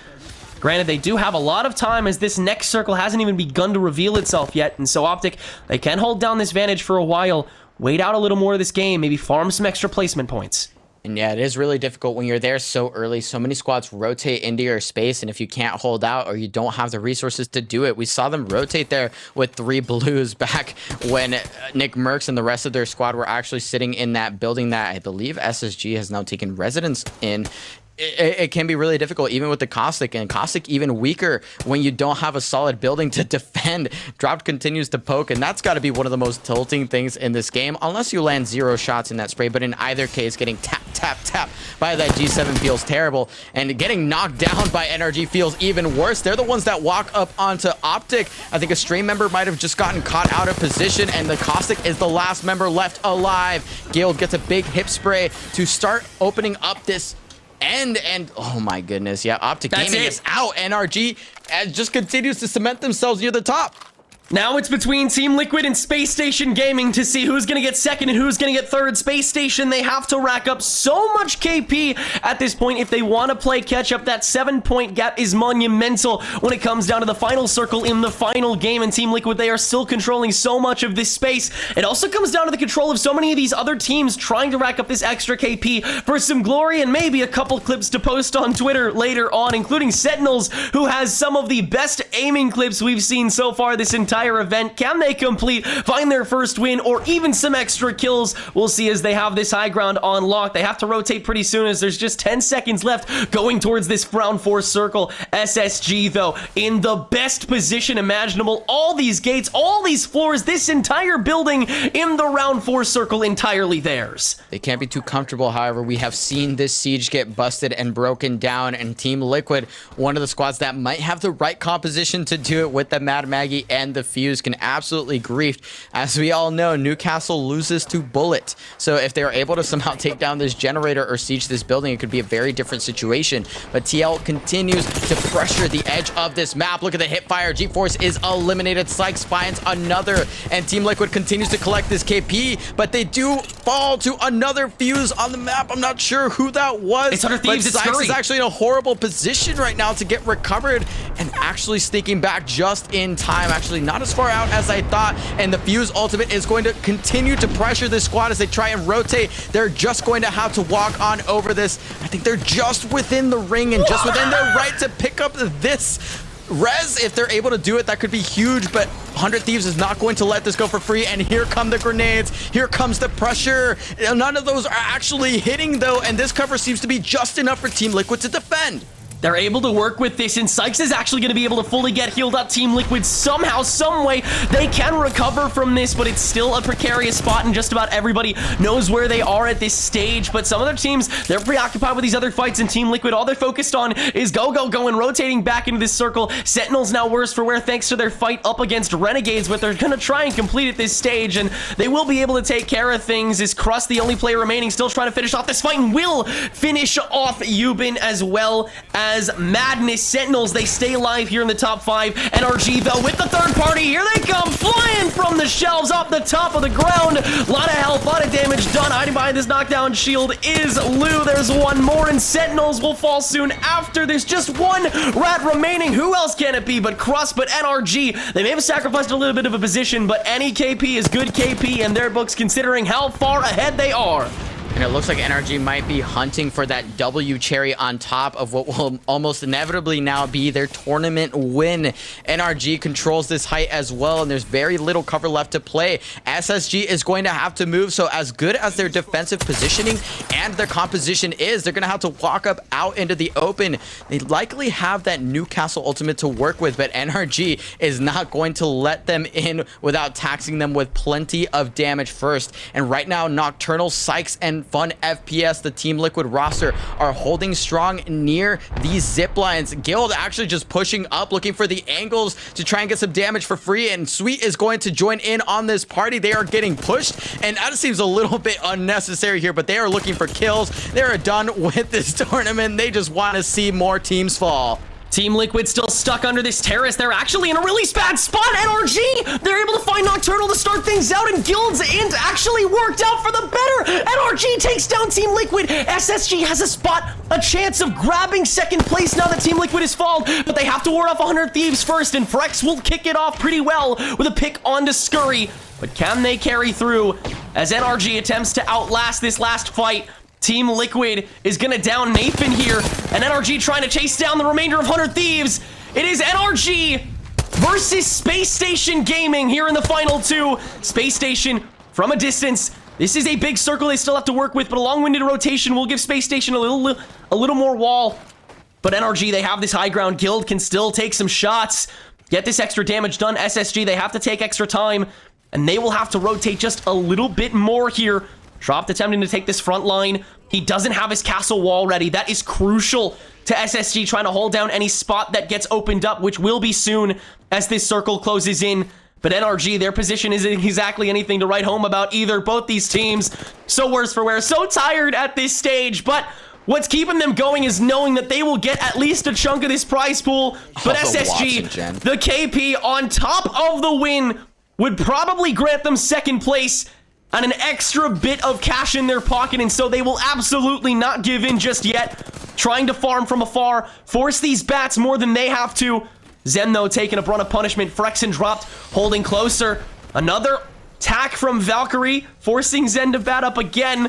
Granted, they do have a lot of time as this next circle hasn't even begun to reveal itself yet, and so Optic, they can hold down this vantage for a while, wait out a little more of this game, maybe farm some extra placement points. And yeah, it is really difficult when you're there so early. So many squads rotate into your space, and if you can't hold out or you don't have the resources to do it, we saw them rotate there with 3 blues back when Nick Merckx and the rest of their squad were actually sitting in that building that I believe SSG has now taken residence in. It can be really difficult, even with the Caustic, and Caustic even weaker when you don't have a solid building to defend. Dropped continues to poke, and that's got to be one of the most tilting things in this game, unless you land 0 shots in that spray. But in either case, getting tap, tap, tap by that G7 feels terrible, and getting knocked down by NRG feels even worse. They're the ones that walk up onto Optic. I think a stream member might have just gotten caught out of position, and the Caustic is the last member left alive. Guild gets a big hip spray to start opening up this and oh my goodness, yeah, Optic Gaming is out. NRG just continues to cement themselves near the top. Now it's between Team Liquid and Space Station Gaming to see who's going to get second and who's going to get third. Space Station, they have to rack up so much KP at this point if they want to play catch up. That 7-point gap is monumental when it comes down to the final circle in the final game. And Team Liquid, they are still controlling so much of this space. It also comes down to the control of so many of these other teams trying to rack up this extra KP for some glory and maybe a couple clips to post on Twitter later on, including Sentinels, who has some of the best aiming clips we've seen so far this entire event. Can they complete, find their first win, or even some extra kills? We'll see as they have this high ground on lock. They have to rotate pretty soon as there's just 10 seconds left going towards this round 4 circle. SSG, though, in the best position imaginable. All these gates, all these floors, this entire building in the round 4 circle entirely theirs. They can't be too comfortable, however. We have seen this siege get busted and broken down, and Team Liquid, one of the squads that might have the right composition to do it with the Mad Maggie and the Fuse, can absolutely grief. As we all know, Newcastle loses to Bullet. So if they're able to somehow take down this generator or siege this building, it could be a very different situation. But TL continues to pressure the edge of this map. Look at the hip fire. G-Force is eliminated. Sykes finds another, and Team Liquid continues to collect this KP, but they do fall to another Fuse on the map. I'm not sure who that was. It's Hunter Thieves. But Sykes is actually in a horrible position right now to get recovered and actually sneaking back just in time. Actually, not as far out as I thought, and the Fuse ultimate is going to continue to pressure this squad as they try and rotate. They're just going to have to walk on over this. I think they're just within the ring and just within their right to pick up this res, if they're able to do it, that could be huge, but 100 Thieves is not going to let this go for free, and here come the grenades. Here comes the pressure. None of those are actually hitting, though, and this cover seems to be just enough for Team Liquid to defend. They're able to work with this, and Sykes is actually going to be able to fully get healed up. Team Liquid, somehow, some way, they can recover from this, but it's still a precarious spot, and just about everybody knows where they are at this stage. But some other teams, they're preoccupied with these other fights, and Team Liquid, all they're focused on is go, and rotating back into this circle. Sentinels now worse for wear thanks to their fight up against Renegades, but they're going to try and complete at this stage, and they will be able to take care of things. Is Crust the only player remaining, still trying to finish off this fight, and will finish off Euban as well as Madness. Sentinels, they stay alive here in the top 5. NRG, though, with the third party. Here they come, flying from the shelves off the top of the ground. A lot of health, a lot of damage done. Hiding behind this knockdown shield is Lou. There's one more, and Sentinels will fall soon after. There's just one rat remaining. Who else can it be but Crust, but NRG? They may have sacrificed a little bit of a position, but any KP is good KP in their books, considering how far ahead they are. And it looks like NRG might be hunting for that W cherry on top of what will almost inevitably now be their tournament win. NRG controls this height as well, and there's very little cover left to play. SSG is going to have to move, so as good as their defensive positioning and their composition is, they're going to have to walk up out into the open. They likely have that Newcastle ultimate to work with, but NRG is not going to let them in without taxing them with plenty of damage first. And right now, Nocturnal, Sykes, and Fun FPS, the Team Liquid roster, are holding strong near these zip lines. Guild actually just pushing up, looking for the angles to try and get some damage for free, and Sweet is going to join in on this party. They are getting pushed, and that seems a little bit unnecessary here, but they are looking for kills. They're done with this tournament. They just want to see more teams fall. Team Liquid still stuck under this terrace. They're actually in a really bad spot. NRG, they're able to find Nocturnal to start things out, and Guild's Int actually worked out for the better. NRG takes down Team Liquid. SSG has a spot, a chance of grabbing second place now that Team Liquid is fallen, but they have to ward off 100 Thieves first, and Frex will kick it off pretty well with a pick onto Scurry. But can they carry through as NRG attempts to outlast this last fight? Team Liquid is going to down Nathan here, and NRG trying to chase down the remainder of 100 Thieves. It is NRG versus Space Station Gaming here in the final 2. Space Station from a distance. This is a big circle they still have to work with, but a long-winded rotation will give Space Station a little more wall. But NRG, they have this high ground. Guild can still take some shots, get this extra damage done. SSG, they have to take extra time, and they will have to rotate just a little bit more here. Dropped attempting to take this front line. He doesn't have his castle wall ready. That is crucial to SSG trying to hold down any spot that gets opened up, which will be soon as this circle closes in. But NRG, their position isn't exactly anything to write home about either. Both these teams, so worse for wear, so tired at this stage. But what's keeping them going is knowing that they will get at least a chunk of this prize pool. But SSG, the KP on top of the win, would probably grant them second place and an extra bit of cash in their pocket, and so they will absolutely not give in just yet. Trying to farm from afar, force these bats more than they have to. Zen, though, taking a brunt of punishment. Frexen dropped, holding closer. Another attack from Valkyrie, forcing Zen to bat up again.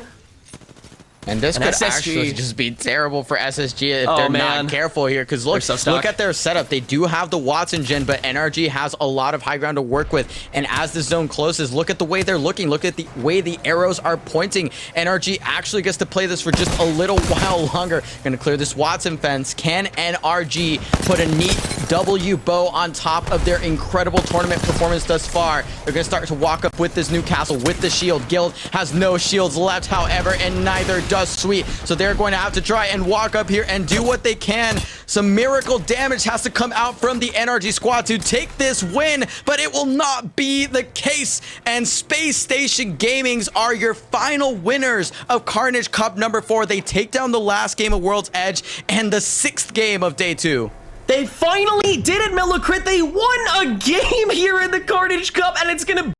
And this could actually just be terrible for SSG if they're not careful here. Because look at their setup. They do have the Watson gen, but NRG has a lot of high ground to work with. And as the zone closes, look at the way they're looking. Look at the way the arrows are pointing. NRG actually gets to play this for just a little while longer. Going to clear this Watson fence. Can NRG put a neat W bow on top of their incredible tournament performance thus far? They're going to start to walk up with this Newcastle with the shield. Guild has no shields left, however, and neither does Sweet. So they're going to have to try and walk up here and do what they can. Some miracle damage has to come out from the NRG squad to take this win, but it will not be the case. And Space Station Gamings are your final winners of Carnage Cup number 4. They take down the last game of World's Edge and the 6th game of day 2. They finally did it, Mellocrit. They won a game here in the Carnage Cup, and it's going to